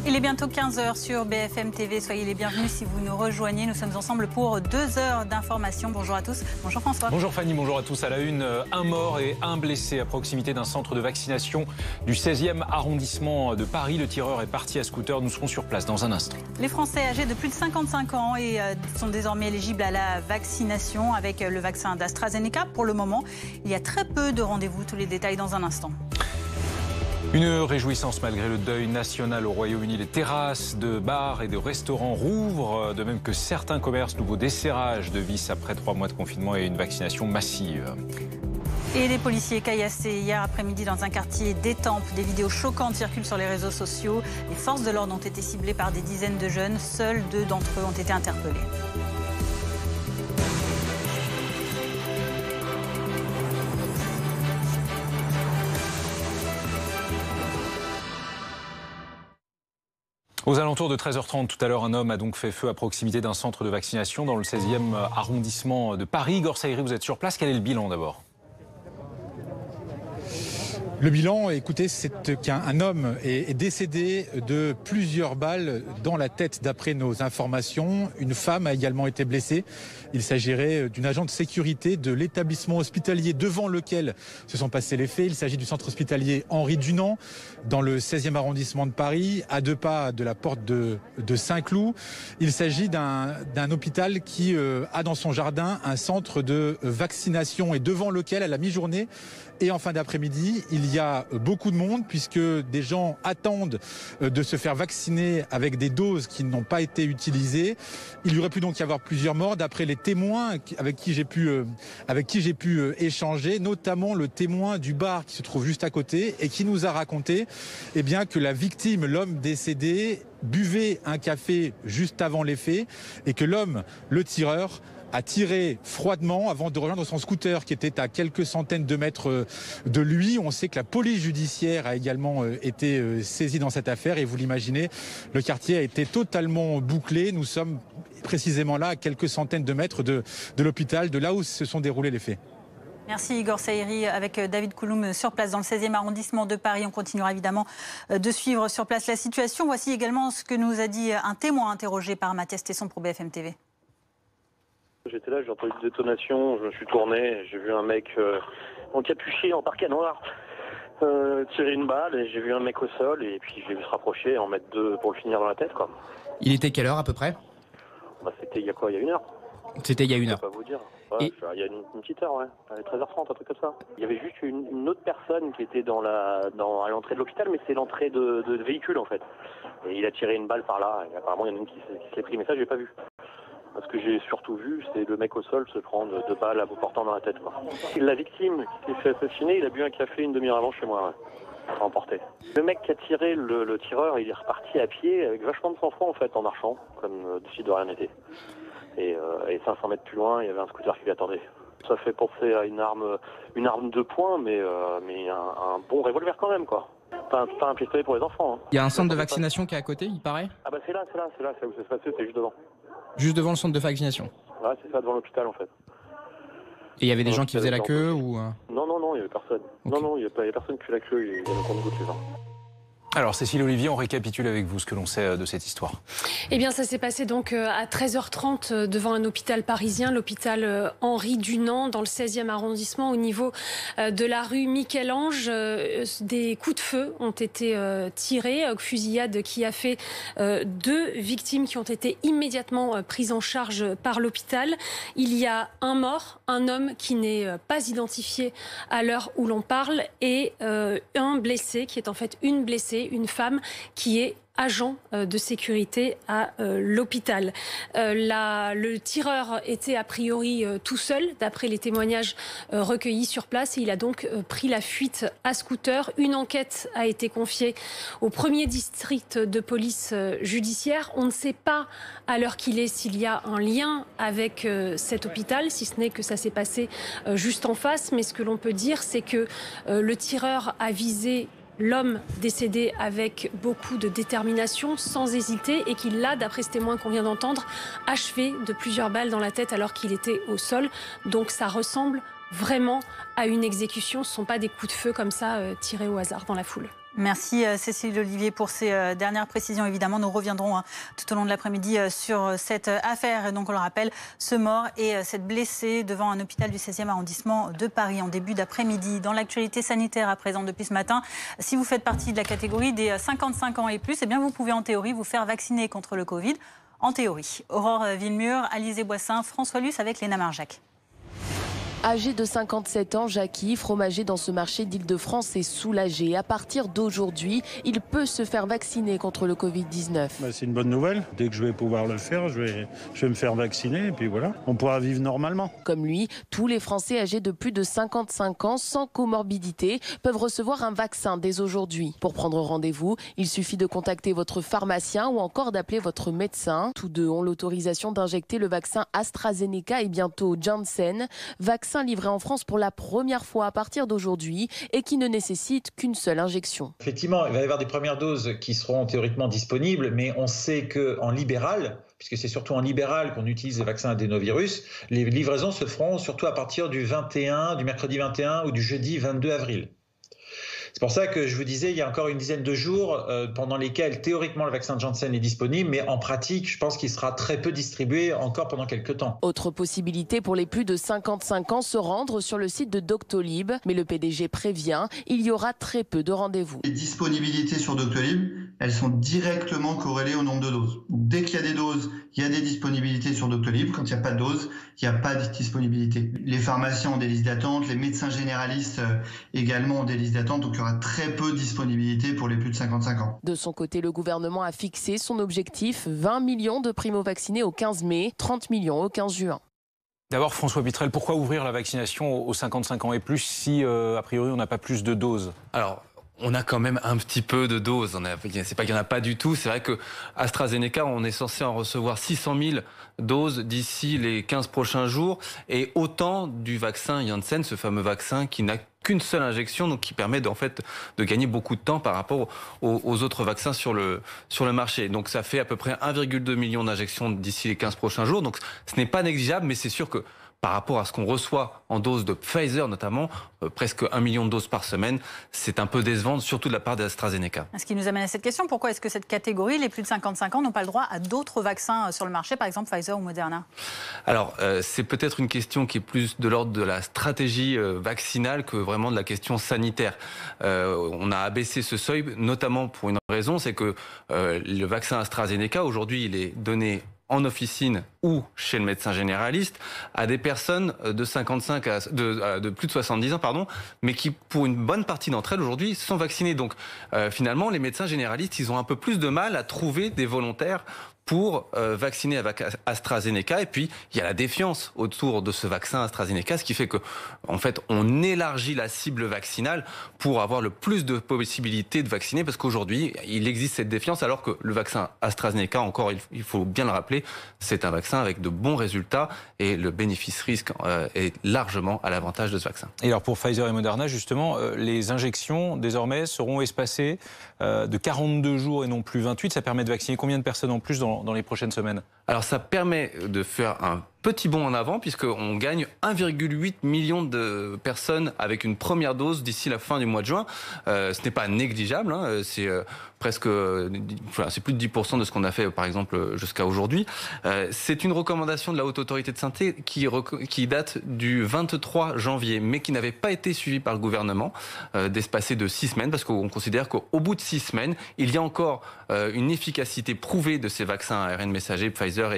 Il est bientôt 15 h sur BFM TV. Soyez les bienvenus si vous nous rejoignez. Nous sommes ensemble pour 2 heures d'information. Bonjour à tous. Bonjour François. Bonjour Fanny, bonjour à tous. À la une, un mort et un blessé à proximité d'un centre de vaccination du 16e arrondissement de Paris. Le tireur est parti à scooter. Nous serons sur place dans un instant. Les Français âgés de plus de 55 ans sont désormais éligibles à la vaccination avec le vaccin d'AstraZeneca. Pour le moment, il y a très peu de rendez-vous. Tous les détails dans un instant. Une réjouissance malgré le deuil national au Royaume-Uni. Les terrasses de bars et de restaurants rouvrent, de même que certains commerces. Nouveau desserrage de vis après 3 mois de confinement et une vaccination massive. Et les policiers caillassés hier après-midi dans un quartier d'Étampes. Des vidéos choquantes circulent sur les réseaux sociaux. Les forces de l'ordre ont été ciblées par des dizaines de jeunes. Seuls 2 d'entre eux ont été interpellés. Aux alentours de 13h30 tout à l'heure, un homme a donc fait feu à proximité d'un centre de vaccination dans le 16e arrondissement de Paris. Igor Saïri, vous êtes sur place. Quel est le bilan d'abord ? Le bilan, écoutez, c'est qu'un homme est décédé de plusieurs balles dans la tête d'après nos informations. Une femme a également été blessée. Il s'agirait d'une agent de sécurité de l'établissement hospitalier devant lequel se sont passés les faits. Il s'agit du centre hospitalier Henri Dunant dans le 16e arrondissement de Paris, à 2 pas de la porte de Saint-Cloud. Il s'agit d'un hôpital qui a dans son jardin un centre de vaccination et devant lequel, à la mi-journée et en fin d'après-midi, il y a beaucoup de monde puisque des gens attendent de se faire vacciner avec des doses qui n'ont pas été utilisées. Il y aurait pu donc y avoir plusieurs morts d'après les témoins avec qui j'ai pu échanger, notamment le témoin du bar qui se trouve juste à côté et qui nous a raconté que la victime, l'homme décédé, buvait un café juste avant les faits et que l'homme, le tireur, a tiré froidement avant de rejoindre son scooter qui était à quelques centaines de mètres de lui. On sait que la police judiciaire a également été saisie dans cette affaire et vous l'imaginez, le quartier a été totalement bouclé. Nous sommes précisément là à quelques centaines de mètres de l'hôpital, de là où se sont déroulés les faits. Merci Igor Saïri avec David Kouloum sur place dans le 16e arrondissement de Paris. On continuera évidemment de suivre sur place la situation. Voici également ce que nous a dit un témoin interrogé par Mathias Tesson pour BFM TV. J'étais là, j'ai entendu une détonation, je me suis tourné, j'ai vu un mec encapuché en parka noir tirer une balle et j'ai vu un mec au sol et puis je l'ai vu se rapprocher et en mettre 2 pour le finir dans la tête, quoi. Il était quelle heure à peu près ? C'était il y a quoi, il y a 1 heure. C'était il y a 1 heure. Je peux pas vous dire. Ouais, il y a une petite heure, ouais. 13h30, un truc comme ça. Il y avait juste une autre personne qui était à l'entrée de l'hôpital, mais c'est l'entrée de véhicule en fait. Et il a tiré une balle par là et apparemment il y en a une qui s'est pris, mais ça j'ai pas vu. Ce que j'ai surtout vu, c'est le mec au sol se prendre 2 balles à bout portant dans la tête, quoi. La victime qui s'est fait assassiner, il a bu un café une demi-heure avant chez moi, ouais, emporté. Le mec qui a tiré, le tireur, il est reparti à pied avec vachement de sang-froid en fait, en marchant, comme si de rien n'était. Et 500 mètres plus loin, il y avait un scooter qui l'attendait. Ça fait penser à une arme de poing, mais un bon revolver quand même, quoi. Pas un pistolet pour les enfants. Hein. Il y a un centre de vaccination qui est à côté, il paraît ? Ah bah c'est là où ça se passait, c'est juste devant. Juste devant le centre de vaccination ? Ouais, c'est ça, devant l'hôpital en fait. Et il y avait des gens qui faisaient la queue ou... Non, il y avait personne. Okay. Non, il y a personne qui fait la queue, il y a le compte-gouttes les gens. Alors Cécile Olivier, on récapitule avec vous ce que l'on sait de cette histoire. Eh bien ça s'est passé donc à 13h30 devant un hôpital parisien, l'hôpital Henri Dunant dans le 16e arrondissement au niveau de la rue Michel-Ange. Des coups de feu ont été tirés, fusillade qui a fait 2 victimes qui ont été immédiatement prises en charge par l'hôpital. Il y a un mort, un homme qui n'est pas identifié à l'heure où l'on parle et un blessé qui est en fait une blessée, une femme qui est agent de sécurité à l'hôpital. Le tireur était a priori tout seul, d'après les témoignages recueillis sur place, et il a donc pris la fuite à scooter. Une enquête a été confiée au 1er district de police judiciaire. On ne sait pas à l'heure qu'il est s'il y a un lien avec cet hôpital, si ce n'est que ça s'est passé juste en face. Mais ce que l'on peut dire, c'est que le tireur a visé l'homme décédé avec beaucoup de détermination, sans hésiter, et qu'il l'a, d'après ce témoin qu'on vient d'entendre, achevé de plusieurs balles dans la tête alors qu'il était au sol. Donc ça ressemble vraiment à une exécution. Ce ne sont pas des coups de feu comme ça tirés au hasard dans la foule. Merci Cécile Olivier pour ces dernières précisions. Évidemment, nous reviendrons tout au long de l'après-midi sur cette affaire. Donc on le rappelle, ce mort et cette blessée devant un hôpital du 16e arrondissement de Paris en début d'après-midi. Dans l'actualité sanitaire à présent depuis ce matin, si vous faites partie de la catégorie des 55 ans et plus, eh bien vous pouvez en théorie vous faire vacciner contre le Covid. En théorie. Aurore Villemur, Alizé Boissin, François Luce avec Léna Marjac. Âgé de 57 ans, Jackie, fromager dans ce marché d'Île-de-France, est soulagé. À partir d'aujourd'hui, il peut se faire vacciner contre le Covid-19. C'est une bonne nouvelle. Dès que je vais pouvoir le faire, je vais me faire vacciner et puis voilà, on pourra vivre normalement. Comme lui, tous les Français âgés de plus de 55 ans sans comorbidité peuvent recevoir un vaccin dès aujourd'hui. Pour prendre rendez-vous, il suffit de contacter votre pharmacien ou encore d'appeler votre médecin. Tous deux ont l'autorisation d'injecter le vaccin AstraZeneca et bientôt Janssen, vaccin livré en France pour la première fois à partir d'aujourd'hui et qui ne nécessite qu'une seule injection. Effectivement, il va y avoir des premières doses qui seront théoriquement disponibles, mais on sait qu'en libéral, puisque c'est surtout en libéral qu'on utilise les vaccins adénovirus, les livraisons se feront surtout à partir du mercredi 21 ou du jeudi 22 avril. C'est pour ça que je vous disais, il y a encore une dizaine de jours pendant lesquels théoriquement le vaccin de Janssen est disponible, mais en pratique, je pense qu'il sera très peu distribué encore pendant quelques temps. Autre possibilité pour les plus de 55 ans, se rendre sur le site de Doctolib. Mais le PDG prévient, il y aura très peu de rendez-vous. Les disponibilités sur Doctolib, elles sont directement corrélées au nombre de doses. Dès qu'il y a des doses, il y a des disponibilités sur Doctolib. Quand il n'y a pas de doses, il n'y a pas de disponibilité. Les pharmaciens ont des listes d'attente, les médecins généralistes également ont des listes d'attente, donc il y aura très peu de disponibilité pour les plus de 55 ans. De son côté, le gouvernement a fixé son objectif, 20 millions de primo-vaccinés au 15 mai, 30 millions au 15 juin. D'abord, François Pitrel, pourquoi ouvrir la vaccination aux 55 ans et plus si, a priori, on n'a pas plus de doses ? Alors, on a quand même un petit peu de doses. C'est pas qu'il n'y en a pas du tout. C'est vrai que AstraZeneca, on est censé en recevoir 600 000 doses d'ici les 15 prochains jours. Et autant du vaccin Janssen, ce fameux vaccin qui n'a qu'une seule injection, donc qui permet de gagner beaucoup de temps par rapport aux autres vaccins sur le marché. Donc ça fait à peu près 1,2 million d'injections d'ici les 15 prochains jours. Donc ce n'est pas négligeable, mais c'est sûr que par rapport à ce qu'on reçoit en doses de Pfizer notamment, presque 1 million de doses par semaine, c'est un peu décevant, surtout de la part d'AstraZeneca. Ce qui nous amène à cette question, pourquoi est-ce que cette catégorie, les plus de 55 ans, n'ont pas le droit à d'autres vaccins sur le marché, par exemple Pfizer ou Moderna ? Alors, c'est peut-être une question qui est plus de l'ordre de la stratégie vaccinale que vraiment de la question sanitaire. On a abaissé ce seuil, notamment pour une raison, c'est que le vaccin AstraZeneca, aujourd'hui, il est donné en officine ou chez le médecin généraliste à des personnes de plus de 70 ans, mais qui, pour une bonne partie d'entre elles aujourd'hui, sont vaccinées. Donc, finalement, les médecins généralistes, ils ont un peu plus de mal à trouver des volontaires pour vacciner avec AstraZeneca. Et puis, il y a la défiance autour de ce vaccin AstraZeneca, ce qui fait que, en fait, on élargit la cible vaccinale pour avoir le plus de possibilités de vacciner, parce qu'aujourd'hui, il existe cette défiance, alors que le vaccin AstraZeneca, encore, il faut bien le rappeler, c'est un vaccin avec de bons résultats et le bénéfice-risque est largement à l'avantage de ce vaccin. Et alors, pour Pfizer et Moderna, justement, les injections, désormais, seront espacées de 42 jours et non plus 28. Ça permet de vacciner combien de personnes en plus dans les prochaines semaines? Alors ça permet de faire un petit bond en avant puisqu'on gagne 1,8 million de personnes avec une première dose d'ici la fin du mois de juin. Ce n'est pas négligeable, hein, c'est presque, c'est plus de 10% de ce qu'on a fait par exemple jusqu'à aujourd'hui. C'est une recommandation de la Haute Autorité de Santé qui date du 23 janvier mais qui n'avait pas été suivie par le gouvernement, d'espacer de 6 semaines parce qu'on considère qu'au bout de 6 semaines, il y a encore une efficacité prouvée de ces vaccins à ARN messager Pfizer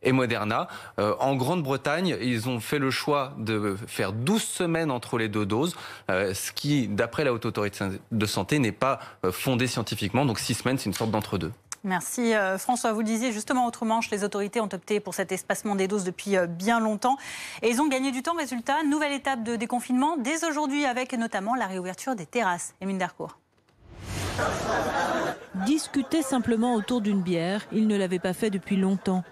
et Moderna. En Grande-Bretagne, ils ont fait le choix de faire 12 semaines entre les deux doses, ce qui, d'après la Haute Autorité de Santé, n'est pas fondé scientifiquement. Donc 6 semaines, c'est une sorte d'entre-deux. Merci François. Vous le disiez justement, outre-Manche, les autorités ont opté pour cet espacement des doses depuis bien longtemps. Et ils ont gagné du temps. Résultat, nouvelle étape de déconfinement dès aujourd'hui avec notamment la réouverture des terrasses. Émile Dercourt. Discuter simplement autour d'une bière, il ne l'avait pas fait depuis longtemps.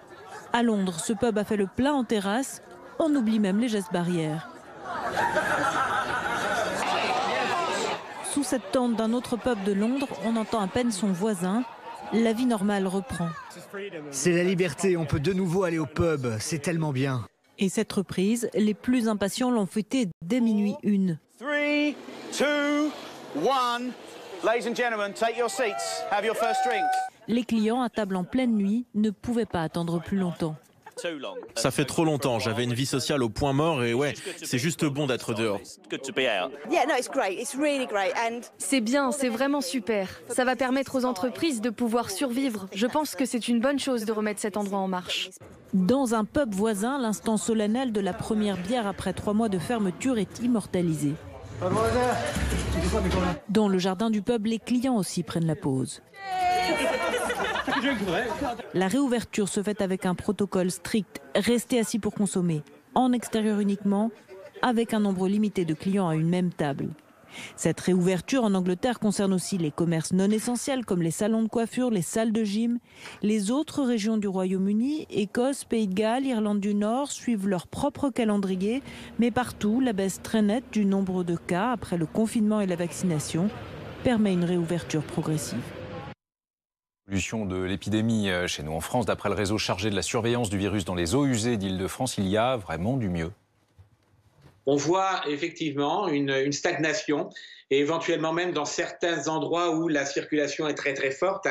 À Londres, ce pub a fait le plein en terrasse. On oublie même les gestes barrières. Sous cette tente d'un autre pub de Londres, on entend à peine son voisin. La vie normale reprend. C'est la liberté, on peut de nouveau aller au pub, c'est tellement bien. Et cette reprise, les plus impatients l'ont fêtée dès minuit 1. 3, 2, 1, Ladies and gentlemen, take your seats. Have your first drink. Les clients à table en pleine nuit ne pouvaient pas attendre plus longtemps. Ça fait trop longtemps, j'avais une vie sociale au point mort et ouais, c'est juste bon d'être dehors. C'est bien, c'est vraiment super. Ça va permettre aux entreprises de pouvoir survivre. Je pense que c'est une bonne chose de remettre cet endroit en marche. Dans un pub voisin, l'instant solennel de la première bière après 3 mois de fermeture est immortalisé. Dans le jardin du pub, les clients aussi prennent la pause. La réouverture se fait avec un protocole strict. Restez assis pour consommer, en extérieur uniquement, avec un nombre limité de clients à une même table. Cette réouverture en Angleterre concerne aussi les commerces non essentiels comme les salons de coiffure, les salles de gym. Les autres régions du Royaume-Uni, Écosse, Pays de Galles, Irlande du Nord, suivent leur propre calendrier. Mais partout, la baisse très nette du nombre de cas après le confinement et la vaccination permet une réouverture progressive. L'évolution de l'épidémie chez nous en France, d'après le réseau chargé de la surveillance du virus dans les eaux usées d'Île-de-France, il y a vraiment du mieux. On voit effectivement une stagnation et éventuellement même dans certains endroits où la circulation est très très forte,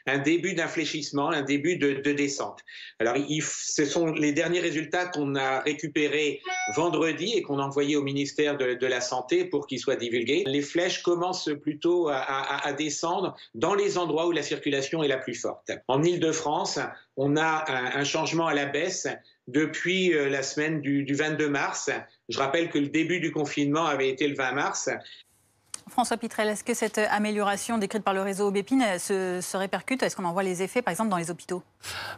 un début d'infléchissement, un début de descente. Alors ce sont les derniers résultats qu'on a récupérés vendredi et qu'on a envoyés au ministère de la Santé pour qu'ils soient divulgués. Les flèches commencent plutôt à descendre dans les endroits où la circulation est la plus forte. En Île-de-France, on a un changement à la baisse depuis la semaine du 22 mars. Je rappelle que le début du confinement avait été le 20 mars. François Pitrel, est-ce que cette amélioration décrite par le réseau Aubépine se répercute? Est-ce qu'on en voit les effets, par exemple, dans les hôpitaux?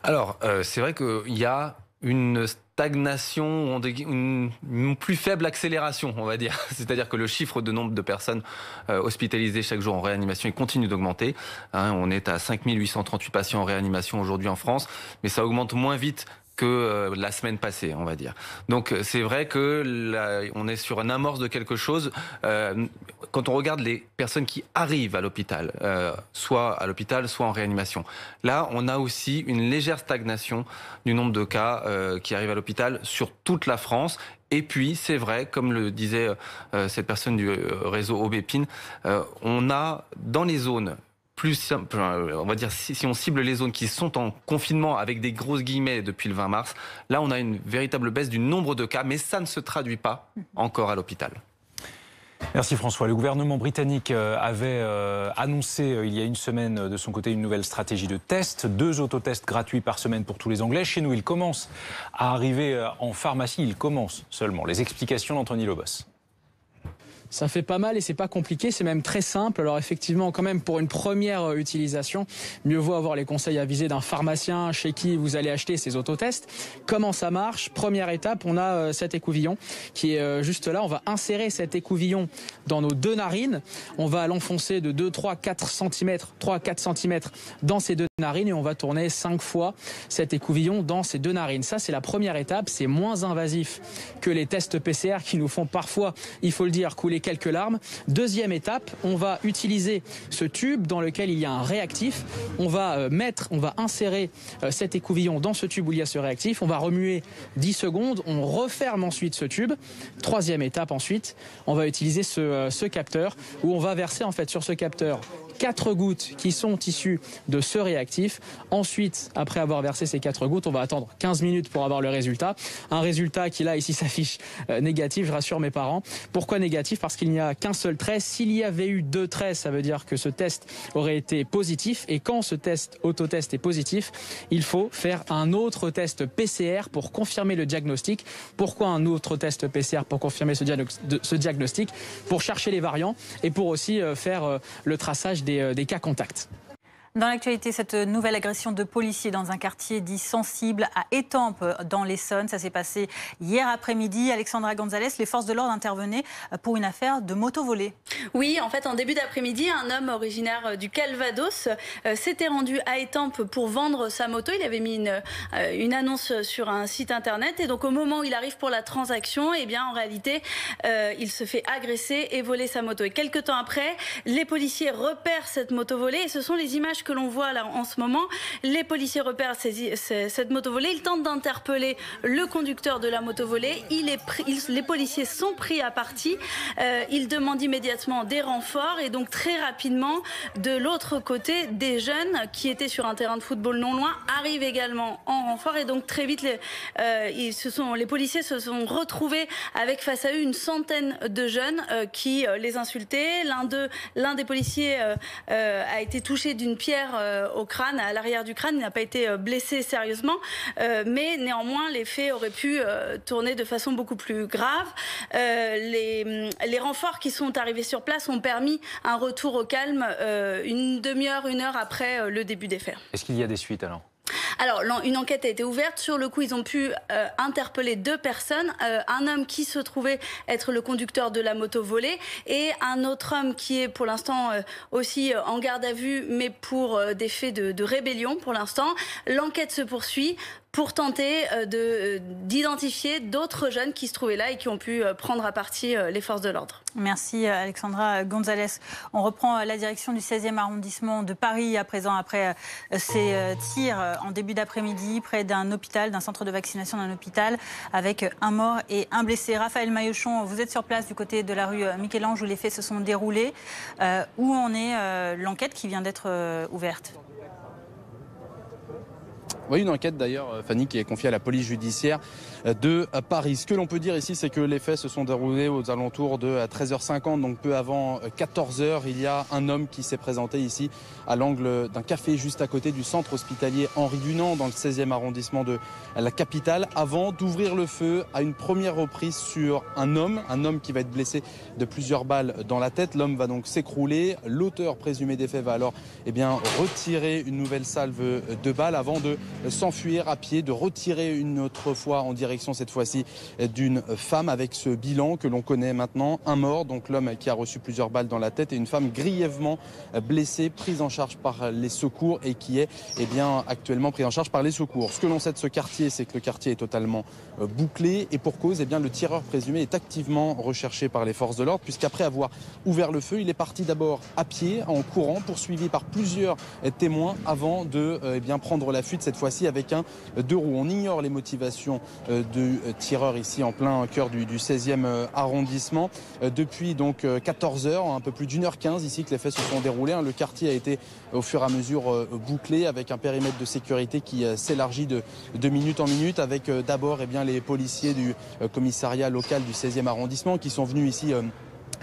Alors, c'est vrai qu'il y a une stagnation, une plus faible accélération, on va dire. C'est-à-dire que le chiffre de nombre de personnes hospitalisées chaque jour en réanimation, il continue d'augmenter. On est à 5 838 patients en réanimation aujourd'hui en France, mais ça augmente moins vite que la semaine passée, on va dire. Donc c'est vrai que on est sur une amorce de quelque chose. Quand on regarde les personnes qui arrivent à l'hôpital, soit en réanimation, là on a aussi une légère stagnation du nombre de cas qui arrivent à l'hôpital sur toute la France. Et puis, c'est vrai, comme le disait cette personne du réseau Aubépine, on a dans les zones plus simple, on va dire, si on cible les zones qui sont en confinement avec des grosses guillemets depuis le 20 mars, là on a une véritable baisse du nombre de cas, mais ça ne se traduit pas encore à l'hôpital. Merci François. Le gouvernement britannique avait annoncé il y a une semaine de son côté une nouvelle stratégie de test. 2 autotests gratuits par semaine pour tous les Anglais. Chez nous, ils commencent à arriver en pharmacie. Ils commencent seulement. Les explications d'Anthony Lobos. Ça fait pas mal et c'est pas compliqué, c'est même très simple. Alors effectivement, quand même, pour une première utilisation, mieux vaut avoir les conseils avisés d'un pharmacien chez qui vous allez acheter ces autotests. Comment ça marche? Première étape, on a cet écouvillon qui est juste là. On va insérer cet écouvillon dans nos 2 narines. On va l'enfoncer de 2, 3, 4 cm, 3 à 4 cm dans ces 2 narines et on va tourner 5 fois cet écouvillon dans ces 2 narines. Ça, c'est la première étape. C'est moins invasif que les tests PCR qui nous font parfois, il faut le dire, couler quelques larmes. Deuxième étape, on va utiliser ce tube dans lequel il y a un réactif. On va insérer cet écouvillon dans ce tube où il y a ce réactif. On va remuer 10 secondes. On referme ensuite ce tube. Troisième étape ensuite, on va utiliser ce capteur où on va verser en fait sur ce capteur 4 gouttes qui sont issues de ce réactif. Ensuite, après avoir versé ces 4 gouttes, on va attendre 15 minutes pour avoir le résultat. Un résultat qui là ici s'affiche négatif, je rassure mes parents. Pourquoi négatif? Parce qu'il n'y a qu'un seul trait. S'il y avait eu 2 traits, ça veut dire que ce test aurait été positif. Et quand ce autotest est positif, il faut faire un autre test PCR pour confirmer le diagnostic. Pourquoi un autre test PCR pour confirmer ce diagnostic? Pour chercher les variants et pour aussi faire le traçage des cas contacts. Dans l'actualité, cette nouvelle agression de policiers dans un quartier dit sensible à Étampes, dans l'Essonne. Ça s'est passé hier après-midi. Alexandra Gonzalez, les forces de l'ordre intervenaient pour une affaire de moto volée. Oui, en fait, en début d'après-midi, un homme originaire du Calvados s'était rendu à Étampes pour vendre sa moto. Il avait mis une annonce sur un site internet. Et donc, au moment où il arrive pour la transaction, eh bien, en réalité, il se fait agresser et voler sa moto. Et quelques temps après, les policiers repèrent cette moto volée. Et ce sont les images l'image que l'on voit là en ce moment, les policiers repèrent cette moto volée, ils tentent d'interpeller le conducteur de la moto volée, les policiers sont pris à partie, ils demandent immédiatement des renforts et donc très rapidement, de l'autre côté, des jeunes qui étaient sur un terrain de football non loin arrivent également en renfort et donc très vite les policiers se sont retrouvés avec face à eux une centaine de jeunes qui les insultaient. L'un des policiers a été touché d'une pierre au crâne, à l'arrière du crâne, il n'a pas été blessé sérieusement, mais néanmoins les faits auraient pu tourner de façon beaucoup plus grave. Les renforts qui sont arrivés sur place ont permis un retour au calme une demi-heure, 1 heure après le début des faits. Est-ce qu'il y a des suites alors ? Alors, une enquête a été ouverte. Sur le coup, ils ont pu interpeller 2 personnes. Un homme qui se trouvait être le conducteur de la moto volée et un autre homme qui est pour l'instant aussi en garde à vue, mais pour des faits de rébellion pour l'instant. L'enquête se poursuit pour tenter d'identifier d'autres jeunes qui se trouvaient là et qui ont pu prendre à partie les forces de l'ordre. Merci Alexandra Gonzalez. On reprend la direction du 16e arrondissement de Paris à présent après ces tirs en début d'après-midi près d'un hôpital, d'un centre de vaccination d'un hôpital avec un mort et un blessé. Raphaël Maillochon, vous êtes sur place du côté de la rue Michel-Ange où les faits se sont déroulés. Où en est l'enquête qui vient d'être ouverte ? Oui, une enquête d'ailleurs, Fanny, qui est confiée à la police judiciaire de Paris. Ce que l'on peut dire ici, c'est que les faits se sont déroulés aux alentours de 13h50, donc peu avant 14h. Il y a un homme qui s'est présenté ici à l'angle d'un café juste à côté du centre hospitalier Henri Dunant, dans le 16e arrondissement de la capitale, avant d'ouvrir le feu à une première reprise sur un homme qui va être blessé de plusieurs balles dans la tête. L'homme va donc s'écrouler. L'auteur présumé des faits va alors retirer une nouvelle salve de balles avant de s'enfuir à pied, de retirer une autre fois en direction cette fois-ci d'une femme avec ce bilan que l'on connaît maintenant. Un mort, donc l'homme qui a reçu plusieurs balles dans la tête, et une femme grièvement blessée, prise en charge par les secours et qui est actuellement prise en charge par les secours. Ce que l'on sait de ce quartier, c'est que le quartier est totalement bouclé et pour cause, le tireur présumé est activement recherché par les forces de l'ordre puisqu'après avoir ouvert le feu, il est parti d'abord à pied, en courant, poursuivi par plusieurs témoins avant de prendre la fuite, cette fois-ci avec un 2 roues. On ignore les motivations du tireur ici en plein cœur du 16e arrondissement. Depuis donc 14h, un peu plus d'1h15 ici que les faits se sont déroulés. Le quartier a été au fur et à mesure bouclé avec un périmètre de sécurité qui s'élargit de minute en minute avec d'abord les policiers du commissariat local du 16e arrondissement qui sont venus ici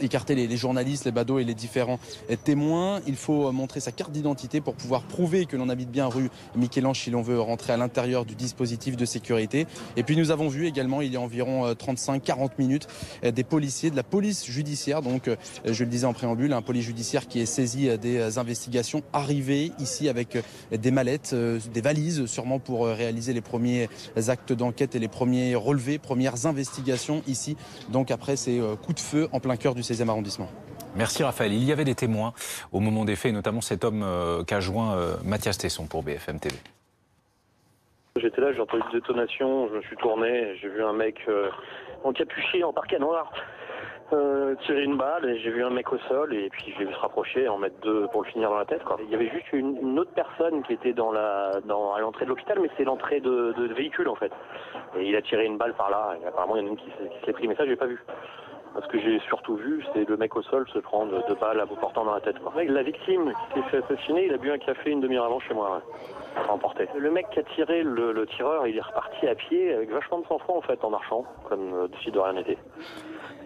écarter les journalistes, les badauds et les différents témoins. Il faut montrer sa carte d'identité pour pouvoir prouver que l'on habite bien rue Michel-Ange si l'on veut rentrer à l'intérieur du dispositif de sécurité. Et puis nous avons vu également il y a environ 35-40 minutes des policiers de la police judiciaire, donc je le disais en préambule, un police judiciaire qui est saisi des investigations arriver ici avec des mallettes, des valises sûrement pour réaliser les premiers actes d'enquête et les premiers relevés, premières investigations ici, donc après ces coups de feu en plein cœur du 16e arrondissement. Merci Raphaël. Il y avait des témoins au moment des faits, notamment cet homme qu'a joint Mathias Tesson pour BFM TV. J'étais là, j'ai entendu une détonation, je me suis tourné, j'ai vu un mec encapuché en parka noir tirer une balle et j'ai vu un mec au sol et puis je l'ai vu se rapprocher et en mettre 2 pour le finir dans la tête. Il y avait juste une autre personne qui était à l'entrée de l'hôpital, mais c'est l'entrée de véhicule en fait. Et il a tiré une balle par là et apparemment il y en a une qui se l'est pris, mais ça j'ai pas vu. Ce que j'ai surtout vu, c'est le mec au sol se prendre 2 balles à bout portant dans la tête. La victime qui s'est fait assassiner, il a bu un café une demi-heure avant chez moi. Emporté. Le mec qui a tiré, le tireur, il est reparti à pied avec vachement de sang-froid en fait, en marchant, comme si de rien n'était.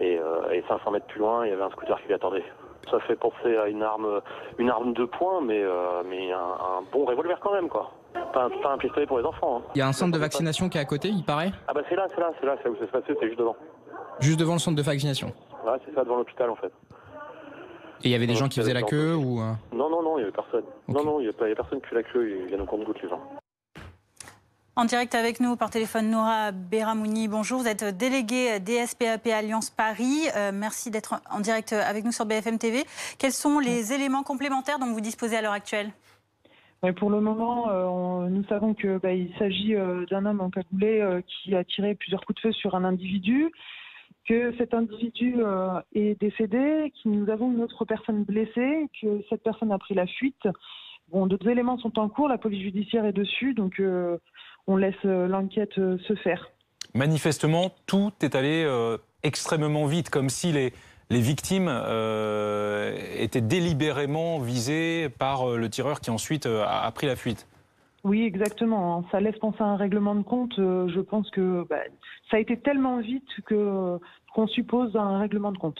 Et 500 mètres plus loin, il y avait un scooter qui l'attendait. Ça fait penser à une arme de poing, mais un bon revolver quand même, quoi. Pas un pistolet pour les enfants. Il y a un centre de vaccination qui est à côté, il paraît ? Ah bah c'est là où ça se passait, c'est juste devant. Juste devant le centre de vaccination ? Ouais, c'est ça, devant l'hôpital en fait. Et il y avait des gens qui faisaient la queue ou... Non, il n'y avait personne. Okay. Non, il n'y a personne qui fait la queue, ils viennent au compte-gouttes les gens. En direct avec nous par téléphone, Noura Beramouni. Bonjour, vous êtes déléguée DSPAP Alliance Paris. Merci d'être en direct avec nous sur BFM TV. Quels sont les éléments complémentaires dont vous disposez à l'heure actuelle ? Pour le moment, nous savons qu'il s'agit d'un homme encagoulé qui a tiré plusieurs coups de feu sur un individu, que cet individu est décédé, que nous avons une autre personne blessée, que cette personne a pris la fuite. Bon, d'autres éléments sont en cours, la police judiciaire est dessus, donc on laisse l'enquête se faire. Manifestement, tout est allé extrêmement vite, comme si les victimes étaient délibérément visées par le tireur qui ensuite a pris la fuite. Oui, exactement. Ça laisse penser à un règlement de compte. Je pense que ça a été tellement vite qu'on suppose un règlement de compte.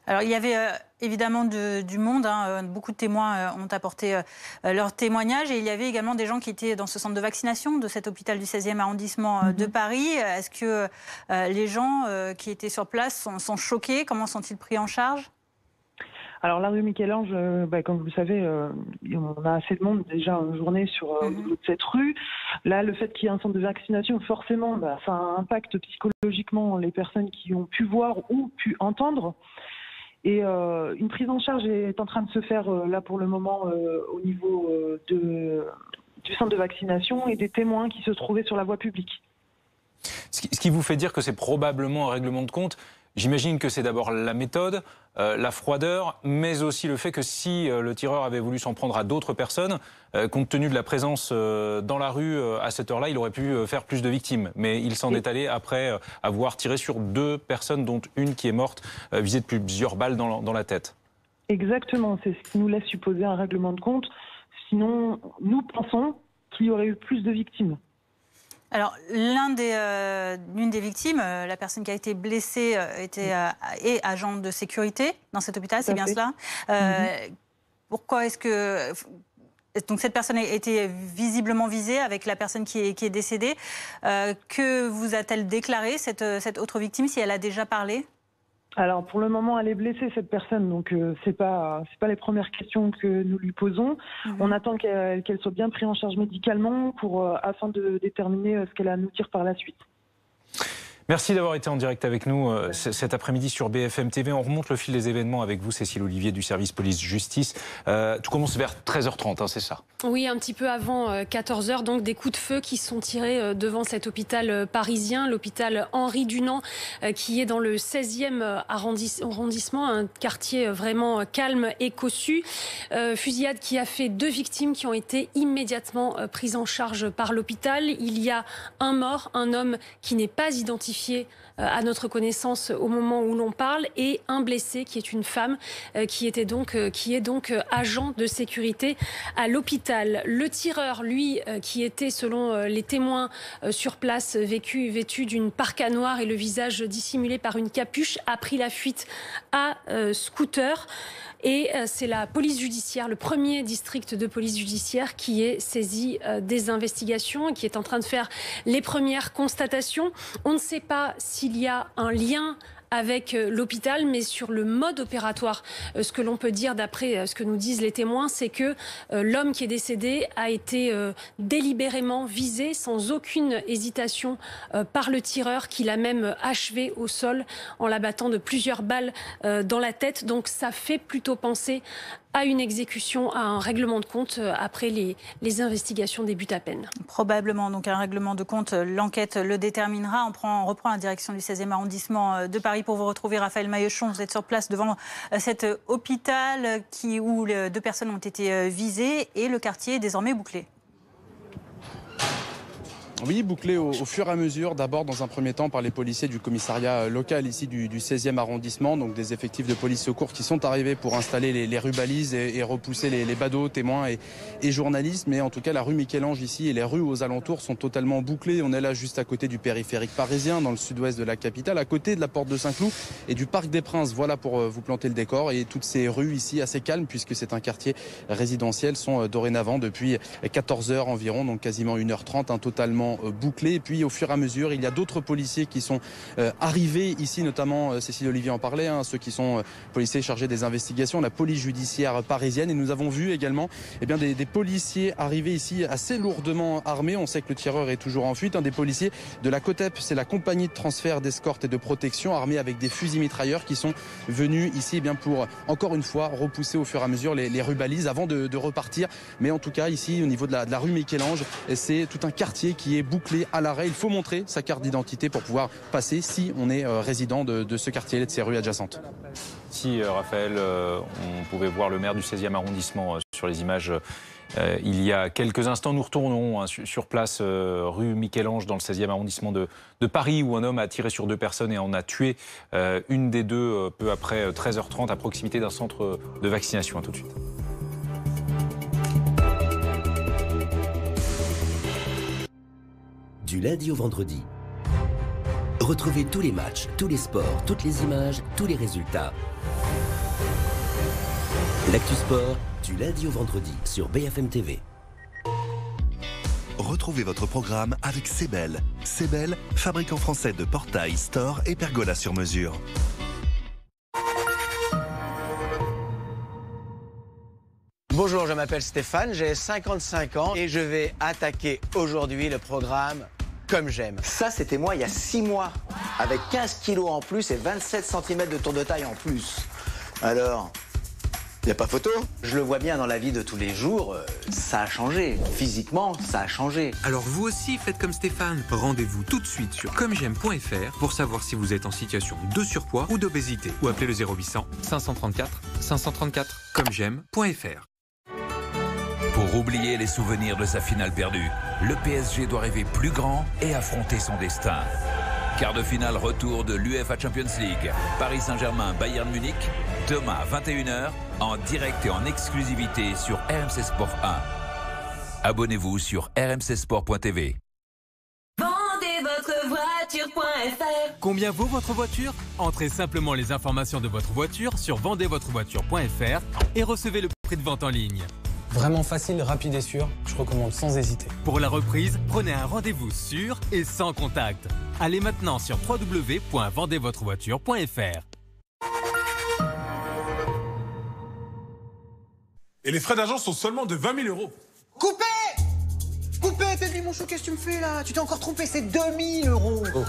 Alors, il y avait évidemment du monde, beaucoup de témoins ont apporté leur témoignage et il y avait également des gens qui étaient dans ce centre de vaccination de cet hôpital du 16e arrondissement de Paris. Est-ce que les gens qui étaient sur place sont choqués? Comment sont-ils pris en charge? Alors la rue Michel-Ange, comme vous le savez, on a assez de monde déjà en journée sur cette rue. Là, le fait qu'il y ait un centre de vaccination, forcément, ça impacte psychologiquement les personnes qui ont pu voir ou pu entendre. Et une prise en charge est en train de se faire là pour le moment au niveau du centre de vaccination et des témoins qui se trouvaient sur la voie publique. Ce qui vous fait dire que c'est probablement un règlement de compte, j'imagine que c'est d'abord la méthode, la froideur, mais aussi le fait que si le tireur avait voulu s'en prendre à d'autres personnes, compte tenu de la présence dans la rue à cette heure-là, il aurait pu faire plus de victimes. Mais il s'en est allé après avoir tiré sur 2 personnes, dont une qui est morte, visée de plusieurs balles dans la tête. Exactement, c'est ce qui nous laisse supposer un règlement de compte. Sinon, nous pensons qu'il y aurait eu plus de victimes. Alors, l'une des victimes, la personne qui a été blessée, est agent de sécurité dans cet hôpital, c'est bien cela. Pourquoi est-ce que... Donc cette personne a été visiblement visée avec la personne qui est décédée. Que vous a-t-elle déclaré, cette autre victime, si elle a déjà parlé ? Alors pour le moment, elle est blessée, cette personne, donc c'est pas les premières questions que nous lui posons. On attend qu'elle soit bien prise en charge médicalement afin de déterminer ce qu'elle a à nous dire par la suite. Merci d'avoir été en direct avec nous cet après-midi sur BFM TV. On remonte le fil des événements avec vous, Cécile Olivier du service police-justice. Tout commence vers 13h30, c'est ça? Oui, un petit peu avant 14h, donc des coups de feu qui sont tirés devant cet hôpital parisien, l'hôpital Henri Dunant, qui est dans le 16e arrondissement, un quartier vraiment calme et cossu. Fusillade qui a fait 2 victimes qui ont été immédiatement prises en charge par l'hôpital. Il y a un mort, un homme qui n'est pas identifié à notre connaissance au moment où l'on parle, et un blessé qui est une femme qui est donc agent de sécurité à l'hôpital. Le tireur, lui, qui était selon les témoins sur place vêtu d'une parka noire et le visage dissimulé par une capuche, a pris la fuite à scooter. Et c'est la police judiciaire, le premier district de police judiciaire, qui est saisi des investigations et qui est en train de faire les premières constatations. On ne sait pas s'il y a un lien avec l'hôpital, mais sur le mode opératoire, ce que l'on peut dire d'après ce que nous disent les témoins, c'est que l'homme qui est décédé a été délibérément visé sans aucune hésitation par le tireur, qui l'a même achevé au sol en l'abattant de plusieurs balles dans la tête. Donc ça fait plutôt penser à une exécution, à un règlement de compte après les investigations débutent à peine. Probablement, donc un règlement de compte, l'enquête le déterminera. On reprend la direction du 16e arrondissement de Paris pour vous retrouver, Raphaël Maillechon. Vous êtes sur place devant cet hôpital où 2 personnes ont été visées et le quartier est désormais bouclé. Oui, bouclé au fur et à mesure, d'abord dans un premier temps par les policiers du commissariat local ici du 16e arrondissement, donc des effectifs de police secours qui sont arrivés pour installer les rubalises et repousser les badauds, témoins et journalistes. Mais en tout cas, la rue Michel-Ange ici et les rues aux alentours sont totalement bouclées. On est là juste à côté du périphérique parisien, dans le sud-ouest de la capitale, à côté de la porte de Saint-Cloud et du Parc des Princes. Voilà pour vous planter le décor. Et toutes ces rues ici assez calmes, puisque c'est un quartier résidentiel, sont dorénavant depuis 14h environ, donc quasiment 1h30, totalement bouclé. Et puis au fur et à mesure, il y a d'autres policiers qui sont arrivés ici, notamment Cécile Olivier en parlait, ceux qui sont policiers chargés des investigations, la police judiciaire parisienne. Et nous avons vu également des policiers arriver ici assez lourdement armés. On sait que le tireur est toujours en fuite. Des policiers de la COTEP, c'est la compagnie de transfert d'escorte et de protection, armés avec des fusils mitrailleurs, qui sont venus ici pour encore une fois repousser au fur et à mesure les rubalises avant de repartir. Mais en tout cas ici au niveau de la rue Michel-Ange, c'est tout un quartier qui est bouclé à l'arrêt. Il faut montrer sa carte d'identité pour pouvoir passer si on est résident de ce quartier et de ces rues adjacentes. Si Raphaël, on pouvait voir le maire du 16e arrondissement sur les images il y a quelques instants. Nous retournons sur place, rue Michel-Ange, dans le 16e arrondissement de Paris, où un homme a tiré sur 2 personnes et en a tué une des 2 peu après 13h30 à proximité d'un centre de vaccination. À tout de suite. Du lundi au vendredi. Retrouvez tous les matchs, tous les sports, toutes les images, tous les résultats. L'Actu Sport, du lundi au vendredi sur BFM TV. Retrouvez votre programme avec Sebel. Sebel, fabricant français de portails, stores et pergolas sur mesure. Bonjour, je m'appelle Stéphane, j'ai 55 ans et je vais attaquer aujourd'hui le programme Comme j'aime. Ça, c'était moi il y a 6 mois, avec 15 kilos en plus et 27 cm de tour de taille en plus. Alors, il n'y a pas photo? Je le vois bien dans la vie de tous les jours, ça a changé. Physiquement, ça a changé. Alors vous aussi, faites comme Stéphane. Rendez-vous tout de suite sur commej'aime.fr pour savoir si vous êtes en situation de surpoids ou d'obésité. Ou appelez le 0800 534 534. commej'aime.fr. Pour oublier les souvenirs de sa finale perdue, le PSG doit rêver plus grand et affronter son destin. Quart de finale retour de l'UEFA Champions League. Paris Saint-Germain, Bayern Munich, demain à 21h, en direct et en exclusivité sur RMC Sport 1. Abonnez-vous sur rmcsport.tv. Vendezvotrevoiture.fr. Combien vaut votre voiture? Entrez simplement les informations de votre voiture sur vendezvotrevoiture.fr et recevez le prix de vente en ligne. Vraiment facile, rapide et sûr, je recommande sans hésiter. Pour la reprise, prenez un rendez-vous sûr et sans contact. Allez maintenant sur www.vendezvotrevoiture.fr. Et les frais d'agence sont seulement de 20 000 €. Coupé! Coupé, Teddy mon chou, qu'est-ce que tu me fais là? Tu t'es encore trompé, c'est 2 000 €. Oh.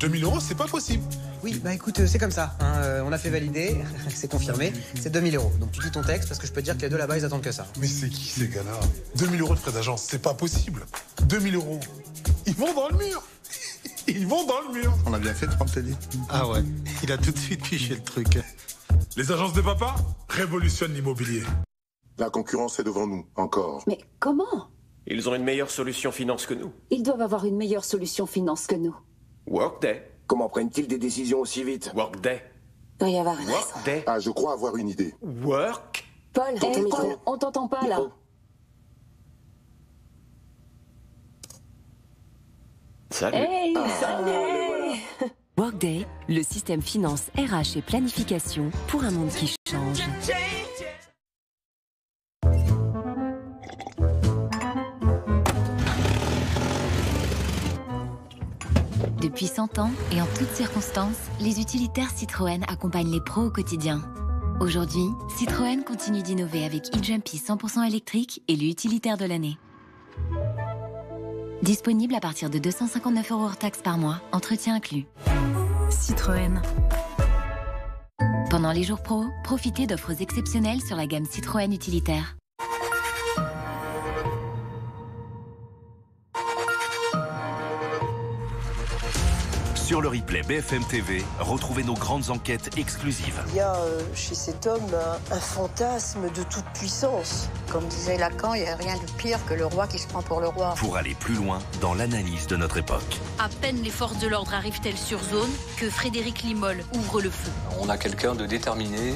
2 000 €, c'est pas possible. Oui, bah écoute, c'est comme ça. Hein, on a fait valider, c'est confirmé, c'est 2 000 €. Donc tu dis ton texte parce que je peux te dire que les deux là-bas, ils attendent que ça. Mais c'est qui ces gars-là? 2 000 € de frais d'agence, c'est pas possible. 2 000 €. Ils vont dans le mur. Ils vont dans le mur. On a bien fait de prendre Teddy. Ah ouais, il a tout de suite piché le truc. Les agences de papa révolutionnent l'immobilier. La concurrence est devant nous, encore. Mais comment? Ils ont une meilleure solution finance que nous. Ils doivent avoir une meilleure solution finance que nous. Workday. Comment prennent-ils des décisions aussi vite? Workday. Il doit y avoir une raison. Workday. Ah, je crois avoir une idée. Work. Paul, Paul, on t'entend pas là. Salut. Hey, salut. Workday, le système finance, RH et planification pour un monde qui change. Depuis 100 ans et en toutes circonstances, les utilitaires Citroën accompagnent les pros au quotidien. Aujourd'hui, Citroën continue d'innover avec e-Jumpy 100% électrique et l'utilitaire de l'année. Disponible à partir de 259 € hors taxe par mois, entretien inclus. Citroën. Pendant les jours pro, profitez d'offres exceptionnelles sur la gamme Citroën utilitaire. Sur le replay BFM TV, retrouvez nos grandes enquêtes exclusives. Il y a chez cet homme un fantasme de toute puissance. Comme disait Lacan, il n'y a rien de pire que le roi qui se prend pour le roi. Pour aller plus loin dans l'analyse de notre époque. À peine les forces de l'ordre arrivent-elles sur zone que Frédéric Limolle ouvre le feu. On a quelqu'un de déterminé,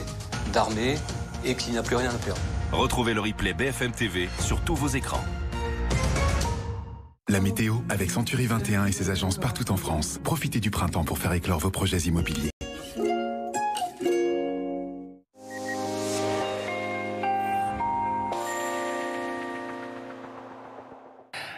d'armé et qui n'a plus rien à perdre. Retrouvez le replay BFM TV sur tous vos écrans. La météo avec Century 21 et ses agences partout en France. Profitez du printemps pour faire éclore vos projets immobiliers.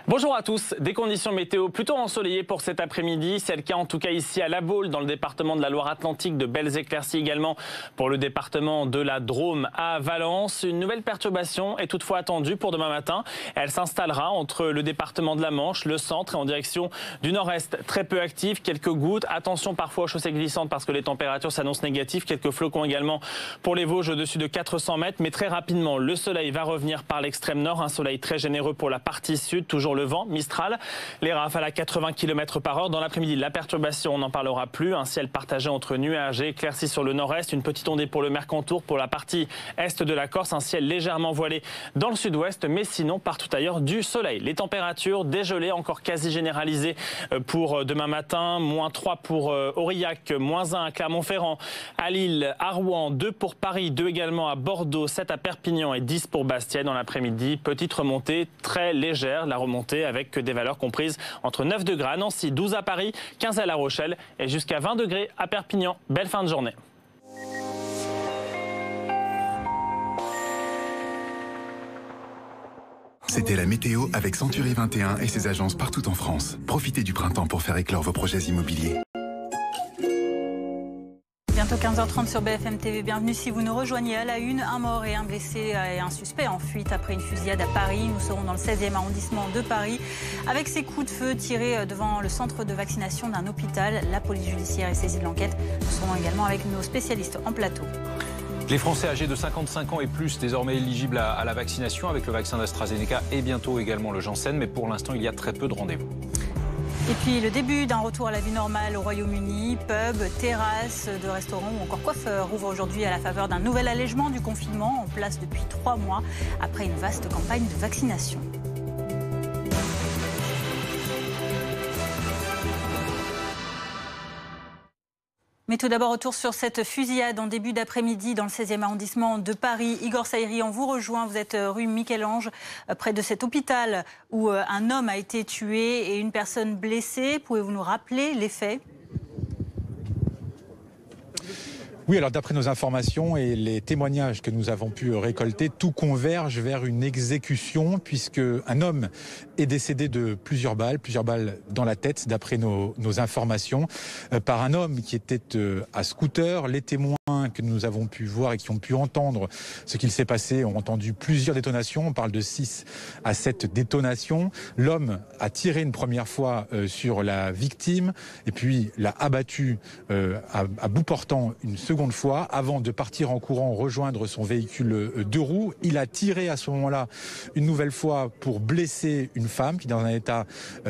Bonjour à tous, des conditions météo plutôt ensoleillées pour cet après-midi. C'est le cas en tout cas ici à La Baule, dans le département de la Loire-Atlantique, de belles éclaircies également pour le département de la Drôme à Valence. Une nouvelle perturbation est toutefois attendue pour demain matin. Elle s'installera entre le département de la Manche, le centre et en direction du nord-est. Très peu active, quelques gouttes. Attention parfois aux chaussées glissantes parce que les températures s'annoncent négatives. Quelques flocons également pour les Vosges au-dessus de 400 mètres. Mais très rapidement, le soleil va revenir par l'extrême nord. Un soleil très généreux pour la partie sud, toujours toujours le vent, Mistral. Les rafales à 80 km par heure. Dans l'après-midi, la perturbation, on n'en parlera plus. Un ciel partagé entre nuages et éclaircies sur le nord-est. Une petite ondée pour le Mercantour. Pour la partie est de la Corse, un ciel légèrement voilé dans le sud-ouest. Mais sinon, partout ailleurs, du soleil. Les températures dégelées, encore quasi généralisées pour demain matin. -3 pour Aurillac, -1 à Clermont-Ferrand, à Lille, à Rouen, 2 pour Paris, 2 également à Bordeaux, 7 à Perpignan et 10 pour Bastia. Dans l'après-midi, petite remontée très légère, la remontée avec des valeurs comprises entre 9 degrés à Nancy, 12 à Paris, 15 à La Rochelle et jusqu'à 20 degrés à Perpignan. Belle fin de journée. C'était la météo avec Century 21 et ses agences partout en France. Profitez du printemps pour faire éclore vos projets immobiliers. Bientôt 15h30 sur BFM TV. Bienvenue si vous nous rejoignez. À la une, un mort et un blessé et un suspect en fuite après une fusillade à Paris. Nous serons dans le 16e arrondissement de Paris avec ces coups de feu tirés devant le centre de vaccination d'un hôpital. La police judiciaire est saisie de l'enquête. Nous serons également avec nos spécialistes en plateau. Les Français âgés de 55 ans et plus désormais éligibles à la vaccination avec le vaccin d'AstraZeneca et bientôt également le Janssen. Mais pour l'instant, il y a très peu de rendez-vous. Et puis le début d'un retour à la vie normale au Royaume-Uni. Pubs, terrasses de restaurants ou encore coiffeurs ouvrent aujourd'hui à la faveur d'un nouvel allègement du confinement en place depuis 3 mois après une vaste campagne de vaccination. Mais tout d'abord, retour sur cette fusillade en début d'après-midi dans le 16e arrondissement de Paris. Igor Saïri, on vous rejoint. Vous êtes rue Michel-Ange, près de cet hôpital où un homme a été tué et une personne blessée. Pouvez-vous nous rappeler les faits ? Oui, alors d'après nos informations et les témoignages que nous avons pu récolter, tout converge vers une exécution puisque un homme est décédé de plusieurs balles dans la tête, d'après nos informations, par un homme qui était à scooter. Les témoins que nous avons pu voir et qui ont pu entendre ce qu'il s'est passé ont entendu plusieurs détonations. On parle de 6 à 7 détonations. L'homme a tiré une première fois sur la victime et puis l'a abattu à bout portant une seconde fois avant de partir en courant rejoindre son véhicule 2 roues. Il a tiré à ce moment-là une nouvelle fois pour blesser une femme qui est dans un état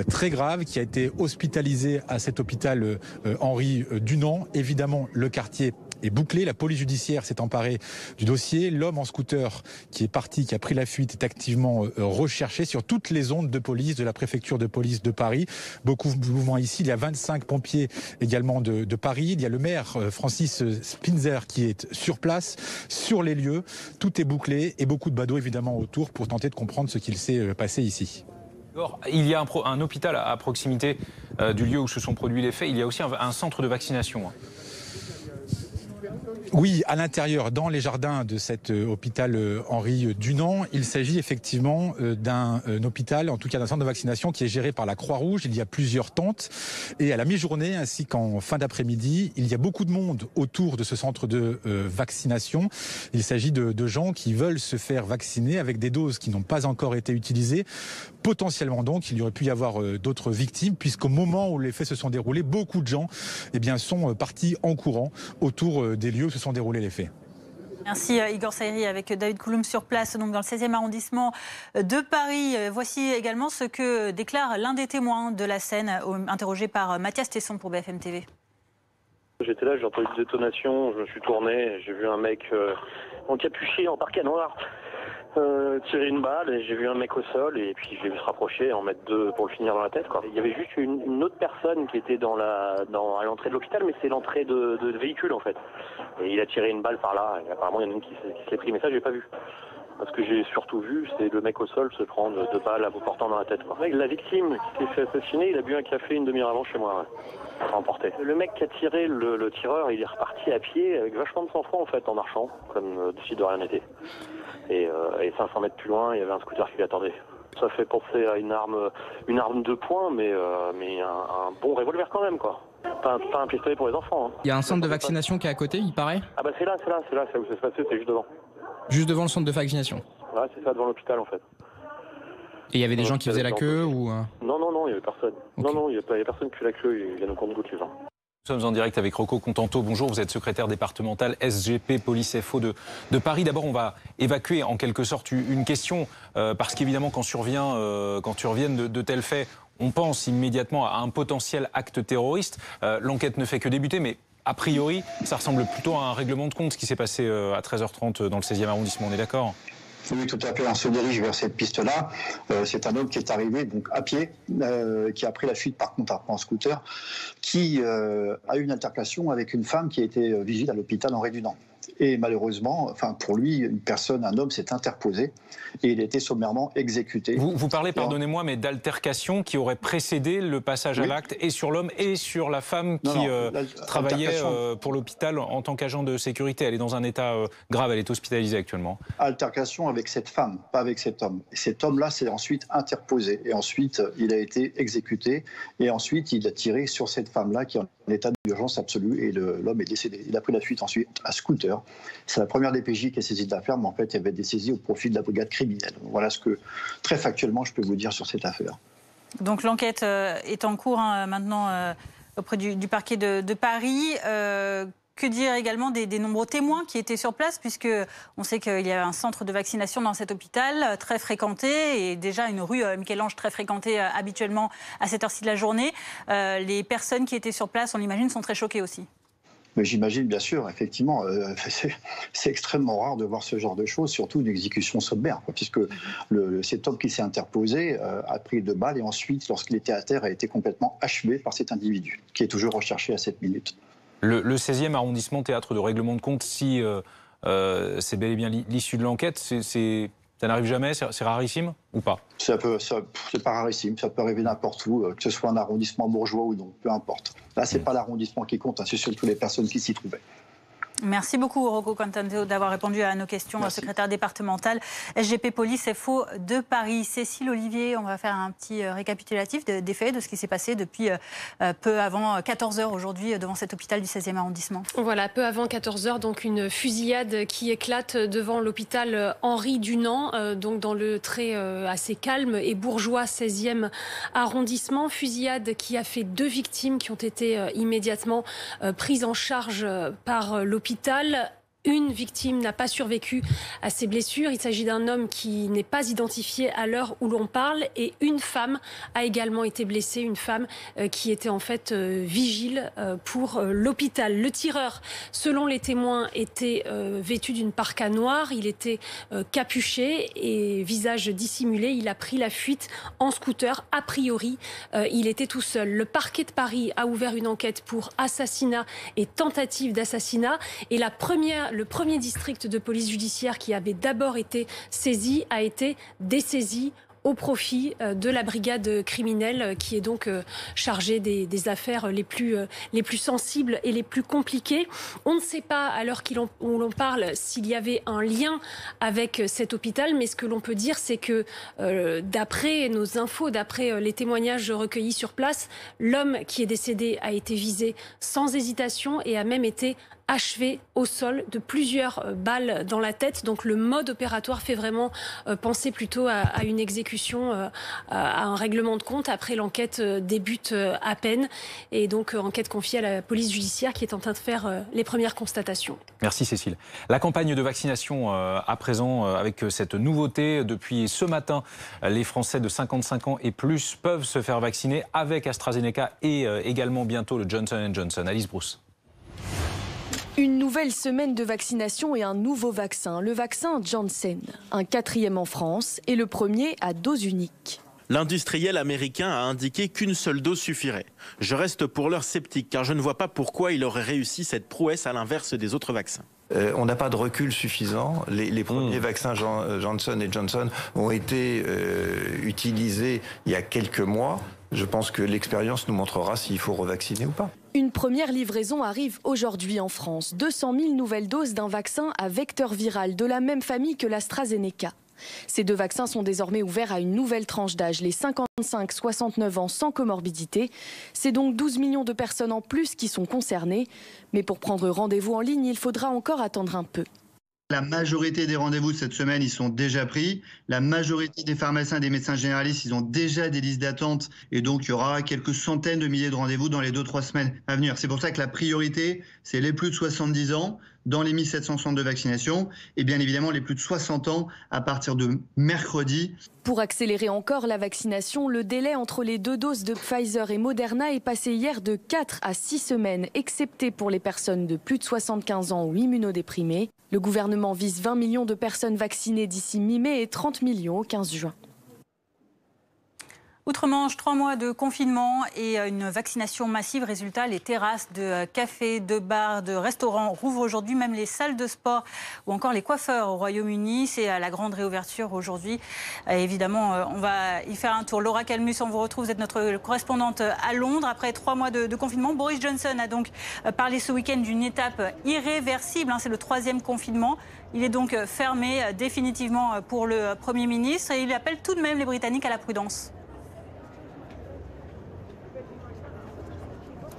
très grave, qui a été hospitalisée à cet hôpital Henri Dunant. Évidemment, le quartier est bouclé. La police judiciaire s'est emparée du dossier. L'homme en scooter qui est parti, qui a pris la fuite, est activement recherché sur toutes les ondes de police de la préfecture de police de Paris. Beaucoup de mouvements ici. Il y a 25 pompiers également de Paris. Il y a le maire Francis Spinzer qui est sur place, sur les lieux. Tout est bouclé et beaucoup de badauds évidemment autour pour tenter de comprendre ce qu'il s'est passé ici. Il y a un hôpital à proximité du lieu où se sont produits les faits. Il y a aussi un centre de vaccination. Oui, à l'intérieur, dans les jardins de cet hôpital Henri Dunant, il s'agit effectivement d'un hôpital, en tout cas d'un centre de vaccination qui est géré par la Croix-Rouge. Il y a plusieurs tentes et à la mi-journée ainsi qu'en fin d'après-midi, il y a beaucoup de monde autour de ce centre de vaccination. Il s'agit de gens qui veulent se faire vacciner avec des doses qui n'ont pas encore été utilisées. Potentiellement donc, il y aurait pu y avoir d'autres victimes puisqu'au moment où les faits se sont déroulés, beaucoup de gens sont partis en courant autour des lieux où se sont déroulés les faits. Merci Igor Saïri avec David Couloum sur place, donc dans le 16e arrondissement de Paris. Voici également ce que déclare l'un des témoins de la scène, interrogé par Mathias Tesson pour BFM TV. J'étais là, j'ai entendu une détonation, je me suis tourné, j'ai vu un mec encapuché en parka noir tirer une balle et j'ai vu un mec au sol et puis je l'ai vu se rapprocher et en mettre 2 pour le finir dans la tête. Il y avait juste une autre personne qui était à l'entrée de l'hôpital, mais c'est l'entrée de véhicule en fait. Et il a tiré une balle par là et apparemment il y en a une qui s'est pris, mais ça j'ai pas vu. Ce que j'ai surtout vu, c'est le mec au sol se prendre 2 balles à bout portant dans la tête. La victime qui s'est fait assassiner, il a bu un café une demi-heure avant chez moi. Emporté. Le mec qui a tiré, le tireur, il est reparti à pied avec vachement de sang-froid en fait, en marchant, comme si de rien n'était. Et 500 mètres plus loin, il y avait un scooter qui l'attendait. Ça fait penser à une arme de poing, mais un bon revolver quand même, quoi. Pas un pistolet pour les enfants. Hein. Il y a un centre de vaccination qui est à côté, il paraît ? Ah bah c'est là où ça se passait, c'est juste devant. Juste devant le centre de vaccination ? Ouais, c'est ça, devant l'hôpital en fait. Et il y avait des gens qui faisaient la queue ou... Non, il y avait personne. Okay. Non, il y a personne qui fait la queue, ils viennent au compte-gouttes les gens. Nous sommes en direct avec Rocco Contanto. Bonjour, vous êtes secrétaire départemental SGP Police FO de Paris. D'abord, on va évacuer en quelque sorte une question, parce qu'évidemment, quand surviennent de tels faits, on pense immédiatement à un potentiel acte terroriste. L'enquête ne fait que débuter, mais a priori, ça ressemble plutôt à un règlement de compte, ce qui s'est passé à 13h30 dans le 16e arrondissement. On est d'accord ? Oui, tout à fait. On se dirige vers cette piste-là. C'est un homme qui est arrivé donc à pied, qui a pris la fuite par contre en scooter, qui a eu une altercation avec une femme qui a été vigile à l'hôpital Henri Dunant. Et malheureusement, enfin pour lui, un homme s'est interposé et il a été sommairement exécuté. Vous parlez, pardonnez-moi, mais d'altercation qui aurait précédé le passage à l'acte et sur l'homme et sur la femme qui travaillait pour l'hôpital en tant qu'agent de sécurité. Elle est dans un état grave, elle est hospitalisée actuellement. Altercation avec cette femme, pas avec cet homme. Et cet homme-là s'est ensuite interposé et ensuite il a été exécuté et ensuite il a tiré sur cette femme-là qui est en état d'urgence absolue et l'homme est décédé. Il a pris la fuite ensuite à scooter. C'est la première DPJ qui a saisi de l'affaire, mais en fait, il y avait des saisies au profit de la brigade criminelle. Voilà ce que, très factuellement, je peux vous dire sur cette affaire. Donc l'enquête est en cours maintenant auprès du parquet de Paris. Que dire également des nombreux témoins qui étaient sur place, puisqu'on sait qu'il y a un centre de vaccination dans cet hôpital très fréquenté et déjà une rue Michel-Ange très fréquentée habituellement à cette heure-ci de la journée. Les personnes qui étaient sur place, on l'imagine, sont très choquées aussi. Mais j'imagine, bien sûr, effectivement, c'est extrêmement rare de voir ce genre de choses, surtout une exécution sommaire, puisque cet homme qui s'est interposé a pris 2 balles et ensuite, lorsqu'il était à terre, a été complètement achevé par cet individu, qui est toujours recherché à cette minute. Le 16e arrondissement, théâtre de règlement de compte, si c'est bel et bien l'issue de l'enquête, ça n'arrive jamais, c'est rarissime ou pas? C'est pas rarissime, ça peut arriver n'importe où, que ce soit un arrondissement bourgeois ou non, peu importe. Là, c'est pas l'arrondissement qui compte, c'est surtout les personnes qui s'y trouvaient. Merci beaucoup, Rocco Contanto, d'avoir répondu à nos questions. Merci. Secrétaire départemental SGP Police FO de Paris. Cécile Olivier, on va faire un petit récapitulatif des faits, de ce qui s'est passé depuis peu avant 14h aujourd'hui devant cet hôpital du 16e arrondissement. Voilà, peu avant 14h, donc une fusillade qui éclate devant l'hôpital Henri Dunant, donc dans le trait assez calme et bourgeois 16e arrondissement. Fusillade qui a fait 2 victimes qui ont été immédiatement prises en charge par l'hôpital. Une victime n'a pas survécu à ses blessures. Il s'agit d'un homme qui n'est pas identifié à l'heure où l'on parle. Et une femme a également été blessée, une femme qui était en fait vigile pour l'hôpital. Le tireur, selon les témoins, était vêtu d'une parka noire. Il était capuché et visage dissimulé. Il a pris la fuite en scooter. A priori, il était tout seul. Le parquet de Paris a ouvert une enquête pour assassinat et tentative d'assassinat. Et le premier district de police judiciaire qui avait d'abord été saisi a été dessaisi au profit de la brigade criminelle qui est donc chargée des affaires les plus sensibles et les plus compliquées. On ne sait pas, à l'heure où l'on parle, s'il y avait un lien avec cet hôpital, mais ce que l'on peut dire, c'est que d'après nos infos, d'après les témoignages recueillis sur place, l'homme qui est décédé a été visé sans hésitation et a même été achevé au sol de plusieurs balles dans la tête. Donc le mode opératoire fait vraiment penser plutôt à une exécution, à un règlement de compte. Après, l'enquête débute à peine. Et donc enquête confiée à la police judiciaire qui est en train de faire les premières constatations. Merci Cécile. La campagne de vaccination à présent, avec cette nouveauté, depuis ce matin, les Français de 55 ans et plus peuvent se faire vacciner avec AstraZeneca et également bientôt le Johnson & Johnson. Alice Brousse. Une nouvelle semaine de vaccination et un nouveau vaccin, le vaccin Janssen. Un 4e en France et le premier à dose unique. L'industriel américain a indiqué qu'une seule dose suffirait. Je reste pour l'heure sceptique car je ne vois pas pourquoi il aurait réussi cette prouesse à l'inverse des autres vaccins. On n'a pas de recul suffisant. Les premiers vaccins Johnson & Johnson ont été utilisés il y a quelques mois. Je pense que l'expérience nous montrera s'il faut revacciner ou pas. Une première livraison arrive aujourd'hui en France. 200 000 nouvelles doses d'un vaccin à vecteur viral de la même famille que l'AstraZeneca. Ces 2 vaccins sont désormais ouverts à une nouvelle tranche d'âge, les 55-69 ans sans comorbidité. C'est donc 12 millions de personnes en plus qui sont concernées. Mais pour prendre rendez-vous en ligne, il faudra encore attendre un peu. La majorité des rendez-vous cette semaine, ils sont déjà pris. La majorité des pharmaciens et des médecins généralistes, ils ont déjà des listes d'attente. Et donc, il y aura quelques centaines de milliers de rendez-vous dans les 2-3 semaines à venir. C'est pour ça que la priorité, c'est les plus de 70 ans dans les 1700 centres de vaccination. Et bien évidemment, les plus de 60 ans à partir de mercredi. Pour accélérer encore la vaccination, le délai entre les 2 doses de Pfizer et Moderna est passé hier de 4 à 6 semaines, excepté pour les personnes de plus de 75 ans ou immunodéprimées. Le gouvernement vise 20 millions de personnes vaccinées d'ici mi-mai et 30 millions au 15 juin. Outre-Manche, 3 mois de confinement et une vaccination massive. Résultat, les terrasses de cafés, de bars, de restaurants rouvrent aujourd'hui, même les salles de sport ou encore les coiffeurs au Royaume-Uni. C'est la grande réouverture aujourd'hui. Évidemment, on va y faire un tour. Laura Calmus, on vous retrouve. Vous êtes notre correspondante à Londres. Après 3 mois de confinement, Boris Johnson a donc parlé ce week-end d'une étape irréversible. C'est le 3e confinement. Il est donc fermé définitivement pour le Premier ministre et il appelle tout de même les Britanniques à la prudence.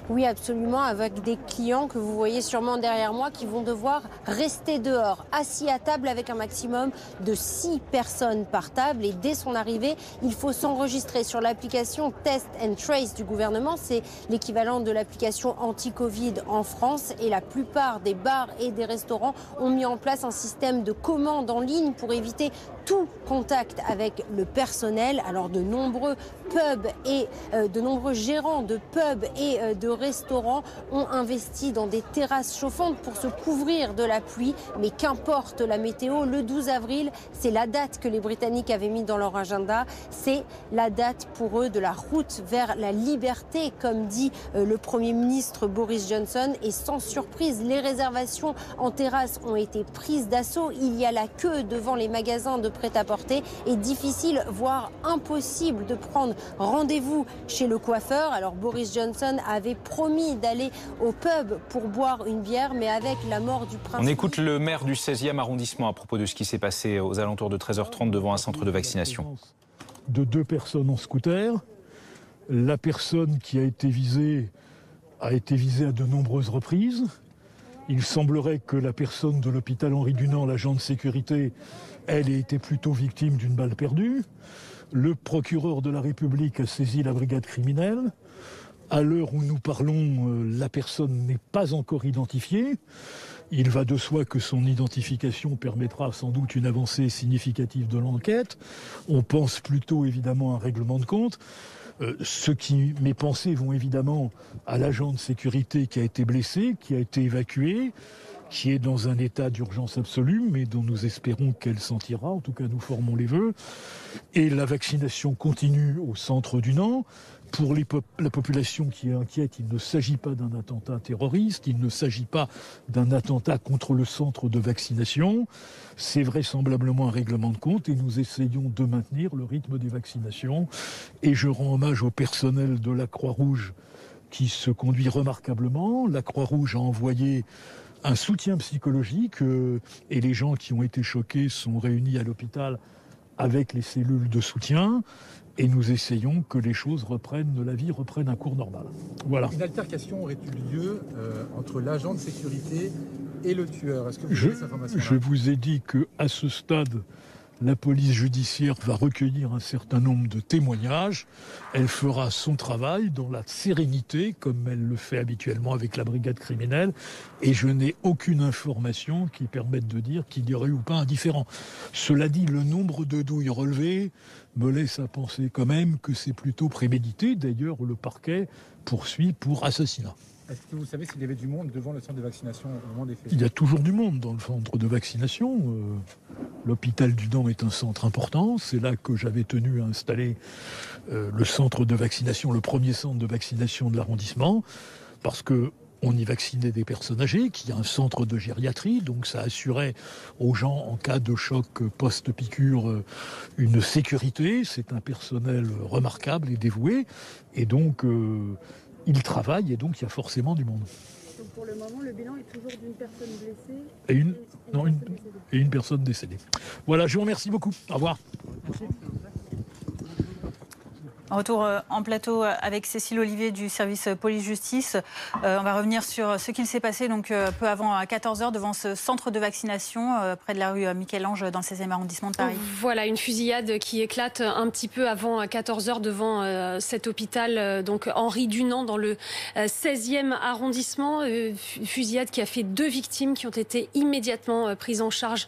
Oui, absolument, avec des clients que vous voyez sûrement derrière moi qui vont devoir rester dehors, assis à table avec un maximum de 6 personnes par table. Et dès son arrivée, il faut s'enregistrer sur l'application Test and Trace du gouvernement. C'est l'équivalent de l'application anti-Covid en France. Et la plupart des bars et des restaurants ont mis en place un système de commande en ligne pour éviter tout contact avec le personnel. Alors de nombreux pubs et de nombreux gérants de pubs et de restaurants ont investi dans des terrasses chauffantes pour se couvrir de la pluie. Mais qu'importe la météo, le 12 avril, c'est la date que les Britanniques avaient mis dans leur agenda. C'est la date pour eux de la route vers la liberté, comme dit le Premier ministre Boris Johnson. Et sans surprise, les réservations en terrasse ont été prises d'assaut. Il y a la queue devant les magasins de prêt-à-porter et difficile, voire impossible de prendre rendez-vous chez le coiffeur. Alors Boris Johnson avait promis d'aller au pub pour boire une bière, mais avec la mort du prince... On écoute le maire du 16e arrondissement à propos de ce qui s'est passé aux alentours de 13h30 devant un centre de vaccination. De 2 personnes en scooter. La personne qui a été visée à de nombreuses reprises. Il semblerait que la personne de l'hôpital Henri Dunant, l'agent de sécurité, elle ait été plutôt victime d'une balle perdue. Le procureur de la République a saisi la brigade criminelle. À l'heure où nous parlons, la personne n'est pas encore identifiée. Il va de soi que son identification permettra sans doute une avancée significative de l'enquête. On pense plutôt évidemment à un règlement de compte. Mes pensées vont évidemment à l'agent de sécurité qui a été blessé, qui a été évacué, qui est dans un état d'urgence absolue, mais dont nous espérons qu'elle s'en tirera. En tout cas, nous formons les vœux. Et la vaccination continue au centre du Nant. Pour la population qui est inquiète, il ne s'agit pas d'un attentat terroriste, il ne s'agit pas d'un attentat contre le centre de vaccination. C'est vraisemblablement un règlement de compte et nous essayons de maintenir le rythme des vaccinations. Et je rends hommage au personnel de la Croix-Rouge qui se conduit remarquablement. La Croix-Rouge a envoyé un soutien psychologique et les gens qui ont été choqués sont réunis à l'hôpital avec les cellules de soutien. Et nous essayons que les choses la vie reprenne un cours normal. Voilà. Une altercation aurait eu lieu entre l'agent de sécurité et le tueur. Est-ce que vous avez cette information-là ? Je vous ai dit qu'à ce stade, la police judiciaire va recueillir un certain nombre de témoignages. Elle fera son travail dans la sérénité, comme elle le fait habituellement avec la brigade criminelle. Et je n'ai aucune information qui permette de dire qu'il y aurait eu ou pas un différend. Cela dit, le nombre de douilles relevées me laisse à penser quand même que c'est plutôt prémédité. D'ailleurs, le parquet poursuit pour assassinat. Est-ce que vous savez s'il y avait du monde devant le centre de vaccination au moment des faits ? Il y a toujours du monde dans le centre de vaccination. L'hôpital du Nant est un centre important. C'est là que j'avais tenu à installer le centre de vaccination, le premier centre de vaccination de l'arrondissement, parce que on y vaccinait des personnes âgées, qu'il y a un centre de gériatrie, donc ça assurait aux gens, en cas de choc post-piqûre, une sécurité. C'est un personnel remarquable et dévoué. Et donc, il travaille et donc il y a forcément du monde. Donc pour le moment, le bilan est toujours d'une personne blessée et une personne décédée. Voilà, je vous remercie beaucoup. Au revoir. Retour en plateau avec Cécile Olivier du service police-justice. On va revenir sur ce qu'il s'est passé donc, peu avant 14h devant ce centre de vaccination près de la rue Michel-Ange dans le 16e arrondissement de Paris. Voilà, une fusillade qui éclate un petit peu avant 14h devant cet hôpital donc Henri Dunant dans le 16e arrondissement. Fusillade qui a fait 2 victimes qui ont été immédiatement prises en charge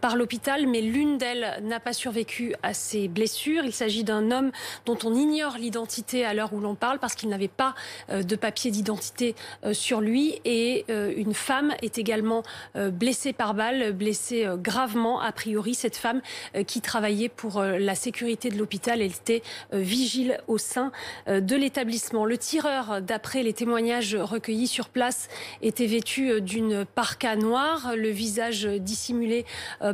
par l'hôpital, mais l'une d'elles n'a pas survécu à ses blessures. Il s'agit d'un homme dont on ignore l'identité à l'heure où l'on parle parce qu'il n'avait pas de papier d'identité sur lui, et une femme est également blessée par balle, blessée gravement a priori. Cette femme qui travaillait pour la sécurité de l'hôpital, elle était vigile au sein de l'établissement. Le tireur, d'après les témoignages recueillis sur place, était vêtu d'une parka noire, le visage dissimulé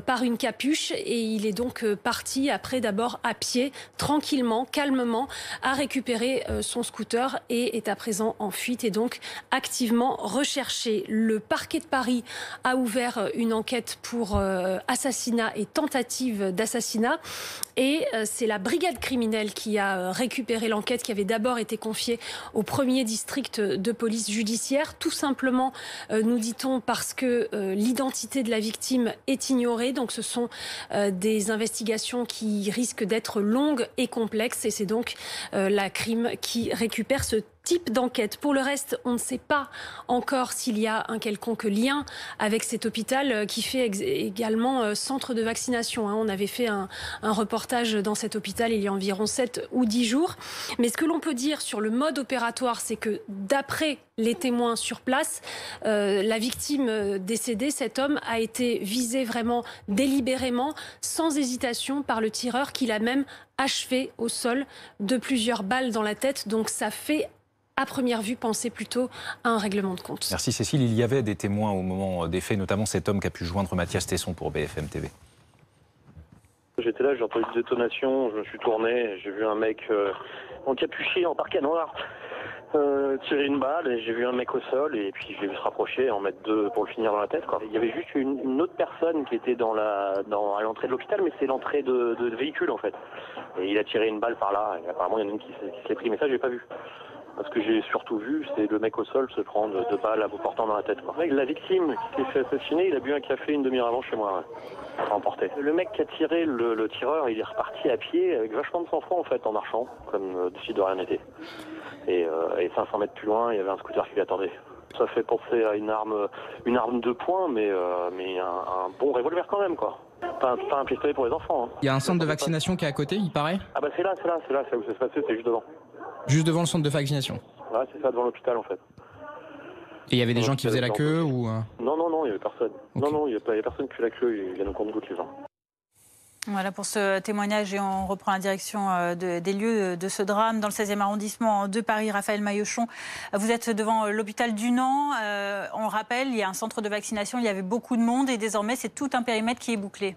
par une capuche, et il est donc parti après d'abord à pied, tranquillement, calmement, a récupéré son scooter et est à présent en fuite et donc activement recherché. Le parquet de Paris a ouvert une enquête pour assassinat et tentative d'assassinat, et c'est la brigade criminelle qui a récupéré l'enquête qui avait d'abord été confiée au 1er district de police judiciaire, tout simplement, nous dit-on, parce que l'identité de la victime est ignorée. Donc ce sont des investigations qui risquent d'être longues et complexes, et c'est donc la crime qui récupère ce type d'enquête. Pour le reste, on ne sait pas encore s'il y a un quelconque lien avec cet hôpital qui fait également centre de vaccination. On avait fait un reportage dans cet hôpital il y a environ 7 ou 10 jours. Mais ce que l'on peut dire sur le mode opératoire, c'est que d'après les témoins sur place, la victime décédée, cet homme, a été visé vraiment délibérément, sans hésitation, par le tireur qui l'a même achevé au sol de plusieurs balles dans la tête. Donc ça fait à première vue penser plutôt à un règlement de compte. Merci Cécile. Il y avait des témoins au moment des faits, notamment cet homme qui a pu joindre Mathias Tesson pour BFM TV. J'étais là, j'ai entendu une détonation, je me suis tourné, j'ai vu un mec encapuché en parka noir tirer une balle, et j'ai vu un mec au sol, et puis je l'ai vu se rapprocher et en mettre 2 pour le finir dans la tête, quoi. Il y avait juste une autre personne qui était à l'entrée de l'hôpital, mais c'est l'entrée de véhicule en fait. Et il a tiré une balle par là, et apparemment il y en a une qui se l'est pris, mais ça j'ai pas vu. Ce que j'ai surtout vu, c'est le mec au sol se prendre 2 balles à bout portant dans la tête, quoi. La victime qui s'est fait assassiner, il a bu un café une demi-heure avant chez moi, ouais, emporté. Le mec qui a tiré, le tireur, il est reparti à pied avec vachement de sang-froid en fait, en marchant, comme si de rien n'était. Et 500 mètres plus loin, il y avait un scooter qui l'attendait. Ça fait penser à une arme de poing, mais un bon revolver quand même, quoi. Pas un pistolet pour les enfants. Hein. Il y a un centre de vaccination qui est à côté, il paraît. Ah bah c'est là où ça se passait, c'est juste devant. Juste devant le centre de vaccination. Ouais, c'est ça, devant l'hôpital en fait. Et il y avait des gens qui faisaient la queue ou... Non, il y avait personne. Okay. Non, il y a personne qui fait la queue, ils viennent au compte-gouttes les gens. Voilà pour ce témoignage, et on reprend la direction des lieux de ce drame dans le 16e arrondissement de Paris. Raphaël Maillochon, vous êtes devant l'hôpital Dunant. On rappelle, il y a un centre de vaccination, il y avait beaucoup de monde et désormais c'est tout un périmètre qui est bouclé.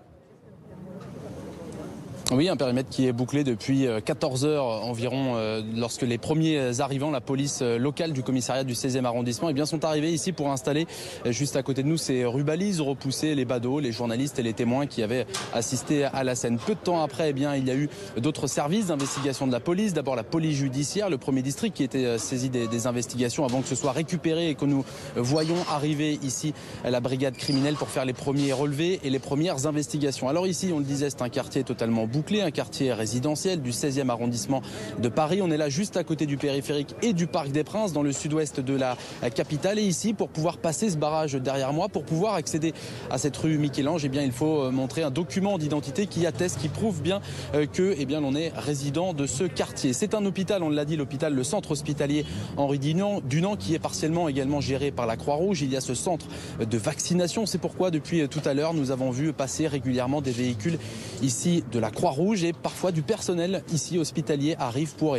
Oui, un périmètre qui est bouclé depuis 14 heures environ, lorsque les premiers arrivants, la police locale du commissariat du 16e arrondissement, sont arrivés ici pour installer juste à côté de nous ces rubalises, repousser les badauds, les journalistes et les témoins qui avaient assisté à la scène. Peu de temps après, il y a eu d'autres services d'investigation de la police. D'abord la police judiciaire, le 1er district qui était saisi des investigations avant que ce soit récupéré et que nous voyions arriver ici la brigade criminelle pour faire les premiers relevés et les premières investigations. Alors ici, on le disait, c'est un quartier totalement bouclé, un quartier résidentiel du 16e arrondissement de Paris. On est là juste à côté du périphérique et du Parc des Princes, dans le sud-ouest de la capitale. Et ici, pour pouvoir passer ce barrage derrière moi, pour pouvoir accéder à cette rue Michel-Ange, il faut montrer un document d'identité qui atteste, qui prouve bien que l'on est résident de ce quartier. C'est un hôpital, on l'a dit, le centre hospitalier Henri Dunant, qui est partiellement également géré par la Croix-Rouge. Il y a ce centre de vaccination. C'est pourquoi, depuis tout à l'heure, nous avons vu passer régulièrement des véhicules ici de la Croix-Rouge, et parfois du personnel ici hospitalier arrive pour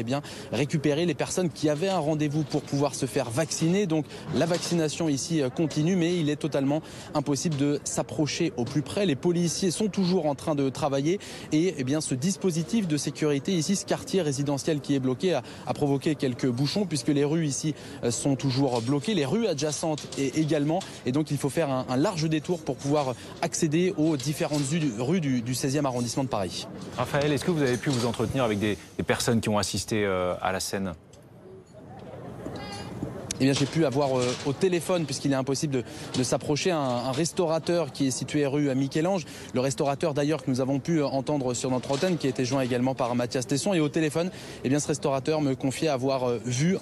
récupérer les personnes qui avaient un rendez-vous pour pouvoir se faire vacciner. Donc la vaccination ici continue, mais il est totalement impossible de s'approcher au plus près. Les policiers sont toujours en train de travailler, et ce dispositif de sécurité ici, ce quartier résidentiel qui est bloqué, a provoqué quelques bouchons, puisque les rues ici sont toujours bloquées, les rues adjacentes également, et donc il faut faire un large détour pour pouvoir accéder aux différentes rues du 16e arrondissement de Paris. Raphaël, est-ce que vous avez pu vous entretenir avec des personnes qui ont assisté à la scène ? Eh bien, j'ai pu avoir au téléphone, puisqu'il est impossible de s'approcher, un restaurateur qui est situé rue Michel-Ange. Le restaurateur d'ailleurs que nous avons pu entendre sur notre antenne, qui a été joint également par Mathias Tesson. Et au téléphone, eh bien, ce restaurateur me confiait avoir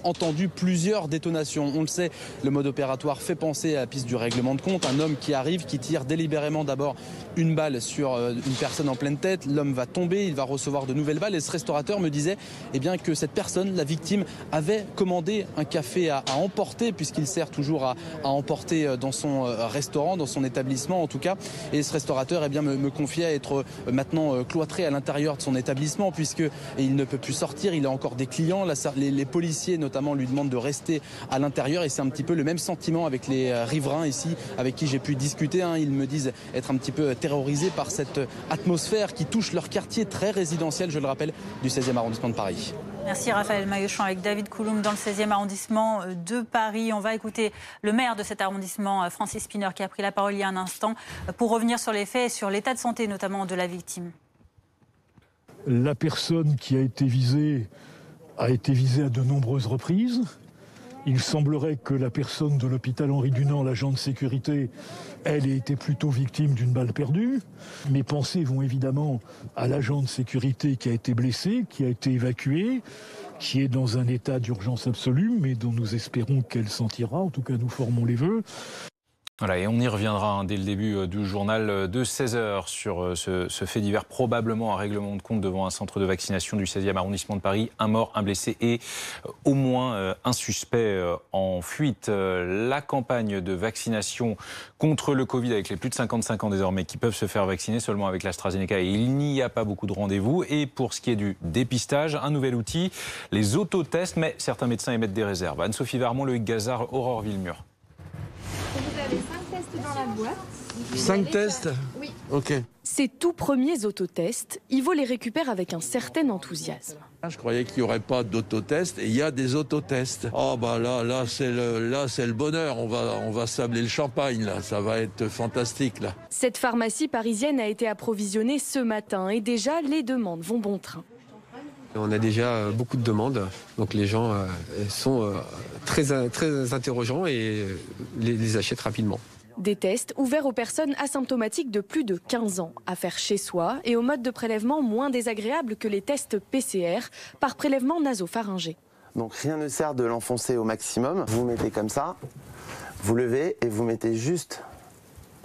entendu plusieurs détonations. On le sait, le mode opératoire fait penser à la piste du règlement de compte. Un homme qui arrive, qui tire délibérément d'abord une balle sur une personne en pleine tête. L'homme va tomber, il va recevoir de nouvelles balles. Et ce restaurateur me disait eh bien, que cette personne, la victime, avait commandé un café à emporter, puisqu'il sert toujours à emporter dans son restaurant, dans son établissement en tout cas. Et ce restaurateur eh bien, me confiait être maintenant cloîtré à l'intérieur de son établissement, puisqu'il ne peut plus sortir, il a encore des clients. Les policiers notamment lui demandent de rester à l'intérieur, et c'est un petit peu le même sentiment avec les riverains ici avec qui j'ai pu discuter. Ils me disent être un petit peu terrorisés par cette atmosphère qui touche leur quartier très résidentiel, je le rappelle, du 16e arrondissement de Paris. Merci Raphaël Maillochon avec David Coulomb dans le 16e arrondissement de Paris. On va écouter le maire de cet arrondissement, Francis Spinner, qui a pris la parole il y a un instant pour revenir sur les faits et sur l'état de santé notamment de la victime. La personne qui a été visée à de nombreuses reprises. Il semblerait que la personne de l'hôpital Henri Dunant, l'agent de sécurité, elle ait été plutôt victime d'une balle perdue. Mes pensées vont évidemment à l'agent de sécurité qui a été blessé, qui a été évacué, qui est dans un état d'urgence absolue, mais dont nous espérons qu'elle s'en tirera. En tout cas, nous formons les vœux. Voilà, et on y reviendra dès le début du journal de 16h sur ce fait divers, probablement un règlement de compte devant un centre de vaccination du 16e arrondissement de Paris. Un mort, un blessé et au moins un suspect en fuite. La campagne de vaccination contre le Covid avec les plus de 55 ans désormais qui peuvent se faire vacciner seulement avec l'AstraZeneca, et il n'y a pas beaucoup de rendez-vous. Et pour ce qui est du dépistage, un nouvel outil, les autotests, mais certains médecins émettent des réserves. Anne-Sophie Vermont, Loïc Gazard, Aurore Villemur. Vous avez 5 tests dans la boîte. 5 tests ? Oui. Ok. Ces tout premiers autotests, Ivo les récupère avec un certain enthousiasme. Je croyais qu'il n'y aurait pas d'autotests, et il y a des autotests. Oh bah là c'est le bonheur, on va sabler le champagne là, ça va être fantastique là. Cette pharmacie parisienne a été approvisionnée ce matin et déjà les demandes vont bon train. On a déjà beaucoup de demandes, donc les gens sont très interrogeants et les achètent rapidement. Des tests ouverts aux personnes asymptomatiques de plus de 15 ans à faire chez soi et au mode de prélèvement moins désagréable que les tests PCR par prélèvement nasopharyngé. Donc rien ne sert de l'enfoncer au maximum. Vous mettez comme ça, vous levez et vous mettez juste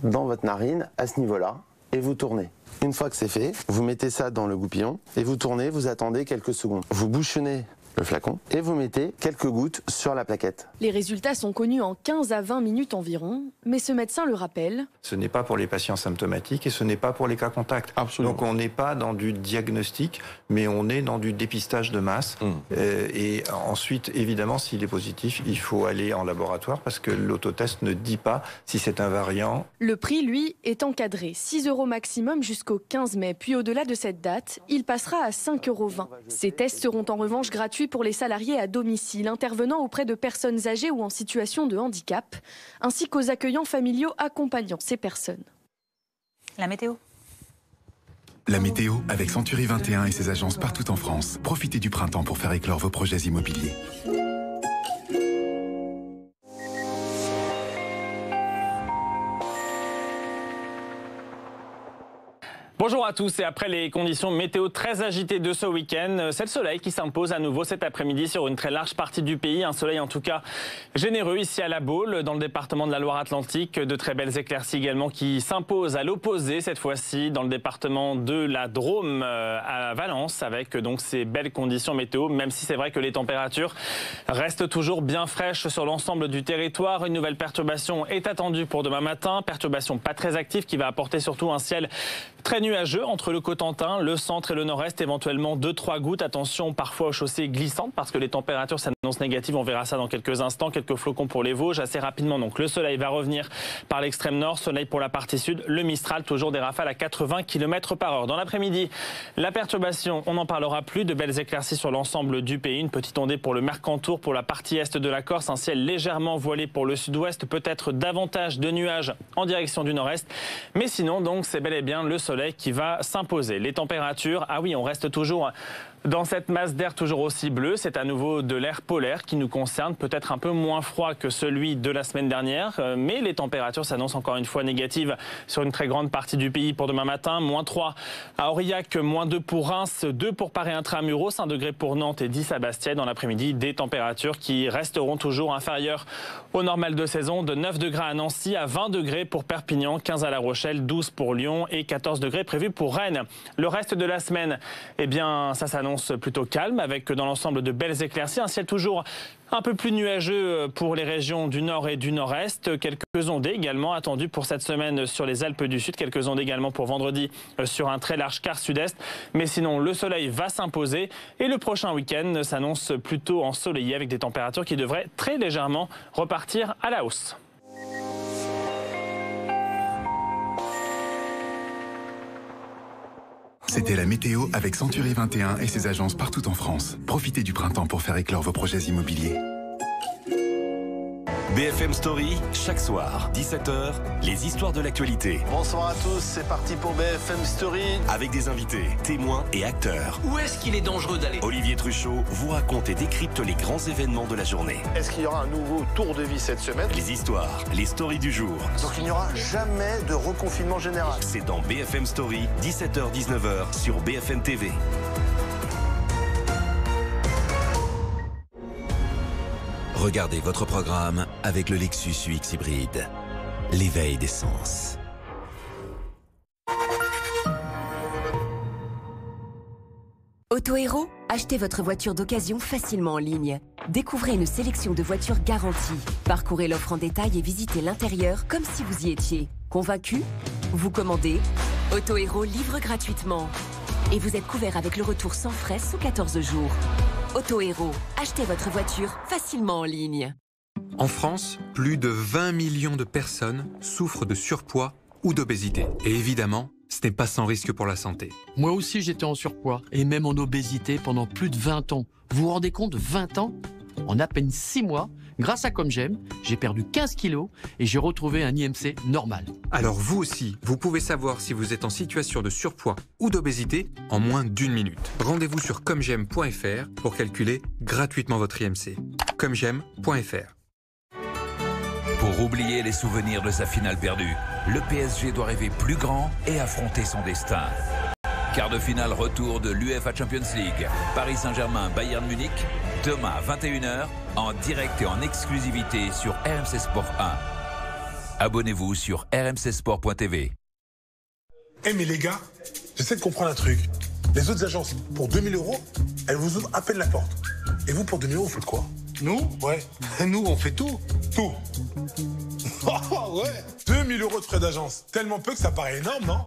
dans votre narine à ce niveau-là et vous tournez. Une fois que c'est fait, vous mettez ça dans le goupillon et vous tournez, vous attendez quelques secondes. Vous bouchonnez le flacon et vous mettez quelques gouttes sur la plaquette. Les résultats sont connus en 15 à 20 minutes environ, mais ce médecin le rappelle. Ce n'est pas pour les patients symptomatiques et ce n'est pas pour les cas contacts. Absolument. Donc on n'est pas dans du diagnostic, mais on est dans du dépistage de masse. Et ensuite, évidemment, s'il est positif, il faut aller en laboratoire parce que l'autotest ne dit pas si c'est un variant. Le prix, lui, est encadré. 6 € maximum jusqu'au 15 mai. Puis au-delà de cette date, il passera à 5,20 €. Ces tests seront en revanche gratuits pour les salariés à domicile, intervenant auprès de personnes âgées ou en situation de handicap, ainsi qu'aux accueillants familiaux accompagnant ces personnes. La météo. La météo avec Century 21 et ses agences partout en France. Profitez du printemps pour faire éclore vos projets immobiliers. Bonjour à tous, et après les conditions météo très agitées de ce week-end, c'est le soleil qui s'impose à nouveau cet après-midi sur une très large partie du pays. Un soleil en tout cas généreux ici à La Baule, dans le département de la Loire-Atlantique. De très belles éclaircies également qui s'imposent à l'opposé cette fois-ci dans le département de la Drôme à Valence, avec donc ces belles conditions météo, même si c'est vrai que les températures restent toujours bien fraîches sur l'ensemble du territoire. Une nouvelle perturbation est attendue pour demain matin, perturbation pas très active qui va apporter surtout un ciel très nuageux entre le Cotentin, le centre et le nord-est, éventuellement 2-3 gouttes. Attention parfois aux chaussées glissantes parce que les températures s'annoncent négatives. On verra ça dans quelques instants. Quelques flocons pour les Vosges assez rapidement. Donc le soleil va revenir par l'extrême nord, soleil pour la partie sud. Le Mistral, toujours des rafales à 80 km/h. Dans l'après-midi, la perturbation, on n'en parlera plus. De belles éclaircies sur l'ensemble du pays. Une petite ondée pour le Mercantour, pour la partie est de la Corse. Un ciel légèrement voilé pour le sud-ouest. Peut-être davantage de nuages en direction du nord-est. Mais sinon, donc, c'est bel et bien le soleil qui qui va s'imposer. Les températures, ah oui, on reste toujours dans cette masse d'air toujours aussi bleue. C'est à nouveau de l'air polaire qui nous concerne, peut-être un peu moins froid que celui de la semaine dernière, mais les températures s'annoncent encore une fois négatives sur une très grande partie du pays pour demain matin. -3 à Aurillac, -2 pour Reims, 2 pour Paris intramuros, 1 degré pour Nantes et 10 à Bastia. Dans l'après-midi, des températures qui resteront toujours inférieures au normal de saison, de 9 degrés à Nancy à 20 degrés pour Perpignan, 15 à La Rochelle, 12 pour Lyon et 14 degrés prévus pour Rennes. Le reste de la semaine, eh bien, ça s'annonce plutôt calme avec dans l'ensemble de belles éclaircies, un ciel toujours un peu plus nuageux pour les régions du nord et du nord-est. Quelques ondées également attendues pour cette semaine sur les Alpes du Sud. Quelques ondées également pour vendredi sur un très large quart sud-est. Mais sinon, le soleil va s'imposer et le prochain week-end s'annonce plutôt ensoleillé avec des températures qui devraient très légèrement repartir à la hausse. C'était la météo avec Century 21 et ses agences partout en France. Profitez du printemps pour faire éclore vos projets immobiliers. BFM Story, chaque soir, 17h, les histoires de l'actualité. Bonsoir à tous, c'est parti pour BFM Story. Avec des invités, témoins et acteurs. Où est-ce qu'il est dangereux d'aller? Olivier Truchot vous raconte et décrypte les grands événements de la journée. Est-ce qu'il y aura un nouveau tour de vie cette semaine? Les histoires, les stories du jour. Donc il n'y aura jamais de reconfinement général. C'est dans BFM Story, 17h-19h sur BFM TV. Regardez votre programme avec le Lexus UX hybride. L'éveil des sens. Autohéros, achetez votre voiture d'occasion facilement en ligne. Découvrez une sélection de voitures garanties. Parcourez l'offre en détail et visitez l'intérieur comme si vous y étiez. Convaincu? Vous commandez. Autohéros livre gratuitement. Et vous êtes couvert avec le retour sans frais sous 14 jours. Autohéros, achetez votre voiture facilement en ligne. En France, plus de 20 millions de personnes souffrent de surpoids ou d'obésité. Et évidemment, ce n'est pas sans risque pour la santé. Moi aussi, j'étais en surpoids et même en obésité pendant plus de 20 ans. Vous vous rendez compte, 20 ans? En à peine 6 mois, grâce à Comme J'aime, j'ai perdu 15 kilos et j'ai retrouvé un IMC normal. Alors vous aussi, vous pouvez savoir si vous êtes en situation de surpoids ou d'obésité en moins d'1 minute. Rendez-vous sur commej'aime.fr pour calculer gratuitement votre IMC. commej'aime.fr. Pour oublier les souvenirs de sa finale perdue, le PSG doit rêver plus grand et affronter son destin. Quart de finale retour de l'UEFA Champions League. Paris Saint-Germain, Bayern Munich, demain à 21h, en direct et en exclusivité sur RMC Sport 1. Abonnez-vous sur rmcsport.tv. Eh mais les gars, j'essaie de comprendre un truc. Les autres agences, pour 2000 €, elles vous ouvrent à peine la porte. Et vous, pour 2000 €, vous faites quoi? Nous? Ouais. Nous, on fait tout. Tout. Oh ouais. 2000 € de frais d'agence. Tellement peu que ça paraît énorme, non?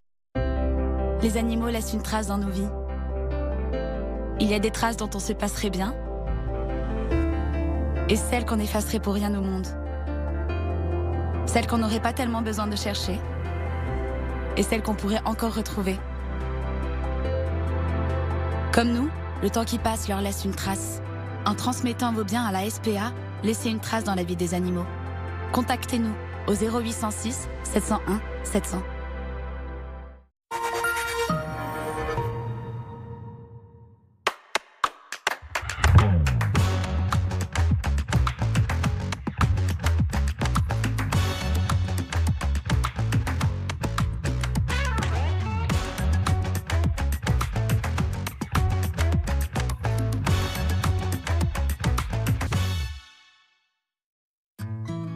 Les animaux laissent une trace dans nos vies. Il y a des traces dont on se passerait bien et celles qu'on effacerait pour rien au monde. Celles qu'on n'aurait pas tellement besoin de chercher et celles qu'on pourrait encore retrouver. Comme nous, le temps qui passe leur laisse une trace. En transmettant vos biens à la SPA, laissez une trace dans la vie des animaux. Contactez-nous au 0806 701 700.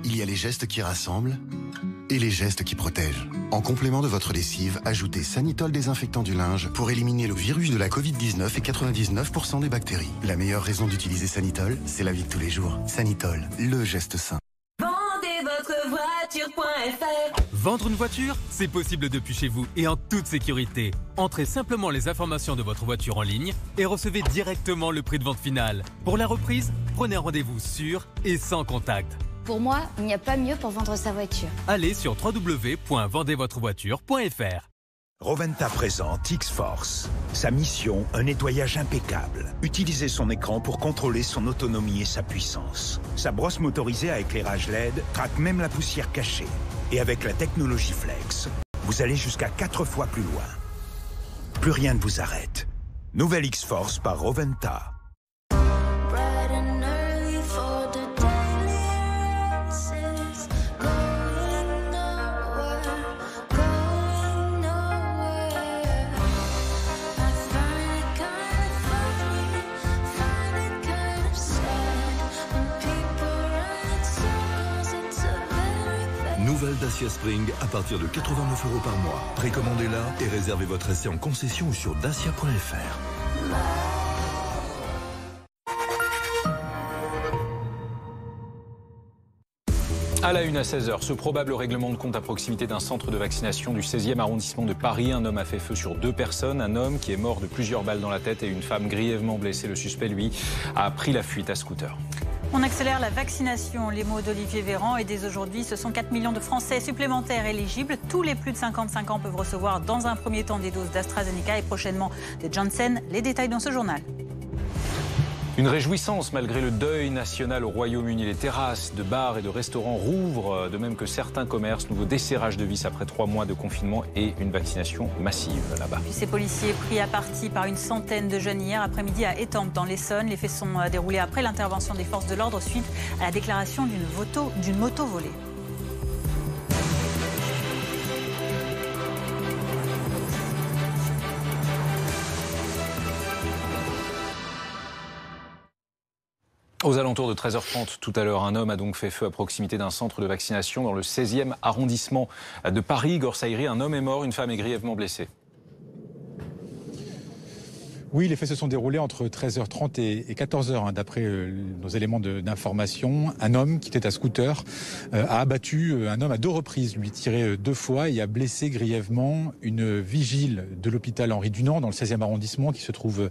Il y a les gestes qui rassemblent et les gestes qui protègent. En complément de votre lessive, ajoutez Sanitol désinfectant du linge pour éliminer le virus de la Covid-19 et 99% des bactéries. La meilleure raison d'utiliser Sanitol, c'est la vie de tous les jours. Sanitol, le geste sain. Vendez votre voiture.fr. Vendre une voiture, c'est possible depuis chez vous et en toute sécurité. Entrez simplement les informations de votre voiture en ligne et recevez directement le prix de vente final. Pour la reprise, prenez un rendez-vous sûr et sans contact. Pour moi, il n'y a pas mieux pour vendre sa voiture. Allez sur www.vendezvotrevoiture.fr. Roventa présente X-Force. Sa mission, un nettoyage impeccable. Utilisez son écran pour contrôler son autonomie et sa puissance. Sa brosse motorisée à éclairage LED traque même la poussière cachée. Et avec la technologie Flex, vous allez jusqu'à 4 fois plus loin. plus rien ne vous arrête. Nouvelle X-Force par Roventa. Nouvelle Dacia Spring à partir de 89 € par mois. Précommandez-la et réservez votre essai en concession ou sur dacia.fr. À la une à 16h, ce probable règlement de compte à proximité d'un centre de vaccination du 16e arrondissement de Paris. Un homme a fait feu sur 2 personnes. Un homme qui est mort de plusieurs balles dans la tête et une femme grièvement blessée. Le suspect, lui, a pris la fuite à scooter. On accélère la vaccination, les mots d'Olivier Véran. Et dès aujourd'hui, ce sont 4 millions de Français supplémentaires éligibles. Tous les plus de 55 ans peuvent recevoir dans un premier temps des doses d'AstraZeneca et prochainement des Janssen. Les détails dans ce journal. Une réjouissance malgré le deuil national au Royaume-Uni. Les terrasses de bars et de restaurants rouvrent, de même que certains commerces. Nouveau desserrage de vis après 3 mois de confinement et une vaccination massive là-bas. Puis ces policiers pris à partie par une centaine de jeunes hier après-midi à Étampes dans l'Essonne. Les faits sont déroulés après l'intervention des forces de l'ordre suite à la déclaration d'une moto volée. Aux alentours de 13h30 tout à l'heure, un homme a donc fait feu à proximité d'un centre de vaccination dans le 16e arrondissement de Paris. Igor Saïri, un homme est mort, une femme est grièvement blessée. Oui, les faits se sont déroulés entre 13h30 et 14h, d'après nos éléments d'information. Un homme qui était à scooter a abattu un homme à 2 reprises, lui tiré 2 fois et a blessé grièvement une vigile de l'hôpital Henri Dunant dans le 16e arrondissement qui se trouve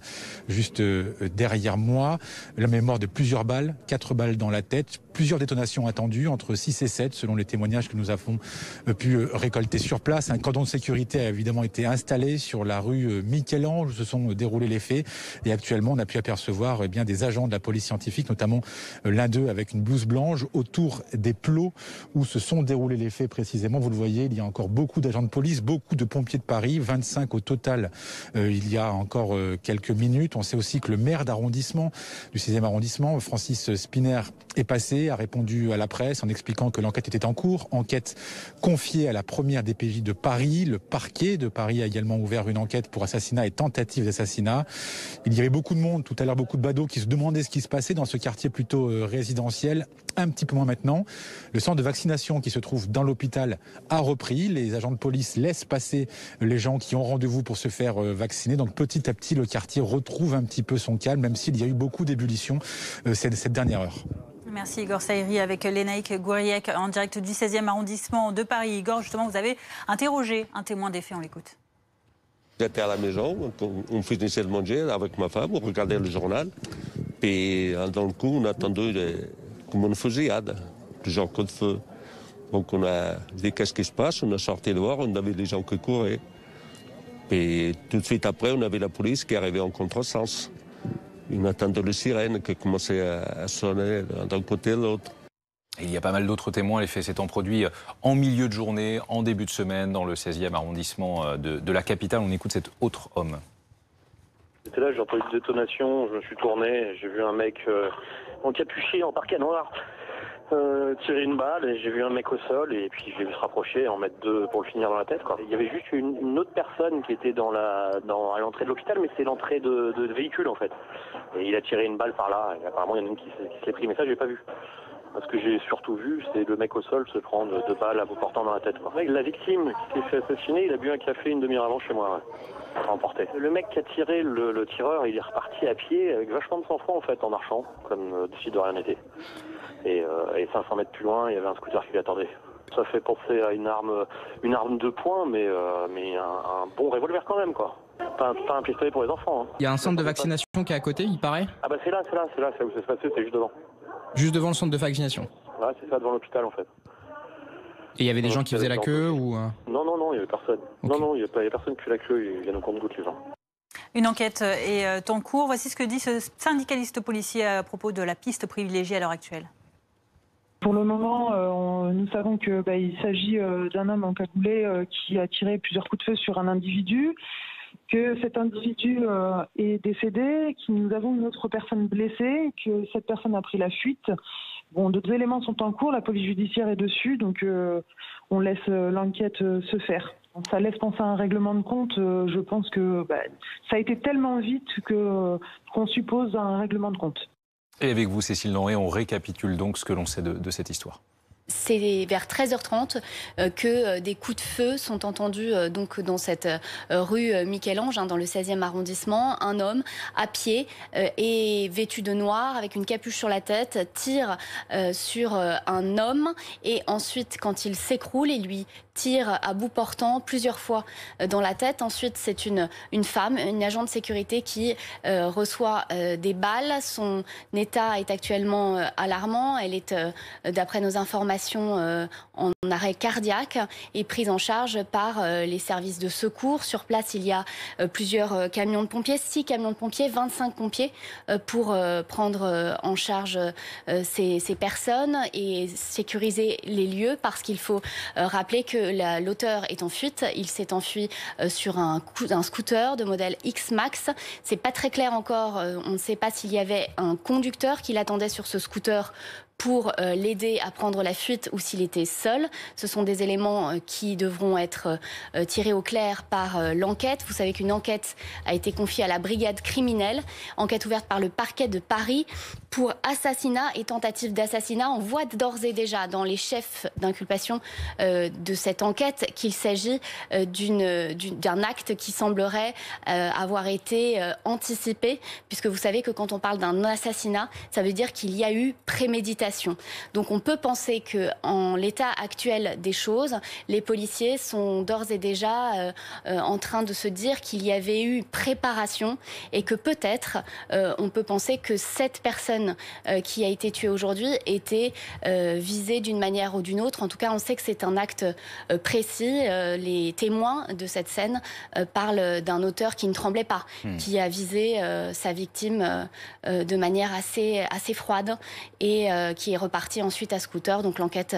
juste derrière moi. L'homme est mort de plusieurs balles, 4 balles dans la tête, plusieurs détonations attendues, entre 6 et 7 selon les témoignages que nous avons pu récolter sur place. Un cordon de sécurité a évidemment été installé sur la rue Michel-Ange où se sont déroulés les faits. Et actuellement, on a pu apercevoir bien des agents de la police scientifique, notamment l'un d'eux avec une blouse blanche, autour des plots où se sont déroulés les faits précisément. Vous le voyez, il y a encore beaucoup d'agents de police, beaucoup de pompiers de Paris, 25 au total il y a encore quelques minutes. On sait aussi que le maire d'arrondissement du 6e arrondissement, Francis Spinner, est passé, a répondu à la presse en expliquant que l'enquête était en cours. Enquête confiée à la première DPJ de Paris. Le parquet de Paris a également ouvert une enquête pour assassinat et tentative d'assassinat. Il y avait beaucoup de monde, tout à l'heure beaucoup de badauds qui se demandaient ce qui se passait dans ce quartier plutôt résidentiel. Un petit peu moins maintenant. Le centre de vaccination qui se trouve dans l'hôpital a repris. Les agents de police laissent passer les gens qui ont rendez-vous pour se faire vacciner. Donc petit à petit, le quartier retrouve un petit peu son calme, même s'il y a eu beaucoup d'ébullition cette dernière heure. Merci Igor Saïri avec Lénaïque Gouriec en direct du 16e arrondissement de Paris. Igor, justement, vous avez interrogé un témoin des faits, on l'écoute. J'étais à la maison, on finissait de manger avec ma femme, on regardait le journal. Puis dans le coup, on a entendu comme une fusillade, plusieurs coups de feu. Donc on a dit qu'est-ce qui se passe, on a sorti dehors, on avait des gens qui couraient. Puis tout de suite après, on avait la police qui arrivait en contresens. On attendait les sirènes qui commençaient à sonner d'un côté et de l'autre. Il y a pas mal d'autres témoins. Les faits s'étant produits en milieu de journée, en début de semaine, dans le 16e arrondissement de la capitale. On écoute cet autre homme. J'étais là, j'ai entendu une détonation, je me suis tourné, j'ai vu un mec encapuché en parquet noir tirer une balle et j'ai vu un mec au sol et puis je l'ai vu se rapprocher et en mettre 2 pour le finir dans la tête, quoi. Il y avait juste une autre personne qui était à l'entrée de l'hôpital, mais c'est l'entrée de véhicule en fait. Et il a tiré une balle par là et apparemment il y en a une qui se l'est pris, mais ça j'ai pas vu. Ce que j'ai surtout vu, c'est le mec au sol se prendre 2 balles à bout portant dans la tête, quoi. La victime qui s'est fait assassiner, il a bu un café une demi-heure avant chez moi, ouais. Emporté. Le mec qui a tiré, le tireur, il est reparti à pied avec vachement de sang-froid en fait, en marchant, comme si de rien n'était. Et 500 mètres plus loin, il y avait un scooter qui l'attendait. Ça fait penser à une arme de poing, mais un bon revolver quand même, quoi. Pas un pistolet pour les enfants. Hein. Il y a un centre de vaccination qui est à côté, il paraît. Ah bah c'est là où ça se passait, c'est juste devant. Juste devant le centre de vaccination. Ouais, c'est ça, devant l'hôpital en fait. Et il y avait des gens qui faisaient la queue ou... Non, il y avait personne. Okay. Non, il y a personne qui fait la queue, ils viennent au compte-gouttes les gens. Une enquête est en cours. Voici ce que dit ce syndicaliste policier à propos de la piste privilégiée à l'heure actuelle. Pour le moment, nous savons qu'il s'agit d'un homme encagoulé qui a tiré plusieurs coups de feu sur un individu. que cet individu est décédé, que nous avons une autre personne blessée, que cette personne a pris la fuite. Bon, d'autres éléments sont en cours, la police judiciaire est dessus, donc on laisse l'enquête se faire. Ça laisse penser à un règlement de compte. Je pense que ça a été tellement vite qu'on suppose un règlement de compte. Et avec vous, Cécile Lenré, on récapitule donc ce que l'on sait de cette histoire. C'est vers 13h30 que des coups de feu sont entendus donc dans cette rue Michel-Ange, dans le 16e arrondissement. Un homme à pied et vêtu de noir avec une capuche sur la tête tire sur un homme et ensuite quand il s'écroule, il lui tire à bout portant plusieurs fois dans la tête. Ensuite, c'est une femme, une agent de sécurité qui reçoit des balles. Son état est actuellement alarmant. Elle est, d'après nos informations, en arrêt cardiaque et prise en charge par les services de secours. Sur place, il y a plusieurs camions de pompiers, 6 camions de pompiers, 25 pompiers pour prendre en charge ces personnes et sécuriser les lieux parce qu'il faut rappeler que l'auteur est en fuite. Il s'est enfui sur un scooter de modèle X-Max. C'est pas très clair encore. On ne sait pas s'il y avait un conducteur qui l'attendait sur ce scooter pour l'aider à prendre la fuite ou s'il était seul. Ce sont des éléments qui devront être tirés au clair par l'enquête. Vous savez qu'une enquête a été confiée à la brigade criminelle, enquête ouverte par le parquet de Paris pour assassinat et tentative d'assassinat. On voit d'ores et déjà dans les chefs d'inculpation de cette enquête qu'il s'agit d'un acte qui semblerait avoir été anticipé, puisque vous savez que quand on parle d'un assassinat, ça veut dire qu'il y a eu préméditation. Donc on peut penser qu'en l'état actuel des choses, les policiers sont d'ores et déjà en train de se dire qu'il y avait eu préparation et que peut-être on peut penser que cette personne qui a été tuée aujourd'hui était visée d'une manière ou d'une autre. En tout cas, on sait que c'est un acte précis. Les témoins de cette scène parlent d'un auteur qui ne tremblait pas, qui a visé sa victime de manière assez froide et qui est reparti ensuite à scooter. Donc l'enquête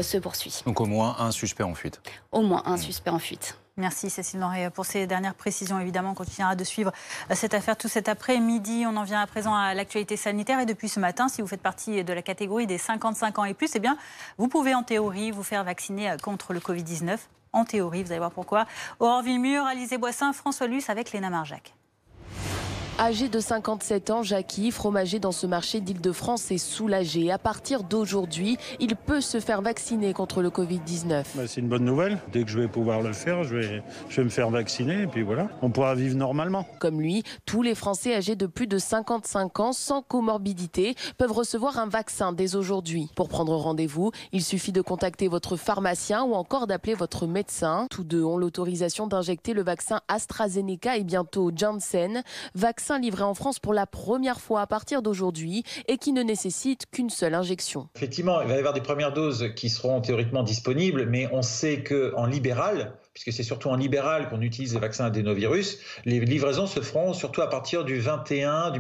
se poursuit. Donc au moins un suspect en fuite. Au moins un suspect en fuite. Merci Cécile Lenré pour ces dernières précisions. Évidemment, on continuera de suivre cette affaire tout cet après-midi. On en vient à présent à l'actualité sanitaire. Et depuis ce matin, si vous faites partie de la catégorie des 55 ans et plus, eh bien, vous pouvez en théorie vous faire vacciner contre le Covid-19. En théorie, vous allez voir pourquoi. Aurore Villemur, Alizé Boissin, François Luce avec Léna Marjac. Âgé de 57 ans, Jackie, fromager dans ce marché d'Île-de-France, est soulagé. À partir d'aujourd'hui, il peut se faire vacciner contre le Covid-19. C'est une bonne nouvelle. Dès que je vais pouvoir le faire, je vais me faire vacciner et puis voilà, on pourra vivre normalement. Comme lui, tous les Français âgés de plus de 55 ans sans comorbidité peuvent recevoir un vaccin dès aujourd'hui. Pour prendre rendez-vous, il suffit de contacter votre pharmacien ou encore d'appeler votre médecin. Tous deux ont l'autorisation d'injecter le vaccin AstraZeneca et bientôt Janssen, vaccin livré en France pour la première fois à partir d'aujourd'hui et qui ne nécessite qu'une seule injection. Effectivement, il va y avoir des premières doses qui seront théoriquement disponibles, mais on sait qu'en libéral, puisque c'est surtout en libéral qu'on utilise les vaccins adénovirus, les livraisons se feront surtout à partir du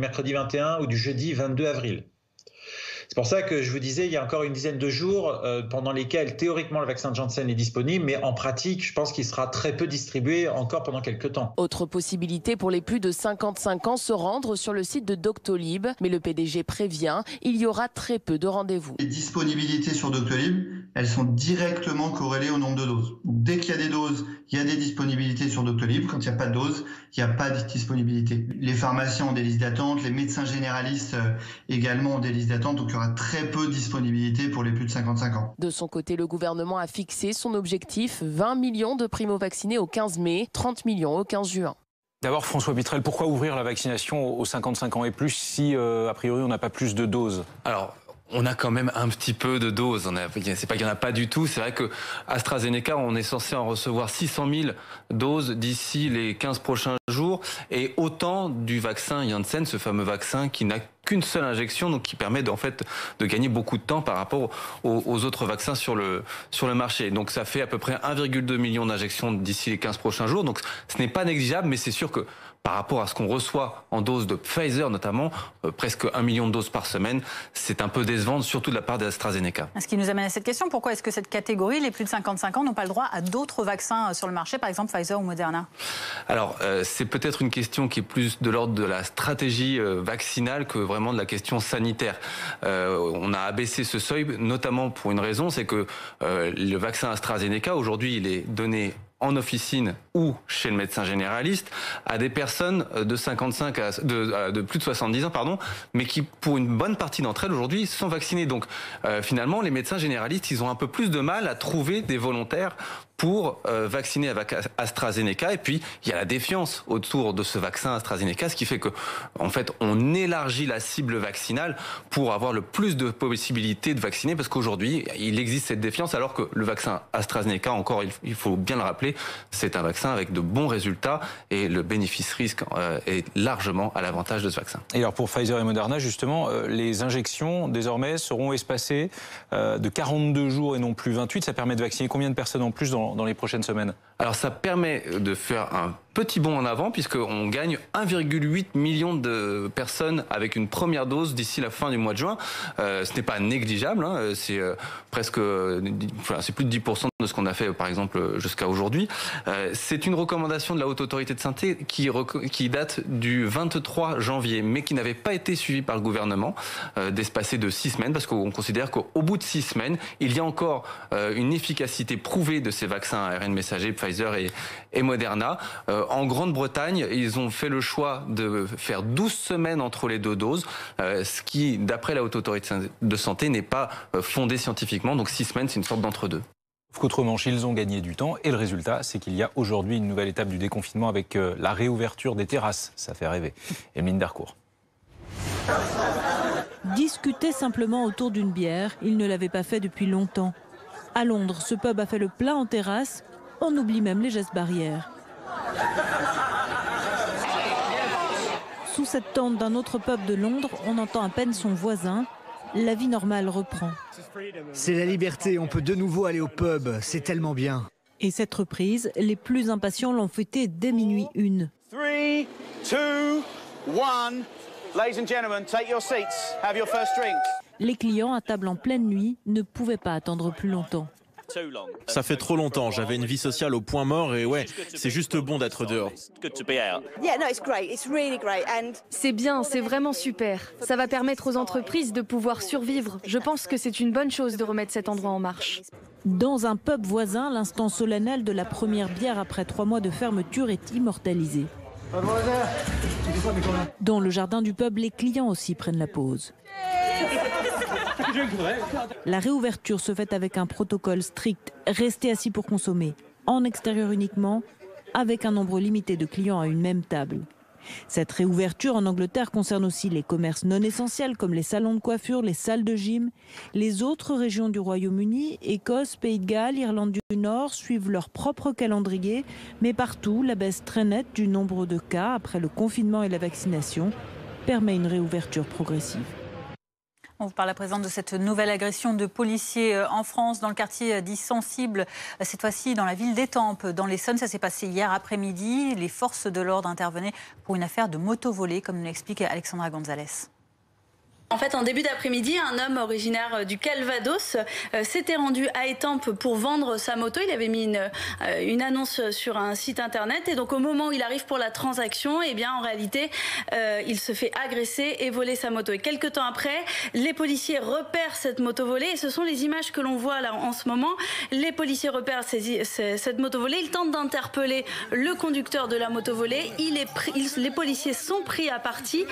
mercredi 21 ou du jeudi 22 avril. C'est pour ça que je vous disais, il y a encore une dizaine de jours pendant lesquels théoriquement le vaccin de Janssen est disponible, mais en pratique, je pense qu'il sera très peu distribué encore pendant quelques temps. Autre possibilité pour les plus de 55 ans, se rendre sur le site de Doctolib. Mais le PDG prévient, il y aura très peu de rendez-vous. Les disponibilités sur Doctolib, elles sont directement corrélées au nombre de doses. Dès qu'il y a des doses, il y a des disponibilités sur Doctolib. Quand il n'y a pas de doses, il n'y a pas de disponibilité. Les pharmaciens ont des listes d'attente, les médecins généralistes également ont des listes d'attente. Donc il y aura très peu de disponibilité pour les plus de 55 ans. De son côté, le gouvernement a fixé son objectif, 20 millions de primo-vaccinés au 15 mai, 30 millions au 15 juin. D'abord, François Pitrel, pourquoi ouvrir la vaccination aux 55 ans et plus si, a priori, on n'a pas plus de doses ? Alors, on a quand même un petit peu de doses. C'est pas qu'il n'y en a pas du tout. C'est vrai que AstraZeneca, on est censé en recevoir 600 000 doses d'ici les 15 prochains jours. Et autant du vaccin Janssen, ce fameux vaccin qui n'a qu'une seule injection, donc qui permet de gagner beaucoup de temps par rapport aux autres vaccins sur le marché. Donc ça fait à peu près 1,2 million d'injections d'ici les 15 prochains jours. Donc ce n'est pas négligeable, mais c'est sûr que par rapport à ce qu'on reçoit en doses de Pfizer notamment, presque 1 million de doses par semaine, c'est un peu décevant, surtout de la part d'AstraZeneca. Ce qui nous amène à cette question, pourquoi est-ce que cette catégorie, les plus de 55 ans, n'ont pas le droit à d'autres vaccins sur le marché, par exemple Pfizer ou Moderna? Alors, c'est peut-être une question qui est plus de l'ordre de la stratégie vaccinale que vraiment de la question sanitaire. On a abaissé ce seuil, notamment pour une raison, c'est que le vaccin AstraZeneca, aujourd'hui, il est donné en officine ou chez le médecin généraliste à des personnes de plus de 70 ans, mais qui, pour une bonne partie d'entre elles aujourd'hui, sont vaccinées. Donc, finalement, les médecins généralistes, ils ont un peu plus de mal à trouver des volontaires pour vacciner avec AstraZeneca. Et puis, il y a la défiance autour de ce vaccin AstraZeneca, ce qui fait que, en fait, on élargit la cible vaccinale pour avoir le plus de possibilités de vacciner, parce qu'aujourd'hui, il existe cette défiance, alors que le vaccin AstraZeneca, encore, il faut bien le rappeler, c'est un vaccin avec de bons résultats et le bénéfice-risque est largement à l'avantage de ce vaccin. Et alors pour Pfizer et Moderna, justement, les injections désormais seront espacées de 42 jours et non plus 28. Ça permet de vacciner combien de personnes en plus dans les prochaines semaines? Alors ça permet de faire un petit bond en avant, puisqu'on gagne 1,8 million de personnes avec une première dose d'ici la fin du mois de juin. Ce n'est pas négligeable, hein, c'est presque, c'est plus de 10% de ce qu'on a fait par exemple jusqu'à aujourd'hui. C'est une recommandation de la Haute Autorité de Santé qui date du 23 janvier, mais qui n'avait pas été suivie par le gouvernement, d'espacer de 6 semaines, parce qu'on considère qu'au bout de 6 semaines, il y a encore une efficacité prouvée de ces vaccins à ARN messager, Pfizer et Moderna. En Grande-Bretagne, ils ont fait le choix de faire 12 semaines entre les deux doses, ce qui, d'après la Haute Autorité de Santé, n'est pas fondé scientifiquement. Donc 6 semaines, c'est une sorte d'entre-deux. Qu'autrement, ils ont gagné du temps et le résultat, c'est qu'il y a aujourd'hui une nouvelle étape du déconfinement avec la réouverture des terrasses. Ça fait rêver. Emeline Darcourt. Discuter simplement autour d'une bière, il ne l'avait pas fait depuis longtemps. À Londres, ce pub a fait le plein en terrasse. On oublie même les gestes barrières. Sous cette tente d'un autre pub de Londres, on entend à peine son voisin. La vie normale reprend. C'est la liberté, on peut de nouveau aller au pub, c'est tellement bien. Et cette reprise, les plus impatients l'ont fêtée dès minuit 1. 3, 2, 1. Ladies and gentlemen, take your seats. Have your first drink. Les clients à table en pleine nuit ne pouvaient pas attendre plus longtemps. Ça fait trop longtemps, j'avais une vie sociale au point mort et ouais, c'est juste bon d'être dehors. C'est bien, c'est vraiment super. Ça va permettre aux entreprises de pouvoir survivre. Je pense que c'est une bonne chose de remettre cet endroit en marche. Dans un pub voisin, l'instant solennel de la première bière après 3 mois de fermeture est immortalisé. Dans le jardin du pub, les clients aussi prennent la pause. La réouverture se fait avec un protocole strict. Restez assis pour consommer, en extérieur uniquement, avec un nombre limité de clients à une même table. Cette réouverture en Angleterre concerne aussi les commerces non essentiels comme les salons de coiffure, les salles de gym. Les autres régions du Royaume-Uni, Écosse, Pays de Galles, Irlande du Nord, suivent leur propre calendrier. Mais partout, la baisse très nette du nombre de cas après le confinement et la vaccination permet une réouverture progressive. On vous parle à présent de cette nouvelle agression de policiers en France, dans le quartier dit sensible, cette fois-ci dans la ville d'Étampes, dans l'Essonne. Ça s'est passé hier après-midi. Les forces de l'ordre intervenaient pour une affaire de moto volée, comme nous l'explique Alexandra Gonzalez. En fait, en début d'après-midi, un homme originaire du Calvados s'était rendu à Étampes pour vendre sa moto. Il avait mis une annonce sur un site internet et donc au moment où il arrive pour la transaction, eh bien en réalité, il se fait agresser et voler sa moto. Et quelques temps après, les policiers repèrent cette moto volée et ce sont les images que l'on voit là en ce moment. Les policiers repèrent cette moto volée. Ils tentent d'interpeller le conducteur de la moto volée. Les policiers sont pris à partie.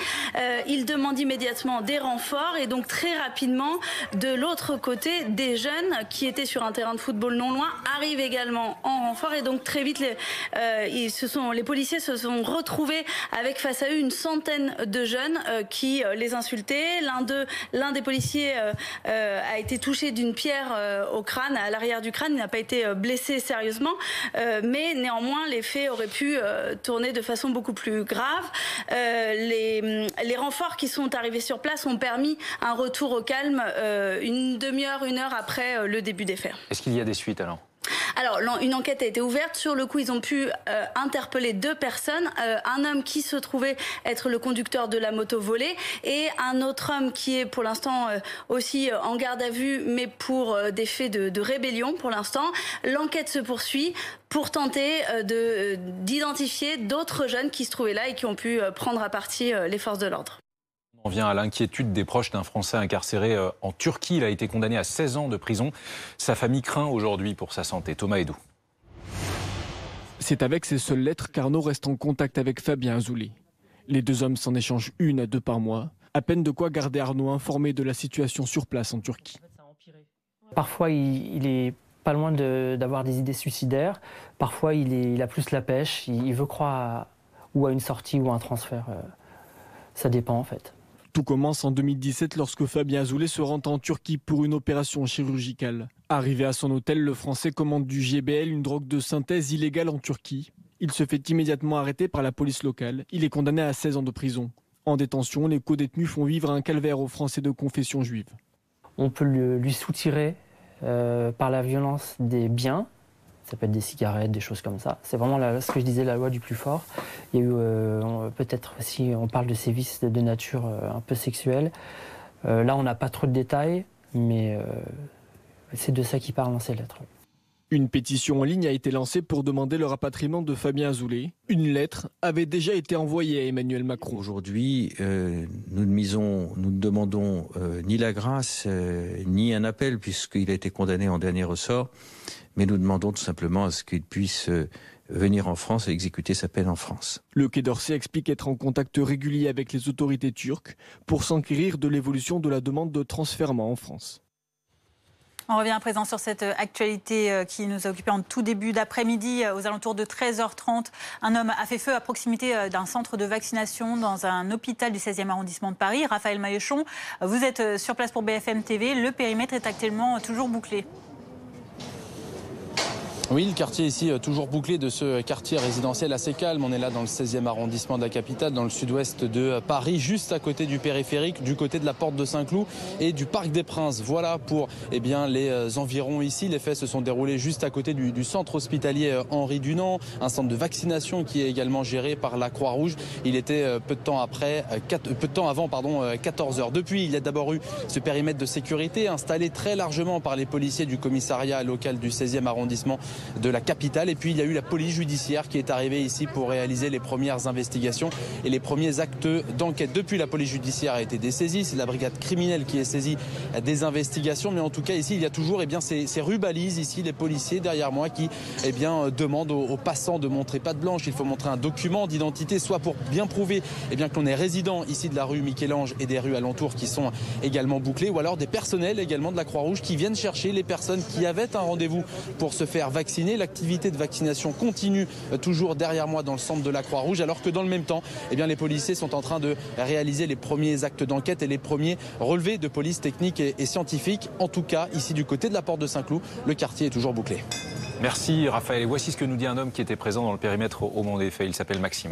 Ils demandent immédiatement des renforts renforts et donc très rapidement, de l'autre côté, des jeunes qui étaient sur un terrain de football non loin arrivent également en renfort et donc très vite les policiers se sont retrouvés avec face à eux une centaine de jeunes qui les insultaient. L'un des policiers a été touché d'une pierre au crâne, à l'arrière du crâne. Il n'a pas été blessé sérieusement, mais néanmoins les faits auraient pu tourner de façon beaucoup plus grave. Les renforts qui sont arrivés sur place ont permis un retour au calme une demi-heure, 1 heure après le début des faits. Est-ce qu'il y a des suites alors ? Alors, une enquête a été ouverte. Sur le coup, ils ont pu interpeller 2 personnes. Un homme qui se trouvait être le conducteur de la moto volée et un autre homme qui est pour l'instant aussi en garde à vue, mais pour des faits de rébellion pour l'instant. L'enquête se poursuit pour tenter d'identifier d'autres jeunes qui se trouvaient là et qui ont pu prendre à partie les forces de l'ordre. On vient à l'inquiétude des proches d'un Français incarcéré en Turquie. Il a été condamné à 16 ans de prison. Sa famille craint aujourd'hui pour sa santé. Thomas Edou. C'est avec ces seules lettres qu'Arnaud reste en contact avec Fabien Azoulay. Les 2 hommes s'en échangent 1 à 2 par mois. À peine de quoi garder Arnaud informé de la situation sur place en Turquie. Parfois, il est pas loin d'avoir des idées suicidaires. Parfois, il a plus la pêche. Il veut croire à une sortie ou à un transfert. Ça dépend en fait. Tout commence en 2017 lorsque Fabien Azoulay se rend en Turquie pour une opération chirurgicale. Arrivé à son hôtel, le Français commande du GBL, une drogue de synthèse illégale en Turquie. Il se fait immédiatement arrêter par la police locale. Il est condamné à 16 ans de prison. En détention, les co-détenus font vivre un calvaire aux Français de confession juive. On peut lui soutirer par la violence des biens. Ça peut être des cigarettes, des choses comme ça. C'est vraiment ce que je disais, la loi du plus fort. Il y a eu, peut-être si on parle de sévices de nature un peu sexuelle. Là, on n'a pas trop de détails, mais c'est de ça qu'il parle dans ces lettres. Une pétition en ligne a été lancée pour demander le rapatriement de Fabien Azoulay. Une lettre avait déjà été envoyée à Emmanuel Macron. Aujourd'hui, nous ne demandons ni la grâce, ni un appel, puisqu'il a été condamné en dernier ressort. Mais nous demandons tout simplement à ce qu'il puisse venir en France et exécuter sa peine en France. Le Quai d'Orsay explique être en contact régulier avec les autorités turques pour s'enquérir de l'évolution de la demande de transfèrement en France. On revient à présent sur cette actualité qui nous a occupé en tout début d'après-midi. Aux alentours de 13h30, un homme a fait feu à proximité d'un centre de vaccination dans un hôpital du 16e arrondissement de Paris. Raphaël Maillechon, vous êtes sur place pour BFM TV. Le périmètre est actuellement toujours bouclé. Oui, le quartier ici, toujours bouclé de ce quartier résidentiel assez calme. On est là dans le 16e arrondissement de la capitale, dans le sud-ouest de Paris, juste à côté du périphérique, du côté de la porte de Saint-Cloud et du Parc des Princes. Voilà pour les environs ici. Les faits se sont déroulés juste à côté du centre hospitalier Henri Dunant, un centre de vaccination qui est également géré par la Croix-Rouge. Il était peu de temps avant 14h. Depuis, il y a d'abord eu ce périmètre de sécurité installé très largement par les policiers du commissariat local du 16e arrondissement de la capitale. Et puis il y a eu la police judiciaire qui est arrivée ici pour réaliser les premières investigations et les premiers actes d'enquête. Depuis, la police judiciaire a été dessaisie, c'est la brigade criminelle qui est saisie des investigations, mais en tout cas ici il y a toujours ces rubalises ici, les policiers derrière moi qui demandent aux passants de montrer patte blanche. Il faut montrer un document d'identité, soit pour bien prouver que l'on est résident ici de la rue Michel-Ange et des rues alentours qui sont également bouclées, ou alors des personnels également de la Croix-Rouge qui viennent chercher les personnes qui avaient un rendez-vous pour se faire vacciner. L'activité de vaccination continue toujours derrière moi dans le centre de la Croix-Rouge, alors que dans le même temps, les policiers sont en train de réaliser les premiers actes d'enquête et les premiers relevés de police technique et scientifique. En tout cas, ici du côté de la porte de Saint-Cloud, le quartier est toujours bouclé. Merci Raphaël. Et voici ce que nous dit un homme qui était présent dans le périmètre au moment des faits. Il s'appelle Maxime.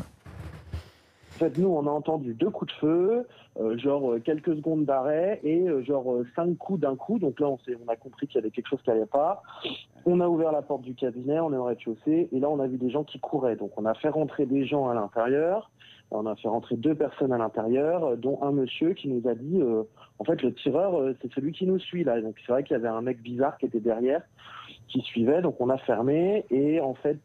En fait, nous, on a entendu 2 coups de feu, quelques secondes d'arrêt et 5 coups d'un coup. Donc là, on a compris qu'il y avait quelque chose qui n'allait pas. On a ouvert la porte du cabinet, on est au rez-de-chaussée et là, on a vu des gens qui couraient. Donc on a fait rentrer des gens à l'intérieur. On a fait rentrer 2 personnes à l'intérieur, dont un monsieur qui nous a dit en fait, le tireur, c'est celui qui nous suit là. Donc c'est vrai qu'il y avait un mec bizarre qui était derrière, qui suivait, donc on a fermé et en fait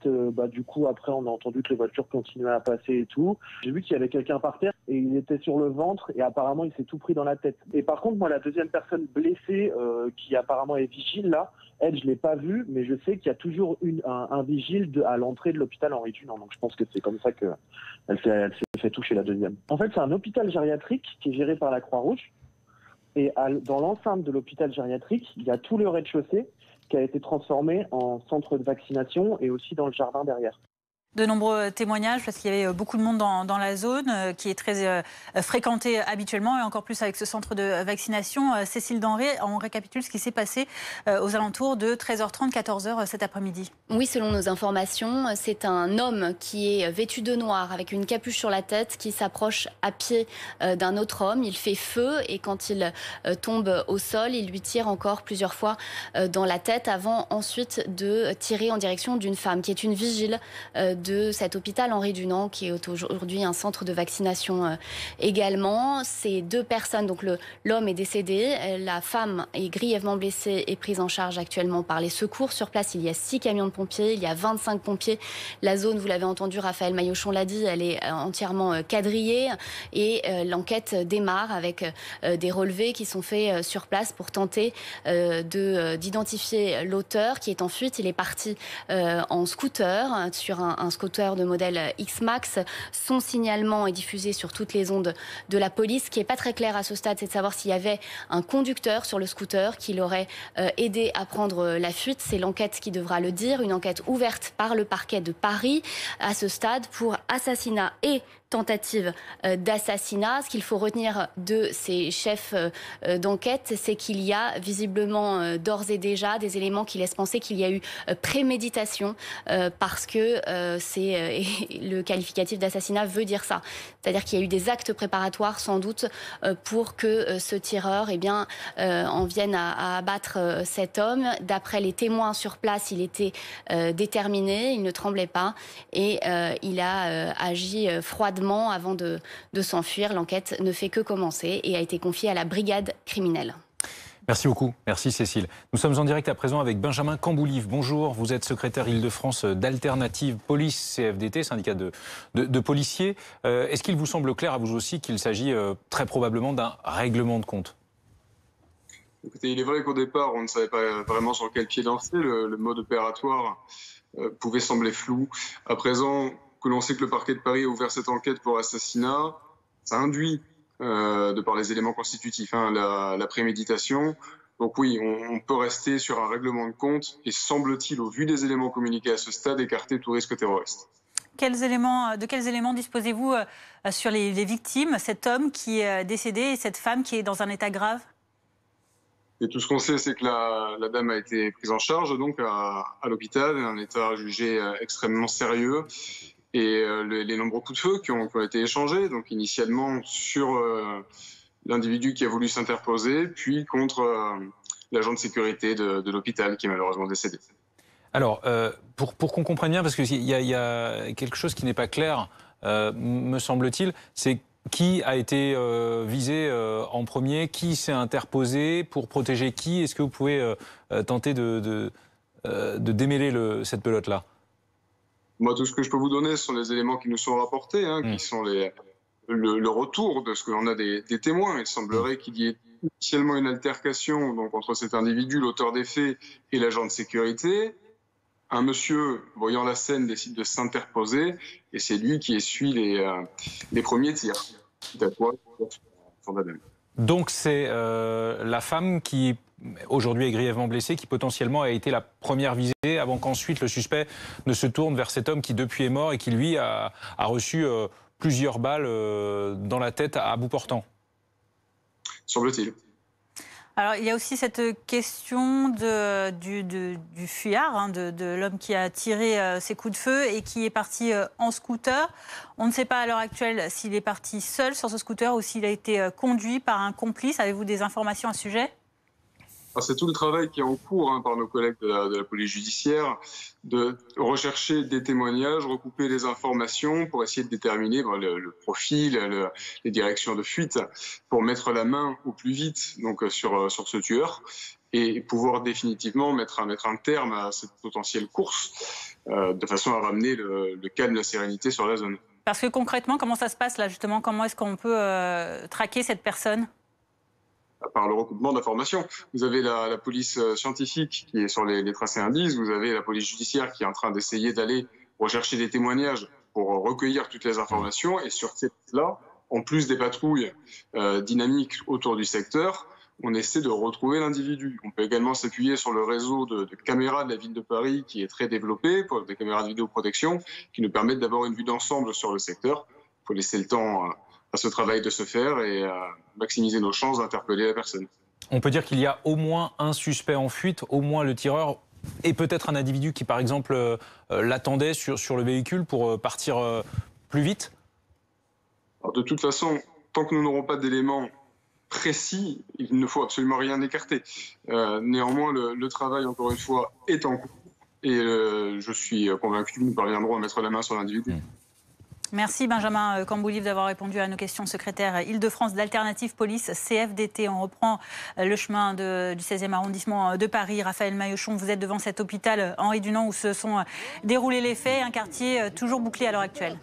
du coup après on a entendu que les voitures continuaient à passer et tout. J'ai vu qu'il y avait quelqu'un par terre et il était sur le ventre et apparemment il s'est tout pris dans la tête. Et par contre moi la deuxième personne blessée qui apparemment est vigile là, elle je l'ai pas vue mais je sais qu'il y a toujours un vigile à l'entrée de l'hôpital Henri Dunant, donc je pense que c'est comme ça qu'elle s'est fait toucher la deuxième. En fait c'est un hôpital gériatrique qui est géré par la Croix-Rouge. Et dans l'enceinte de l'hôpital gériatrique, il y a tout le rez-de-chaussée qui a été transformé en centre de vaccination et aussi dans le jardin derrière. De nombreux témoignages, parce qu'il y avait beaucoup de monde dans la zone, qui est très fréquentée habituellement, et encore plus avec ce centre de vaccination. Cécile Denré, on récapitule ce qui s'est passé aux alentours de 13h30, 14h cet après-midi. Oui, selon nos informations, c'est un homme qui est vêtu de noir, avec une capuche sur la tête, qui s'approche à pied d'un autre homme. Il fait feu, et quand il tombe au sol, il lui tire encore plusieurs fois dans la tête, avant ensuite de tirer en direction d'une femme, qui est une vigile de cet hôpital Henri Dunant, qui est aujourd'hui un centre de vaccination également. Ces deux personnes, donc l'homme est décédé, la femme est grièvement blessée et prise en charge actuellement par les secours. Sur place, il y a 6 camions de pompiers, il y a 25 pompiers. La zone, vous l'avez entendu, Raphaël Maillochon l'a dit, elle est entièrement quadrillée, et l'enquête démarre avec des relevés qui sont faits sur place pour tenter d'identifier l'auteur qui est en fuite. Il est parti en scooter, sur un scooter de modèle X-Max. Son signalement est diffusé sur toutes les ondes de la police. Ce qui n'est pas très clair à ce stade, c'est de savoir s'il y avait un conducteur sur le scooter qui l'aurait aidé à prendre la fuite. C'est l'enquête qui devra le dire, une enquête ouverte par le parquet de Paris à ce stade pour assassinat et tentative d'assassinat. Ce qu'il faut retenir de ces chefs d'enquête, c'est qu'il y a visiblement d'ores et déjà des éléments qui laissent penser qu'il y a eu préméditation, parce que le qualificatif d'assassinat veut dire ça. C'est-à-dire qu'il y a eu des actes préparatoires sans doute pour que ce tireur en vienne à abattre cet homme. D'après les témoins sur place, il était déterminé, il ne tremblait pas, et il a agi froidement avant de s'enfuir. L'enquête ne fait que commencer et a été confiée à la brigade criminelle. Merci beaucoup. Merci Cécile. Nous sommes en direct à présent avec Benjamin Camboulive. Bonjour, vous êtes secrétaire Île-de-France d'Alternative Police CFDT, syndicat de policiers. Est-ce qu'il vous semble clair à vous aussi qu'il s'agit très probablement d'un règlement de compte ? Écoutez, il est vrai qu'au départ, on ne savait pas vraiment sur quel pied danser. Le mode opératoire pouvait sembler flou. À présent, que l'on sait que le parquet de Paris a ouvert cette enquête pour assassinat, ça induit, de par les éléments constitutifs, la préméditation. Donc oui, on peut rester sur un règlement de compte et semble-t-il, au vu des éléments communiqués à ce stade, écarter tout risque terroriste. De quels éléments disposez-vous sur les victimes, cet homme qui est décédé et cette femme qui est dans un état grave ? Et tout ce qu'on sait, c'est que la dame a été prise en charge donc à l'hôpital, un état jugé extrêmement sérieux. Et les nombreux coups de feu qui ont été échangés, donc initialement sur l'individu qui a voulu s'interposer, puis contre l'agent de sécurité de l'hôpital qui est malheureusement décédé. Alors, pour qu'on comprenne bien, parce qu'il y a quelque chose qui n'est pas clair, me semble-t-il, c'est qui a été visé en premier, qui s'est interposé pour protéger qui. Est-ce que vous pouvez tenter de démêler cette pelote-là ? Moi, tout ce que je peux vous donner sont les éléments qui nous sont rapportés, qui sont le retour de ce que l'on a des témoins. Il semblerait qu'il y ait initialement une altercation donc, entre cet individu, l'auteur des faits, et l'agent de sécurité. Un monsieur, voyant la scène, décide de s'interposer, et c'est lui qui essuie les premiers tirs. Donc c'est la femme qui aujourd'hui est grièvement blessée, qui potentiellement a été la première visée, avant qu'ensuite le suspect ne se tourne vers cet homme qui depuis est mort et qui lui a reçu plusieurs balles dans la tête à bout portant. Semble-t-il. Alors, il y a aussi cette question du fuyard, de l'homme qui a tiré ses coups de feu et qui est parti en scooter. On ne sait pas à l'heure actuelle s'il est parti seul sur ce scooter ou s'il a été conduit par un complice. Avez-vous des informations à ce sujet ? C'est tout le travail qui est en cours par nos collègues de la police judiciaire, de rechercher des témoignages, recouper les informations pour essayer de déterminer le profil, les directions de fuite, pour mettre la main au plus vite donc, sur ce tueur et pouvoir définitivement mettre un terme à cette potentielle course de façon à ramener le calme, la sérénité sur la zone. Parce que concrètement, comment ça se passe là justement ? Comment est-ce qu'on peut traquer cette personne ? Par le recoupement d'informations. Vous avez la police scientifique qui est sur les tracés indices, vous avez la police judiciaire qui est en train d'essayer d'aller rechercher des témoignages pour recueillir toutes les informations, et sur cette là, en plus des patrouilles dynamiques autour du secteur, on essaie de retrouver l'individu. On peut également s'appuyer sur le réseau de caméras de la ville de Paris qui est très développé, pour des caméras de vidéoprotection, qui nous permettent d'avoir une vue d'ensemble sur le secteur. Il faut laisser le temps à ce travail de se faire et maximiser nos chances d'interpeller la personne. On peut dire qu'il y a au moins un suspect en fuite, au moins le tireur, et peut-être un individu qui, par exemple, l'attendait sur le véhicule pour partir plus vite. Alors, de toute façon, tant que nous n'aurons pas d'éléments précis, il ne faut absolument rien écarter. Néanmoins, le travail, encore une fois, est en cours et je suis convaincu que nous parviendrons à mettre la main sur l'individu. Merci Benjamin Camboulive d'avoir répondu à nos questions. Secrétaire Île-de-France d'Alternative Police CFDT. On reprend le chemin du 16e arrondissement de Paris. Raphaël Maillochon, vous êtes devant cet hôpital Henri Dunant où se sont déroulés les faits. Un quartier toujours bouclé à l'heure actuelle.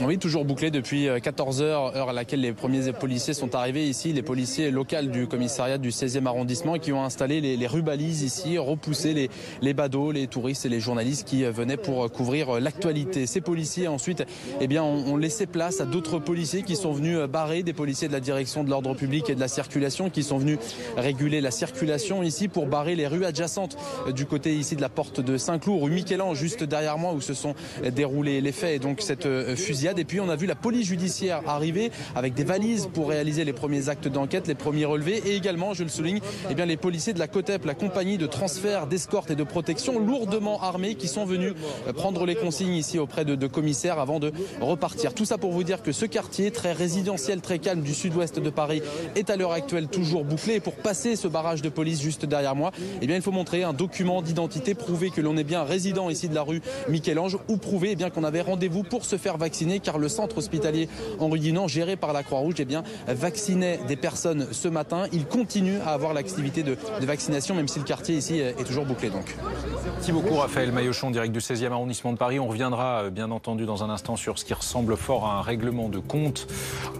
Oui, toujours bouclé depuis 14h, heure à laquelle les premiers policiers sont arrivés ici, les policiers locaux du commissariat du 16e arrondissement qui ont installé les rubalises ici, repoussé les badauds, les touristes et les journalistes qui venaient pour couvrir l'actualité. Ces policiers ensuite ont laissé place à d'autres policiers qui sont venus barrer, des policiers de la direction de l'ordre public et de la circulation qui sont venus réguler la circulation ici pour barrer les rues adjacentes du côté ici de la porte de Saint-Cloud, rue Michel-Ange, juste derrière moi où se sont déroulés les faits. Et donc cette fusillade. Et puis on a vu la police judiciaire arriver avec des valises pour réaliser les premiers actes d'enquête, les premiers relevés. Et également, je le souligne, les policiers de la COTEP, la compagnie de transfert, d'escorte et de protection, lourdement armés, qui sont venus prendre les consignes ici auprès de commissaires avant de repartir. Tout ça pour vous dire que ce quartier très résidentiel, très calme du sud-ouest de Paris est à l'heure actuelle toujours bouclé. Et pour passer ce barrage de police juste derrière moi, il faut montrer un document d'identité, prouver que l'on est bien résident ici de la rue Michel-Ange ou prouver qu'on avait rendez-vous pour se faire vacciner, car le centre hospitalier Henri Dunant, géré par la Croix-Rouge, vaccinait des personnes ce matin. Il continue à avoir l'activité de vaccination, même si le quartier ici est toujours bouclé. Donc. Merci beaucoup Raphaël Maillochon, direct du 16e arrondissement de Paris. On reviendra bien entendu dans un instant sur ce qui ressemble fort à un règlement de compte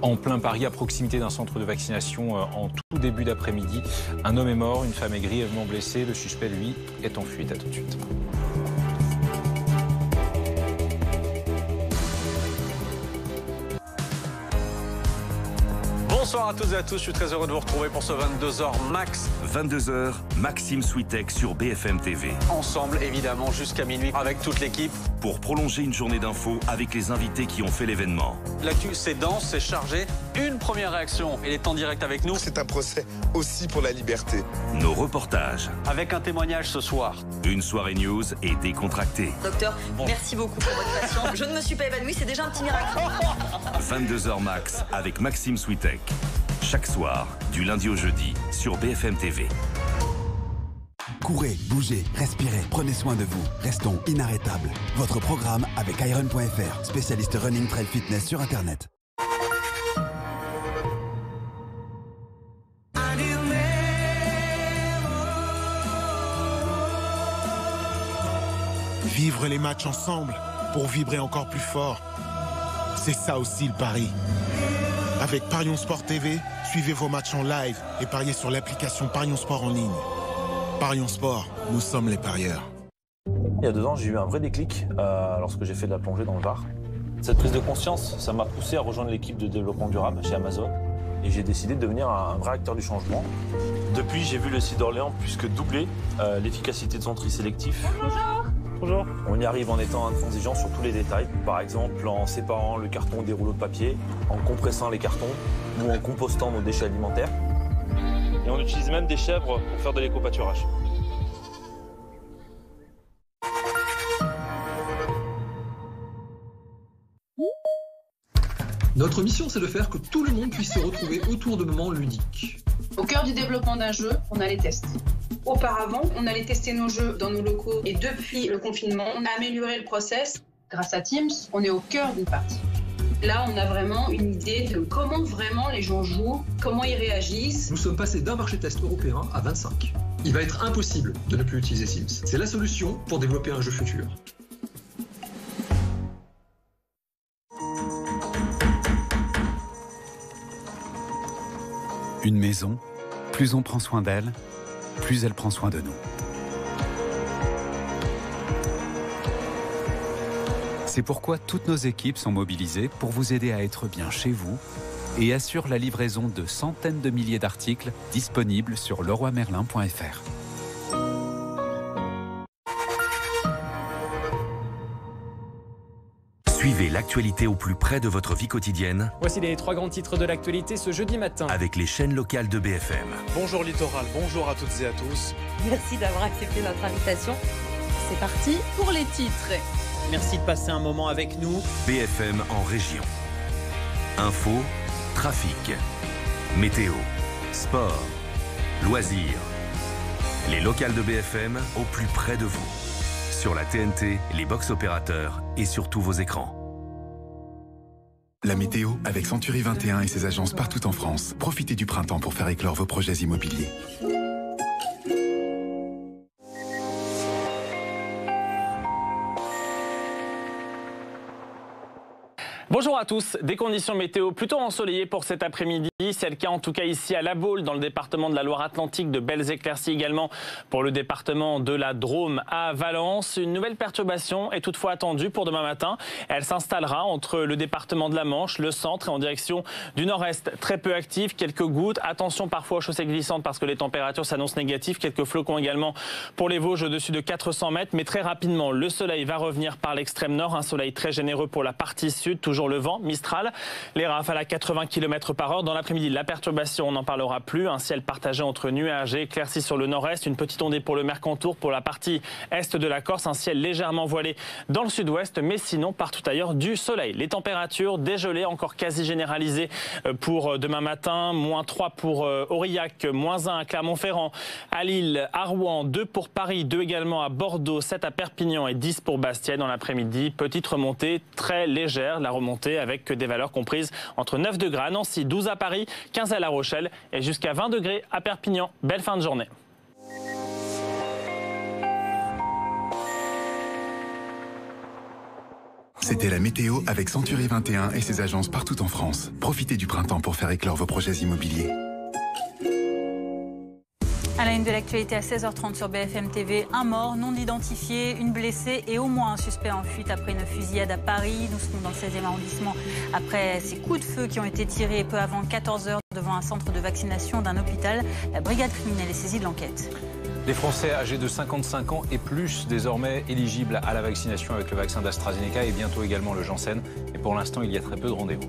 en plein Paris, à proximité d'un centre de vaccination en tout début d'après-midi. Un homme est mort, une femme est grièvement blessée. Le suspect, lui, est en fuite. À tout de suite. Bonsoir à toutes et à tous, je suis très heureux de vous retrouver pour ce 22h max. 22h, Maxime Switek sur BFM TV. Ensemble, évidemment, jusqu'à minuit avec toute l'équipe. Pour prolonger une journée d'infos avec les invités qui ont fait l'événement. L'actu, c'est dense, c'est chargé. Une première réaction, il est en direct avec nous. C'est un procès aussi pour la liberté. Nos reportages. Avec un témoignage ce soir. Une soirée news et décontractée. Docteur, merci beaucoup pour votre patience. Je ne me suis pas évanouie, c'est déjà un petit miracle. 22h max avec Maxime Switek. Chaque soir, du lundi au jeudi, sur BFM TV. Courez, bougez, respirez, prenez soin de vous. Restons inarrêtables. Votre programme avec Iron.fr, spécialiste running trail fitness sur Internet. Vivre les matchs ensemble pour vibrer encore plus fort. C'est ça aussi le pari. Avec Parions Sport TV, suivez vos matchs en live et pariez sur l'application Parions Sport en ligne. Parions Sport, nous sommes les parieurs. Il y a 2 ans, j'ai eu un vrai déclic lorsque j'ai fait de la plongée dans le Var. Cette prise de conscience, ça m'a poussé à rejoindre l'équipe de développement durable chez Amazon et j'ai décidé de devenir un vrai acteur du changement. Depuis, j'ai vu le site d'Orléans plus que doubler l'efficacité de son tri sélectif. Bonjour. Bonjour. On y arrive en étant intransigeant sur tous les détails. Par exemple, en séparant le carton des rouleaux de papier, en compressant les cartons ou en compostant nos déchets alimentaires. Et on utilise même des chèvres pour faire de l'éco-pâturage. Notre mission, c'est de faire que tout le monde puisse se retrouver autour de moments ludiques. Au cœur du développement d'un jeu, on a les tests. Auparavant, on allait tester nos jeux dans nos locaux et depuis le confinement, on a amélioré le process. Grâce à Teams, on est au cœur d'une partie. Là, on a vraiment une idée de comment vraiment les gens jouent, comment ils réagissent. Nous sommes passés d'un marché test européen à 25. Il va être impossible de ne plus utiliser Sims. C'est la solution pour développer un jeu futur. Une maison, plus on prend soin d'elle, plus elle prend soin de nous. C'est pourquoi toutes nos équipes sont mobilisées pour vous aider à être bien chez vous et assure la livraison de centaines de milliers d'articles disponibles sur leroymerlin.fr. Suivez l'actualité au plus près de votre vie quotidienne. Voici les 3 grands titres de l'actualité ce jeudi matin. Avec les chaînes locales de BFM. Bonjour Littoral, bonjour à toutes et à tous. Merci d'avoir accepté notre invitation. C'est parti pour les titres. Merci de passer un moment avec nous. BFM en région. Info, trafic, météo, sport, loisirs. Les locales de BFM au plus près de vous. Sur la TNT, les box opérateurs et sur tous vos écrans. La météo avec Century 21 et ses agences partout en France. Profitez du printemps pour faire éclore vos projets immobiliers. Bonjour à tous, des conditions météo plutôt ensoleillées pour cet après-midi. C'est le cas en tout cas ici à La Baule, dans le département de la Loire-Atlantique, de belles éclaircies également pour le département de la Drôme à Valence. Une nouvelle perturbation est toutefois attendue pour demain matin. Elle s'installera entre le département de la Manche, le centre et en direction du nord-est. Très peu active, quelques gouttes. Attention parfois aux chaussées glissantes parce que les températures s'annoncent négatives. Quelques flocons également pour les Vosges au-dessus de 400 mètres. Mais très rapidement, le soleil va revenir par l'extrême nord. Un soleil très généreux pour la partie sud. Toujours le vent, Mistral, les rafales à 80 km/h. Dans l'après-midi, la perturbation, on n'en parlera plus. Un ciel partagé entre nuages et éclaircies sur le nord-est. Une petite ondée pour le Mercantour, pour la partie est de la Corse. Un ciel légèrement voilé dans le sud-ouest, mais sinon partout ailleurs du soleil. Les températures dégelées, encore quasi généralisées pour demain matin. -3 pour Aurillac, -1 à Clermont-Ferrand, à Lille, à Rouen, 2 pour Paris, 2 également à Bordeaux, 7 à Perpignan et 10 pour Bastia. Dans l'après-midi, petite remontée très légère, la remontée avec des valeurs comprises entre 9 degrés à Nancy, 12 à Paris, 15 à La Rochelle et jusqu'à 20 degrés à Perpignan. Belle fin de journée. C'était la météo avec Century 21 et ses agences partout en France. Profitez du printemps pour faire éclore vos projets immobiliers. À la une de l'actualité à 16h30 sur BFM TV, un mort non identifié, une blessée et au moins un suspect en fuite après une fusillade à Paris. Nous serons dans le 16e arrondissement après ces coups de feu qui ont été tirés peu avant 14h devant un centre de vaccination d'un hôpital. La brigade criminelle est saisie de l'enquête. Les Français âgés de 55 ans et plus désormais éligibles à la vaccination avec le vaccin d'AstraZeneca et bientôt également le Janssen. Et pour l'instant, il y a très peu de rendez-vous.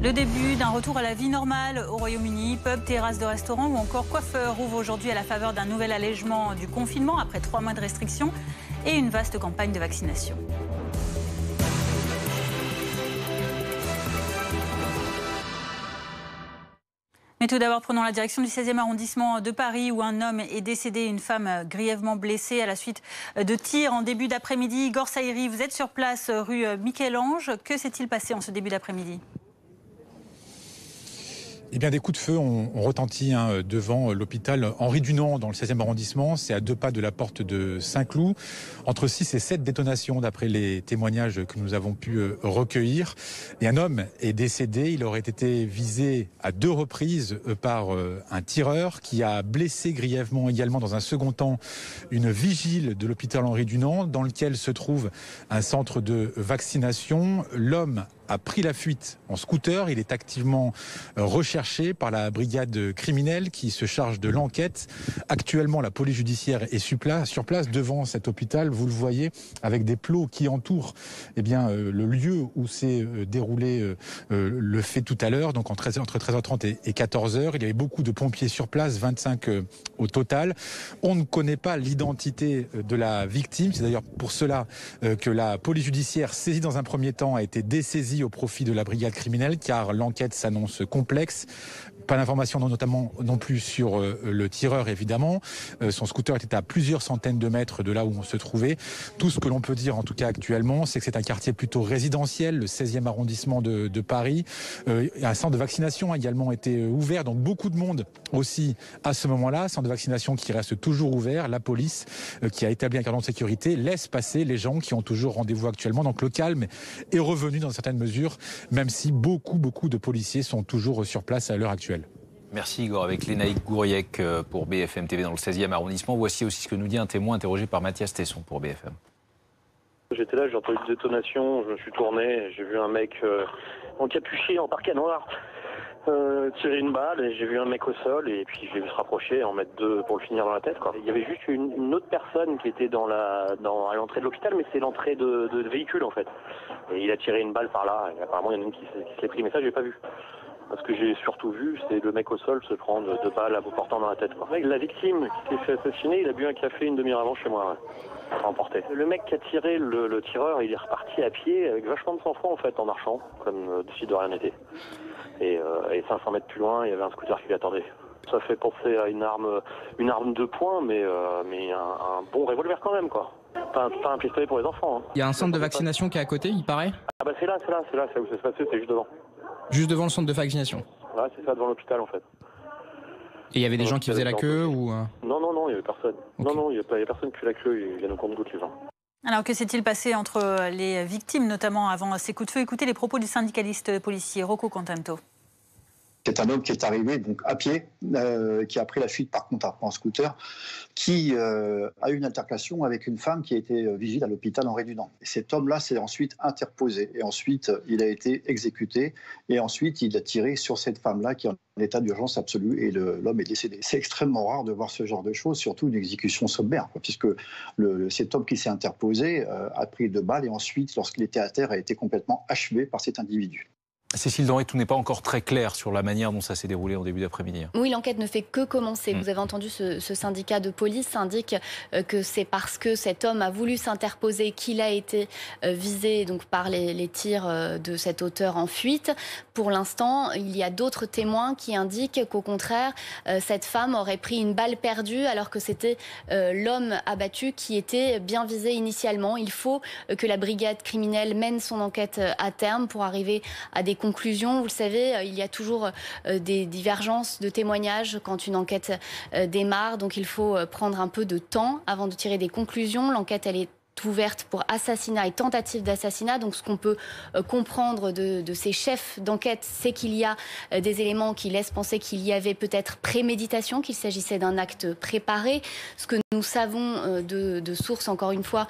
Le début d'un retour à la vie normale au Royaume-Uni. Pubs, terrasses de restaurants ou encore coiffeurs ouvrent aujourd'hui à la faveur d'un nouvel allègement du confinement après 3 mois de restrictions et une vaste campagne de vaccination. Mais tout d'abord, prenons la direction du 16e arrondissement de Paris où un homme est décédé et une femme grièvement blessée à la suite de tirs en début d'après-midi. Igor Saïri, vous êtes sur place rue Michel-Ange. Que s'est-il passé en ce début d'après-midi ? Eh bien, des coups de feu ont retenti devant l'hôpital Henri Dunant dans le 16e arrondissement. C'est à 2 pas de la porte de Saint-Cloud. Entre 6 et 7 détonations d'après les témoignages que nous avons pu recueillir. Et un homme est décédé. Il aurait été visé à 2 reprises par un tireur qui a blessé grièvement également dans un second temps une vigile de l'hôpital Henri Dunant dans lequel se trouve un centre de vaccination. L'homme a pris la fuite en scooter. Il est activement recherché par la brigade criminelle qui se charge de l'enquête. Actuellement, la police judiciaire est sur place devant cet hôpital. Vous le voyez avec des plots qui entourent le lieu où s'est déroulé le fait tout à l'heure, donc entre 13h30 et 14h. Il y avait beaucoup de pompiers sur place, 25 au total. On ne connaît pas l'identité de la victime. C'est d'ailleurs pour cela que la police judiciaire, saisie dans un premier temps, a été dessaisie au profit de la brigade criminelle car l'enquête s'annonce complexe. Pas d'informations notamment non plus sur le tireur évidemment. Son scooter était à plusieurs centaines de mètres de là où on se trouvait. Tout ce que l'on peut dire en tout cas actuellement, c'est que c'est un quartier plutôt résidentiel, le 16e arrondissement de Paris. Un centre de vaccination a également été ouvert, donc beaucoup de monde aussi à ce moment-là. Centre de vaccination qui reste toujours ouvert. La police qui a établi un cordon de sécurité laisse passer les gens qui ont toujours rendez-vous actuellement. Donc le calme est revenu dans certaines mesures, même si beaucoup de policiers sont toujours sur place à l'heure actuelle. Merci Igor, avec Lénaïque Gouriec pour BFM TV dans le 16e arrondissement. Voici aussi ce que nous dit un témoin interrogé par Mathias Tesson pour BFM. J'étais là, j'ai entendu une détonation, je me suis tourné, j'ai vu un mec encapuché en parka noir Tirer une balle et j'ai vu un mec au sol et puis j'ai vu se rapprocher et en mettre 2 pour le finir dans la tête, quoi. Il y avait juste une autre personne qui était à l'entrée de l'hôpital, mais c'est l'entrée de véhicule en fait. Et il a tiré une balle par là et apparemment il y en a une qui se l'est pris, mais ça j'ai pas vu. Parce que j'ai surtout vu, c'est le mec au sol se prendre 2 balles à bout portant dans la tête, quoi. La victime qui s'est fait assassiner, il a bu un café une demi-heure avant chez moi, ouais. Emporté. Le mec qui a tiré, le tireur, il est reparti à pied avec vachement de sang-froid en fait, en marchant, comme si de rien n'était. Et 500 mètres plus loin, il y avait un scooter qui l'attendait. Ça fait penser à une arme de poing, mais un bon revolver quand même, quoi. Pas un pistolet pour les enfants. Hein. Il y a un centre de vaccination qui est à côté, il paraît? Ah bah c'est là où ça se passait, c'est juste devant. Juste devant le centre de vaccination? Ouais, c'est ça, devant l'hôpital en fait. Et il y avait des gens qui faisaient la queue ou... Non, il y avait personne. Okay. Non, il y a personne qui fait la queue, ils viennent au compte-gouttes les gens. Alors, que s'est-il passé entre les victimes, notamment avant ces coups de feu? Écoutez les propos du syndicaliste policier Rocco Contento. C'est un homme qui est arrivé donc à pied, qui a pris la fuite par contre en scooter, qui a eu une altercation avec une femme qui a été vigile à l'hôpital Henri Dunant. Et cet homme-là s'est ensuite interposé et ensuite il a été exécuté et ensuite il a tiré sur cette femme-là qui est en état d'urgence absolue et l'homme est décédé. C'est extrêmement rare de voir ce genre de choses, surtout une exécution sommaire, quoi, puisque cet homme qui s'est interposé a pris 2 balles et ensuite, lorsqu'il était à terre, a été complètement achevé par cet individu. Cécile Denré, tout n'est pas encore très clair sur la manière dont ça s'est déroulé en début d'après-midi. Oui, l'enquête ne fait que commencer. Vous avez entendu ce syndicat de police indique que c'est parce que cet homme a voulu s'interposer qu'il a été visé donc, par les tirs de cet auteur en fuite. Pour l'instant, il y a d'autres témoins qui indiquent qu'au contraire, cette femme aurait pris une balle perdue alors que c'était l'homme abattu qui était bien visé initialement. Il faut que la brigade criminelle mène son enquête à terme pour arriver à des conclusions. Vous le savez, il y a toujours des divergences de témoignages quand une enquête démarre. Donc il faut prendre un peu de temps avant de tirer des conclusions. L'enquête, elle est ouverte pour assassinat et tentative d'assassinat. Donc ce qu'on peut comprendre de ces chefs d'enquête, c'est qu'il y a des éléments qui laissent penser qu'il y avait peut-être préméditation, qu'il s'agissait d'un acte préparé. Ce que nous savons de sources, encore une fois,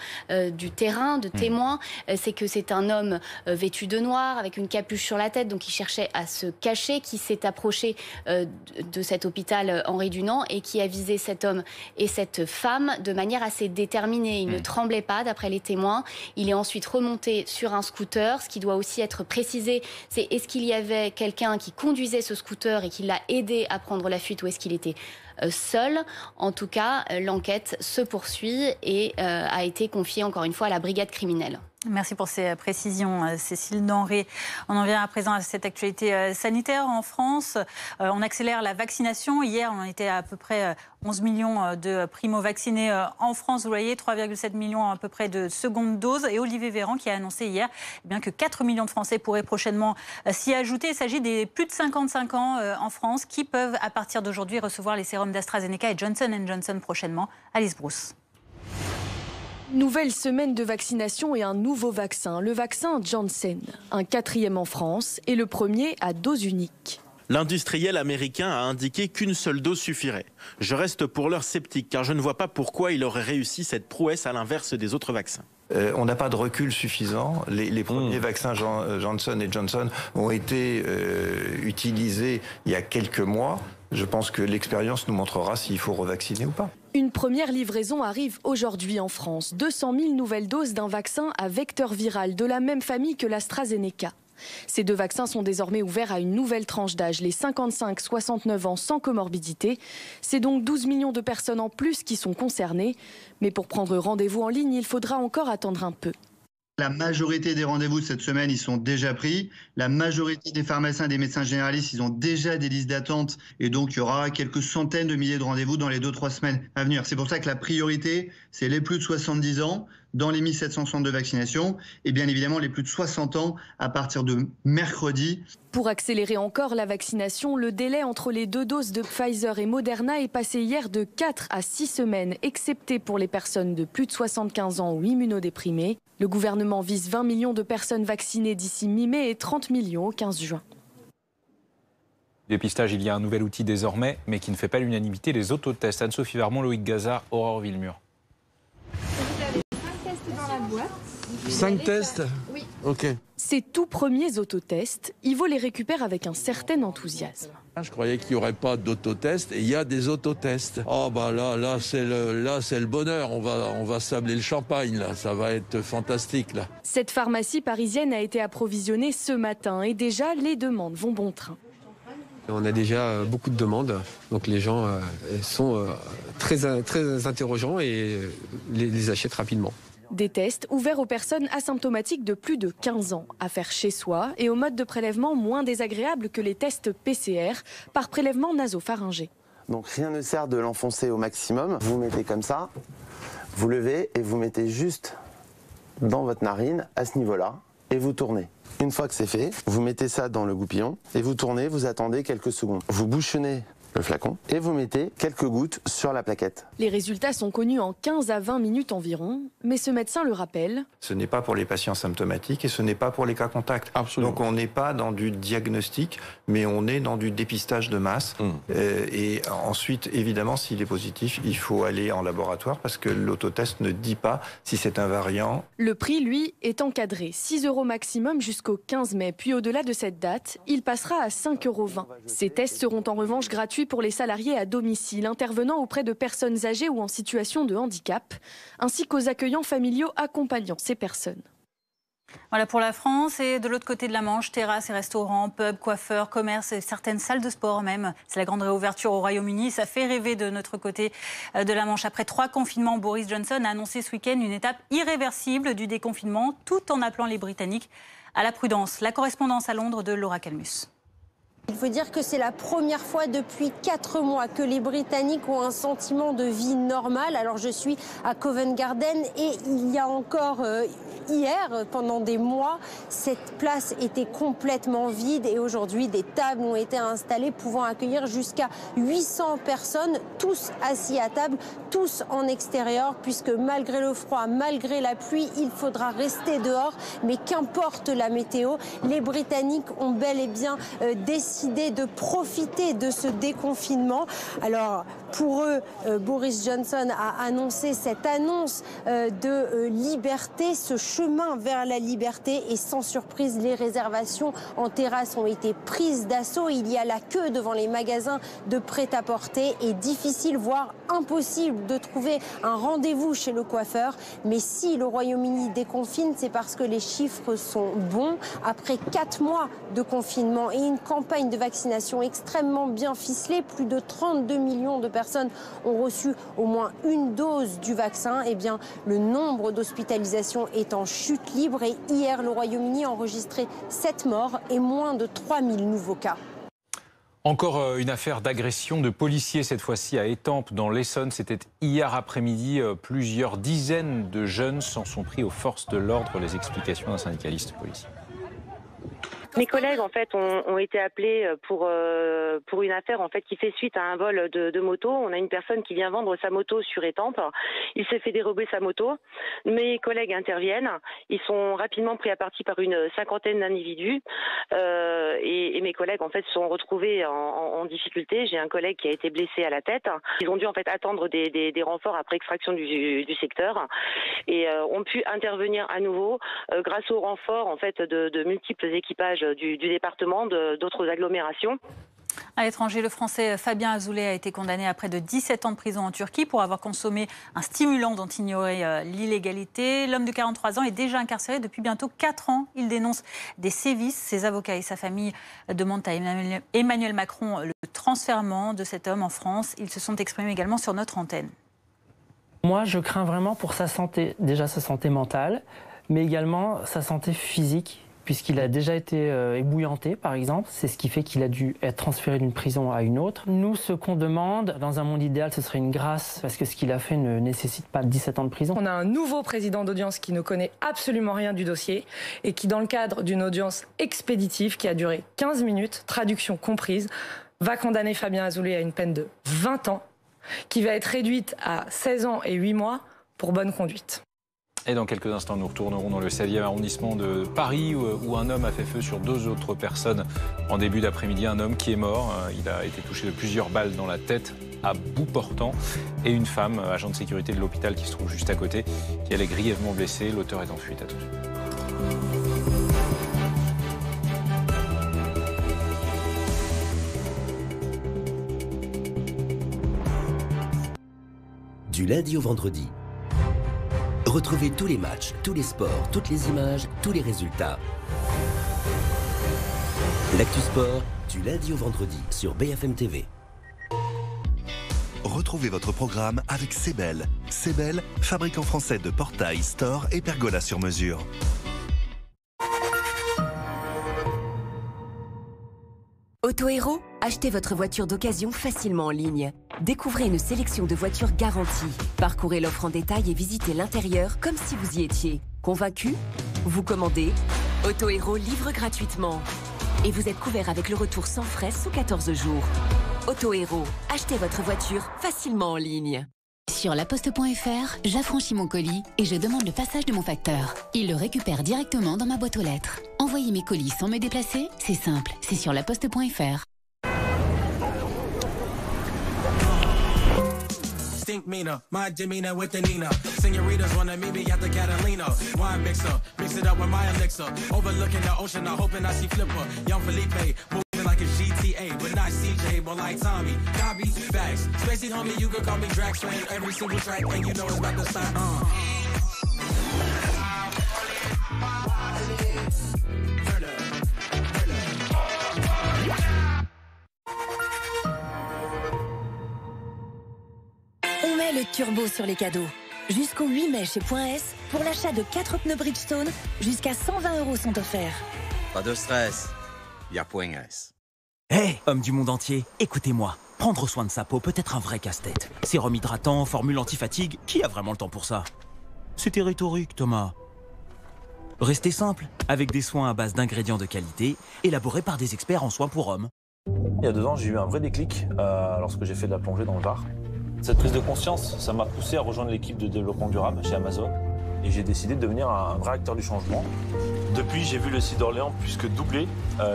du terrain, de témoins, c'est que c'est un homme vêtu de noir, avec une capuche sur la tête, donc qui cherchait à se cacher, qui s'est approché de cet hôpital Henri Dunant et qui a visé cet homme et cette femme de manière assez déterminée. Il ne tremblait pas, d'après les témoins. Il est ensuite remonté sur un scooter. Ce qui doit aussi être précisé, c'est est-ce qu'il y avait quelqu'un qui conduisait ce scooter et qui l'a aidé à prendre la fuite ou est-ce qu'il était seul. En tout cas, l'enquête se poursuit et a été confiée encore une fois à la brigade criminelle. Merci pour ces précisions, Cécile Denré. On en vient à présent à cette actualité sanitaire en France. On accélère la vaccination. Hier, on était à peu près 11 millions de primo-vaccinés en France. Vous voyez, 3,7 millions à peu près de secondes doses. Et Olivier Véran qui a annoncé hier que 4 millions de Français pourraient prochainement s'y ajouter. Il s'agit des plus de 55 ans en France qui peuvent, à partir d'aujourd'hui, recevoir les sérums d'AstraZeneca et Johnson & Johnson prochainement. Alice Brousse. Nouvelle semaine de vaccination et un nouveau vaccin, le vaccin Janssen. Un 4e en France et le premier à dose unique. L'industriel américain a indiqué qu'une seule dose suffirait. Je reste pour l'heure sceptique car je ne vois pas pourquoi il aurait réussi cette prouesse à l'inverse des autres vaccins. On n'a pas de recul suffisant. Les premiers vaccins Johnson & Johnson ont été utilisés il y a quelques mois. Je pense que l'expérience nous montrera s'il faut revacciner ou pas. Une première livraison arrive aujourd'hui en France. 200 000 nouvelles doses d'un vaccin à vecteur viral de la même famille que l'AstraZeneca. Ces 2 vaccins sont désormais ouverts à une nouvelle tranche d'âge, les 55-69 ans sans comorbidité. C'est donc 12 millions de personnes en plus qui sont concernées. Mais pour prendre rendez-vous en ligne, il faudra encore attendre un peu. La majorité des rendez-vous de cette semaine, ils sont déjà pris. La majorité des pharmaciens et des médecins généralistes, ils ont déjà des listes d'attente. Et donc, il y aura quelques centaines de milliers de rendez-vous dans les 2-3 semaines à venir. C'est pour ça que la priorité, c'est les plus de 70 ans dans les 1700 centres de vaccination. Et bien évidemment, les plus de 60 ans à partir de mercredi. Pour accélérer encore la vaccination, le délai entre les 2 doses de Pfizer et Moderna est passé hier de 4 à 6 semaines, excepté pour les personnes de plus de 75 ans ou immunodéprimées. Le gouvernement vise 20 millions de personnes vaccinées d'ici mi-mai et 30 millions au 15 juin. Dépistage, il y a un nouvel outil désormais, mais qui ne fait pas l'unanimité, les autotests. Anne-Sophie Vermont, Loïc Gazard, Aurore Villemur. Vous avez 5 tests dans la boîte. 5 tests? Oui. Ok. Ces tout premiers autotests, Ivo les récupère avec un certain enthousiasme. Je croyais qu'il n'y aurait pas d'autotest et il y a des autotests. Oh bah là c'est le bonheur. On va sabler le champagne là. Ça va être fantastique là. Cette pharmacie parisienne a été approvisionnée ce matin et déjà les demandes vont bon train. On a déjà beaucoup de demandes, donc les gens sont très interrogeants et les achètent rapidement. Des tests ouverts aux personnes asymptomatiques de plus de 15 ans, à faire chez soi et au mode de prélèvement moins désagréable que les tests PCR par prélèvement nasopharyngé. Donc rien ne sert de l'enfoncer au maximum. Vous mettez comme ça, vous levez et vous mettez juste dans votre narine à ce niveau-là et vous tournez. Une fois que c'est fait, vous mettez ça dans le goupillon et vous tournez, vous attendez quelques secondes. Vous bouchonnez le flacon et vous mettez quelques gouttes sur la plaquette. Les résultats sont connus en 15 à 20 minutes environ, mais ce médecin le rappelle. Ce n'est pas pour les patients symptomatiques et ce n'est pas pour les cas contacts. Absolument. Donc on n'est pas dans du diagnostic, mais on est dans du dépistage de masse. Et ensuite, évidemment, s'il est positif, il faut aller en laboratoire parce que l'autotest ne dit pas si c'est un variant. Le prix, lui, est encadré. 6 € maximum jusqu'au 15 mai. Puis au-delà de cette date, il passera à 5,20 €. Ces tests seront en revanche gratuits pour les salariés à domicile, intervenant auprès de personnes âgées ou en situation de handicap, ainsi qu'aux accueillants familiaux accompagnant ces personnes. Voilà pour la France. Et de l'autre côté de la Manche, terrasses et restaurants, pubs, coiffeurs, commerces et certaines salles de sport même. C'est la grande réouverture au Royaume-Uni. Ça fait rêver de notre côté de la Manche. Après 3 confinements, Boris Johnson a annoncé ce week-end une étape irréversible du déconfinement, tout en appelant les Britanniques à la prudence. La correspondance à Londres de Laura Calmus. Il faut dire que c'est la première fois depuis 4 mois que les Britanniques ont un sentiment de vie normale. Alors je suis à Covent Garden et il y a encore hier, pendant des mois, cette place était complètement vide et aujourd'hui des tables ont été installées pouvant accueillir jusqu'à 800 personnes, tous assis à table, tous en extérieur, puisque malgré le froid, malgré la pluie, il faudra rester dehors. Mais qu'importe la météo, les Britanniques ont bel et bien décidé de profiter de ce déconfinement. Alors pour eux, Boris Johnson a annoncé cette annonce de liberté, ce chemin vers la liberté, et sans surprise, les réservations en terrasse ont été prises d'assaut. Il y a la queue devant les magasins de prêt-à-porter et difficile, voire impossible de trouver un rendez-vous chez le coiffeur. Mais si le Royaume-Uni déconfine, c'est parce que les chiffres sont bons. Après 4 mois de confinement et une campagne de vaccination extrêmement bien ficelée, plus de 32 millions de personnes ont reçu au moins une dose du vaccin. Eh bien, le nombre d'hospitalisations est en chute libre et hier, le Royaume-Uni a enregistré 7 morts et moins de 3000 nouveaux cas. Encore une affaire d'agression de policiers, cette fois-ci à Étampes, dans l'Essonne. C'était hier après-midi. Plusieurs dizaines de jeunes s'en sont pris aux forces de l'ordre. Les explications d'un syndicaliste policier. Mes collègues en fait ont été appelés pour une affaire en fait qui fait suite à un vol de moto. On a une personne qui vient vendre sa moto sur Étampes. Il s'est fait dérober sa moto. Mes collègues interviennent. Ils sont rapidement pris à partie par une 50aine d'individus et mes collègues en fait se sont retrouvés en difficulté. J'ai un collègue qui a été blessé à la tête. Ils ont dû en fait attendre des renforts après extraction du secteur et ont pu intervenir à nouveau grâce au renfort en fait de multiples équipages du département, d'autres agglomérations. À l'étranger, le Français Fabien Azoulay a été condamné à près de 17 ans de prison en Turquie pour avoir consommé un stimulant dont il ignorait l'illégalité. L'homme de 43 ans est déjà incarcéré depuis bientôt 4 ans. Il dénonce des sévices. Ses avocats et sa famille demandent à Emmanuel Macron le transfèrement de cet homme en France. Ils se sont exprimés également sur notre antenne. Moi, je crains vraiment pour sa santé, déjà sa santé mentale, mais également sa santé physique, puisqu'il a déjà été ébouillanté, par exemple. C'est ce qui fait qu'il a dû être transféré d'une prison à une autre. Nous, ce qu'on demande, dans un monde idéal, ce serait une grâce, parce que ce qu'il a fait ne nécessite pas 17 ans de prison. On a un nouveau président d'audience qui ne connaît absolument rien du dossier et qui, dans le cadre d'une audience expéditive qui a duré 15 minutes, traduction comprise, va condamner Fabien Azoulay à une peine de 20 ans, qui va être réduite à 16 ans et 8 mois pour bonne conduite. Et dans quelques instants, nous retournerons dans le 16e arrondissement de Paris où un homme a fait feu sur 2 autres personnes en début d'après-midi. Un homme qui est mort, il a été touché de plusieurs balles dans la tête à bout portant. Et une femme, agent de sécurité de l'hôpital qui se trouve juste à côté, qui elle est grièvement blessée. L'auteur est en fuite. À tout de suite. Du lundi au vendredi. Retrouvez tous les matchs, tous les sports, toutes les images, tous les résultats. L'Actu Sport, du lundi au vendredi sur BFM TV. Retrouvez votre programme avec Sebel. Sebel, fabricant français de portails, stores et pergolas sur mesure. Autohéros, achetez votre voiture d'occasion facilement en ligne. Découvrez une sélection de voitures garanties. Parcourez l'offre en détail et visitez l'intérieur comme si vous y étiez. Convaincu? Vous commandez. Autohéros livre gratuitement. Et vous êtes couvert avec le retour sans frais sous 14 jours. Autohéros, achetez votre voiture facilement en ligne. Sur laposte.fr, j'affranchis mon colis et je demande le passage de mon facteur. Il le récupère directement dans ma boîte aux lettres. Envoyer mes colis sans me déplacer, c'est simple, c'est sur laposte.fr. Stink meaner, my demeanor with the Nina. Senoritas wanna meet me at the Catalina. Wine mixer, mix it up with my elixir. Overlooking the ocean, I'm hoping I see Flipper. Young Felipe, moving like a GTA, but not CJ, but like Tommy. Copy, facts. Spacey homie, you could call me Drax, playing every single track, and you know it's about to start. On met le turbo sur les cadeaux. Jusqu'au 8 mai chez Point S, pour l'achat de 4 pneus Bridgestone, jusqu'à 120 € sont offerts. Pas de stress, il y a Point S. Hé, homme du monde entier, écoutez-moi. Prendre soin de sa peau peut être un vrai casse-tête. Sérum hydratant, formule anti-fatigue, qui a vraiment le temps pour ça? C'était rhétorique, Thomas. Restez simple, avec des soins à base d'ingrédients de qualité, élaborés par des experts en soins pour hommes. Il y a 2 ans, j'ai eu un vrai déclic lorsque j'ai fait de la plongée dans le Var. Cette prise de conscience, ça m'a poussé à rejoindre l'équipe de développement durable chez Amazon et j'ai décidé de devenir un vrai acteur du changement. Depuis, j'ai vu le site d'Orléans plus que doubler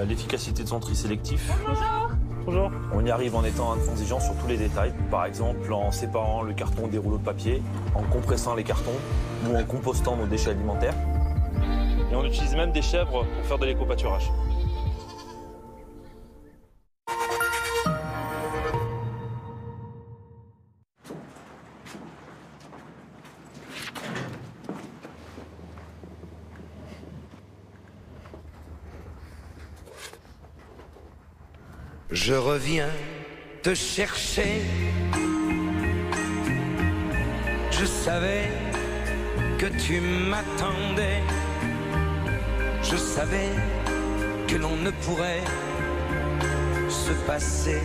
l'efficacité de son tri sélectif. Bonjour. Bonjour. On y arrive en étant intransigeant sur tous les détails, par exemple en séparant le carton des rouleaux de papier, en compressant les cartons ou en compostant nos déchets alimentaires. Et on utilise même des chèvres pour faire de l'éco-pâturage. Je reviens te chercher. Je savais que tu m'attendais. Je savais que l'on ne pourrait se passer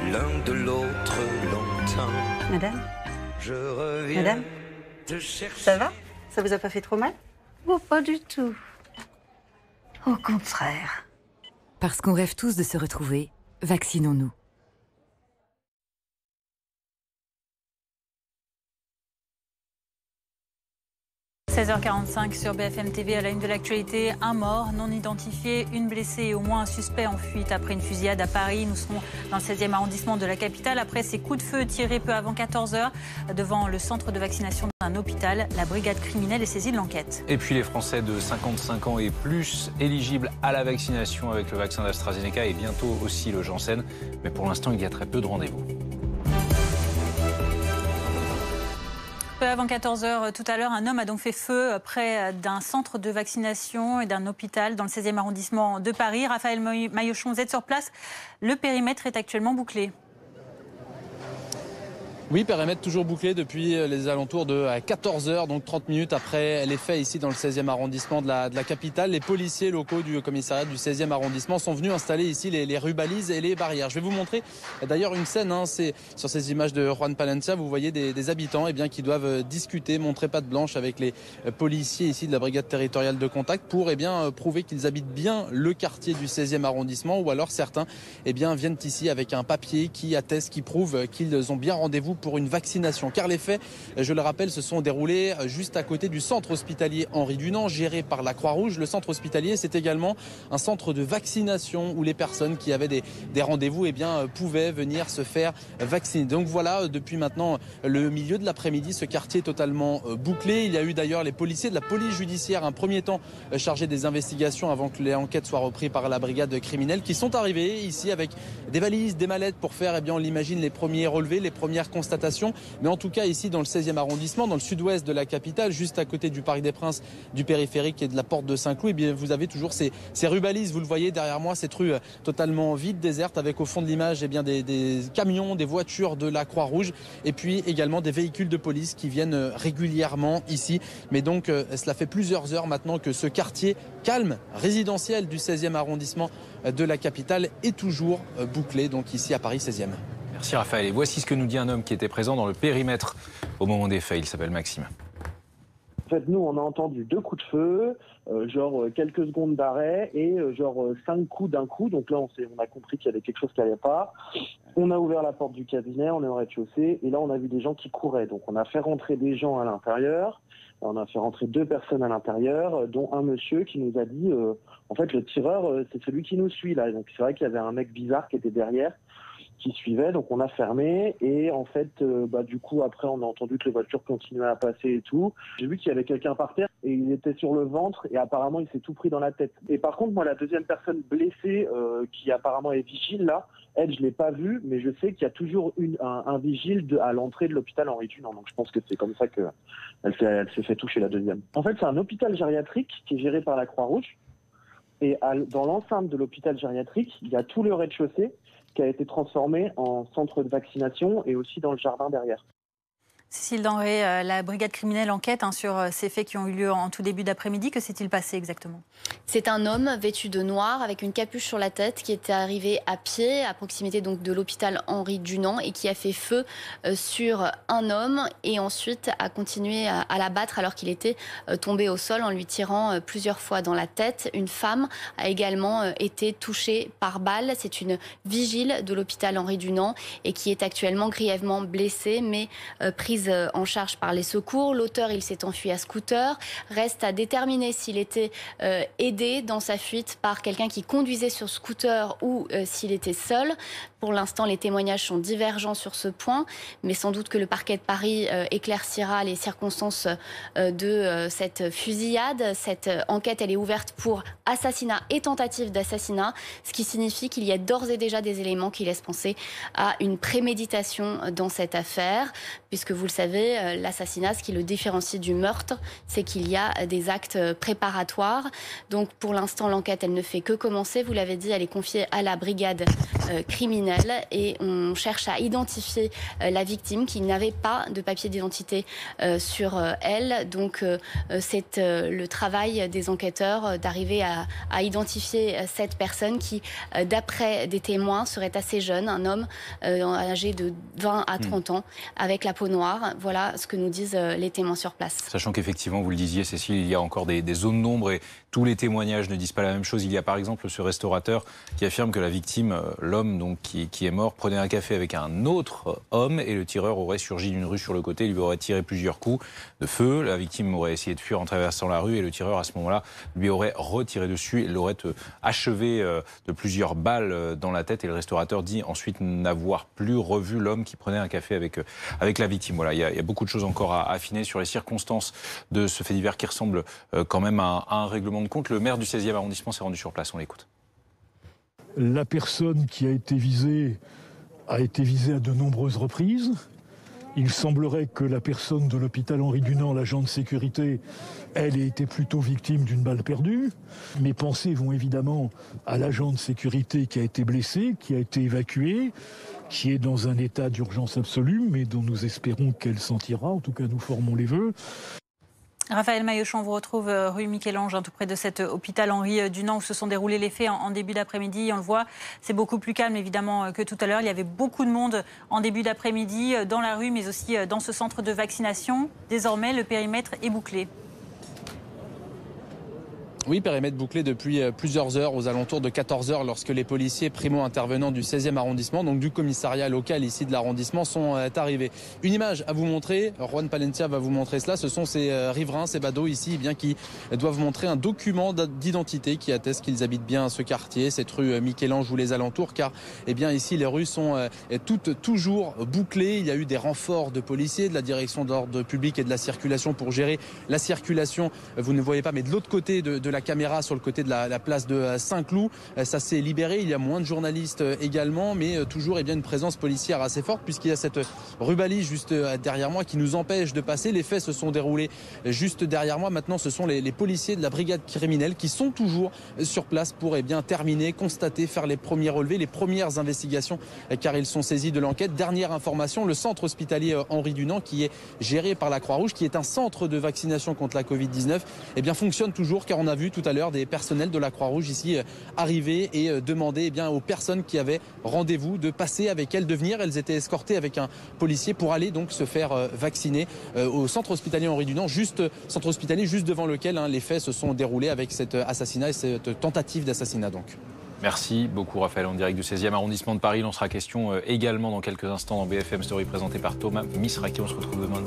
l'un de l'autre longtemps. Madame? Je reviens Madame? te chercher. Ça va? Ça vous a pas fait trop mal? Oh, pas du tout. Au contraire. Parce qu'on rêve tous de se retrouver, vaccinons-nous. 16h45 sur BFM TV, à la une de l'actualité, un mort non identifié, une blessée et au moins un suspect en fuite après une fusillade à Paris. Nous serons dans le 16e arrondissement de la capitale. Après ces coups de feu tirés peu avant 14h devant le centre de vaccination d'un hôpital, la brigade criminelle est saisie de l'enquête. Et puis les Français de 55 ans et plus éligibles à la vaccination avec le vaccin d'AstraZeneca et bientôt aussi le Janssen. Mais pour l'instant, il y a très peu de rendez-vous. Avant 14h tout à l'heure, un homme a donc fait feu près d'un centre de vaccination et d'un hôpital dans le 16e arrondissement de Paris. Raphaël Maillochon, vous êtes sur place. Le périmètre est actuellement bouclé. Oui, périmètre toujours bouclé depuis les alentours de 14h, donc 30 minutes après les faits ici dans le 16e arrondissement de la capitale. Les policiers locaux du commissariat du 16e arrondissement sont venus installer ici les rubalises et les barrières. Je vais vous montrer d'ailleurs une scène, c'est sur ces images de Juan Palencia, vous voyez des habitants qui doivent discuter, montrer patte blanche avec les policiers ici de la brigade territoriale de contact pour prouver qu'ils habitent bien le quartier du 16e arrondissement, ou alors certains viennent ici avec un papier qui atteste, qui prouve qu'ils ont bien rendez-vous pour une vaccination. Car les faits, je le rappelle, se sont déroulés juste à côté du centre hospitalier Henri Dunant, géré par la Croix-Rouge. Le centre hospitalier, c'est également un centre de vaccination où les personnes qui avaient des rendez-vous pouvaient venir se faire vacciner. Donc voilà, depuis maintenant le milieu de l'après-midi, ce quartier est totalement bouclé. Il y a eu d'ailleurs les policiers de la police judiciaire, un premier temps chargés des investigations avant que les enquêtes soient reprises par la brigade criminelle, qui sont arrivés ici avec des valises, des mallettes pour faire, on l'imagine, les premiers relevés, les premières constatations. Mais en tout cas, ici, dans le 16e arrondissement, dans le sud-ouest de la capitale, juste à côté du Parc des Princes, du périphérique et de la porte de Saint-Cloud, vous avez toujours ces rubalises. Vous le voyez derrière moi, cette rue totalement vide, déserte, avec au fond de l'image des camions, des voitures de la Croix-Rouge et puis également des véhicules de police qui viennent régulièrement ici. Mais donc, cela fait plusieurs heures maintenant que ce quartier calme, résidentiel du 16e arrondissement de la capitale est toujours bouclé, donc ici à Paris 16e. Merci Raphaël. Et voici ce que nous dit un homme qui était présent dans le périmètre au moment des faits. Il s'appelle Maxime. En fait, nous, on a entendu 2 coups de feu, quelques secondes d'arrêt et 5 coups d'un coup. Donc là, on a compris qu'il y avait quelque chose qui n'allait pas. On a ouvert la porte du cabinet, on est au rez-de-chaussée et là, on a vu des gens qui couraient. Donc on a fait rentrer des gens à l'intérieur. On a fait rentrer 2 personnes à l'intérieur, dont un monsieur qui nous a dit en fait, le tireur, c'est celui qui nous suit là. Donc c'est vrai qu'il y avait un mec bizarre qui était derrière, qui suivait, donc on a fermé et en fait du coup après on a entendu que les voitures continuaient à passer et tout. J'ai vu qu'il y avait quelqu'un par terre et il était sur le ventre et apparemment il s'est tout pris dans la tête. Et par contre moi la deuxième personne blessée qui apparemment est vigile là, elle je l'ai pas vue mais je sais qu'il y a toujours un vigile à l'entrée de l'hôpital Henri Dunant, donc je pense que c'est comme ça que elle s'est fait toucher la deuxième. En fait c'est un hôpital gériatrique qui est géré par la Croix-Rouge et dans l'enceinte de l'hôpital gériatrique il y a tout le rez-de-chaussée qui a été transformé en centre de vaccination et aussi dans le jardin derrière. Cécile Denré, la brigade criminelle enquête sur ces faits qui ont eu lieu en tout début d'après-midi. Que s'est-il passé exactement? C'est un homme vêtu de noir avec une capuche sur la tête qui était arrivé à pied à proximité donc de l'hôpital Henri Dunant et qui a fait feu sur un homme et ensuite a continué à l'abattre alors qu'il était tombé au sol en lui tirant plusieurs fois dans la tête. Une femme a également été touchée par balle. C'est une vigile de l'hôpital Henri Dunant et qui est actuellement grièvement blessée mais prise en charge par les secours. L'auteur, il s'est enfui à scooter. Reste à déterminer s'il était aidé dans sa fuite par quelqu'un qui conduisait sur scooter ou s'il était seul. Pour l'instant, les témoignages sont divergents sur ce point, mais sans doute que le parquet de Paris éclaircira les circonstances de cette fusillade. Cette enquête, elle est ouverte pour assassinat et tentative d'assassinat, ce qui signifie qu'il y a d'ores et déjà des éléments qui laissent penser à une préméditation dans cette affaire, puisque vous le savez, l'assassinat, ce qui le différencie du meurtre, c'est qu'il y a des actes préparatoires. Donc pour l'instant, l'enquête, elle ne fait que commencer. Vous l'avez dit, elle est confiée à la brigade criminelle et on cherche à identifier la victime qui n'avait pas de papier d'identité sur elle. Donc c'est le travail des enquêteurs d'arriver à identifier cette personne qui, d'après des témoins, serait assez jeune, un homme âgé de 20 à 30 ans, avec la peau noire. Voilà ce que nous disent les témoins sur place. Sachant qu'effectivement, vous le disiez Cécile, il y a encore des zones d'ombre et tous les témoignages ne disent pas la même chose. Il y a par exemple ce restaurateur qui affirme que la victime, l'homme donc qui est mort, prenait un café avec un autre homme et le tireur aurait surgi d'une rue sur le côté, lui aurait tiré plusieurs coups de feu. La victime aurait essayé de fuir en traversant la rue et le tireur à ce moment-là lui aurait retiré dessus et l'aurait achevé de plusieurs balles dans la tête. Et le restaurateur dit ensuite n'avoir plus revu l'homme qui prenait un café avec la victime. Voilà, il y a beaucoup de choses encore à affiner sur les circonstances de ce fait divers qui ressemble quand même à un règlement de compte. Le maire du 16e arrondissement s'est rendu sur place, on l'écoute. La personne qui a été visée à de nombreuses reprises. Il semblerait que la personne de l'hôpital Henri Dunant, l'agent de sécurité, elle ait été plutôt victime d'une balle perdue. Mes pensées vont évidemment à l'agent de sécurité qui a été blessé, qui a été évacué, qui est dans un état d'urgence absolue, mais dont nous espérons qu'elle s'en tirera. En tout cas, nous formons les vœux. Raphaël Maillochon, vous retrouve rue Michel-Ange, tout près de cet hôpital Henri Dunant où se sont déroulés les faits en début d'après-midi. On le voit, c'est beaucoup plus calme évidemment que tout à l'heure. Il y avait beaucoup de monde en début d'après-midi dans la rue, mais aussi dans ce centre de vaccination. Désormais, le périmètre est bouclé. Oui, périmètre bouclé depuis plusieurs heures, aux alentours de 14 heures, lorsque les policiers primo-intervenants du 16e arrondissement, donc du commissariat local ici de l'arrondissement, sont arrivés. Une image à vous montrer, Juan Palencia va vous montrer cela, ce sont ces riverains, ces badauds ici, qui doivent montrer un document d'identité qui atteste qu'ils habitent bien ce quartier, cette rue Michel-Ange ou les alentours, car ici les rues sont toutes toujours bouclées. Il y a eu des renforts de policiers de la direction de l'ordre public et de la circulation pour gérer la circulation. Vous ne voyez pas, mais de l'autre côté de la caméra, sur le côté de la place de Saint-Cloud, ça s'est libéré. Il y a moins de journalistes également, mais toujours une présence policière assez forte, puisqu'il y a cette rubalise juste derrière moi qui nous empêche de passer. Les faits se sont déroulés juste derrière moi. Maintenant, ce sont les policiers de la brigade criminelle qui sont toujours sur place pour terminer, constater, faire les premiers relevés, les premières investigations, car ils sont saisis de l'enquête. Dernière information, le centre hospitalier Henri Dunant, qui est géré par la Croix-Rouge, qui est un centre de vaccination contre la Covid-19, fonctionne toujours, car on a vu tout à l'heure des personnels de la Croix-Rouge ici arriver et demander aux personnes qui avaient rendez-vous de passer avec elles, de venir. Elles étaient escortées avec un policier pour aller donc se faire vacciner au centre hospitalier Henri Dunant, centre hospitalier juste devant lequel les faits se sont déroulés avec cet assassinat et cette tentative d'assassinat donc. Merci beaucoup Raphaël, en direct du 16e arrondissement de Paris. Il en sera question également dans quelques instants dans BFM Story, présenté par Thomas Misraki. On se retrouve demain.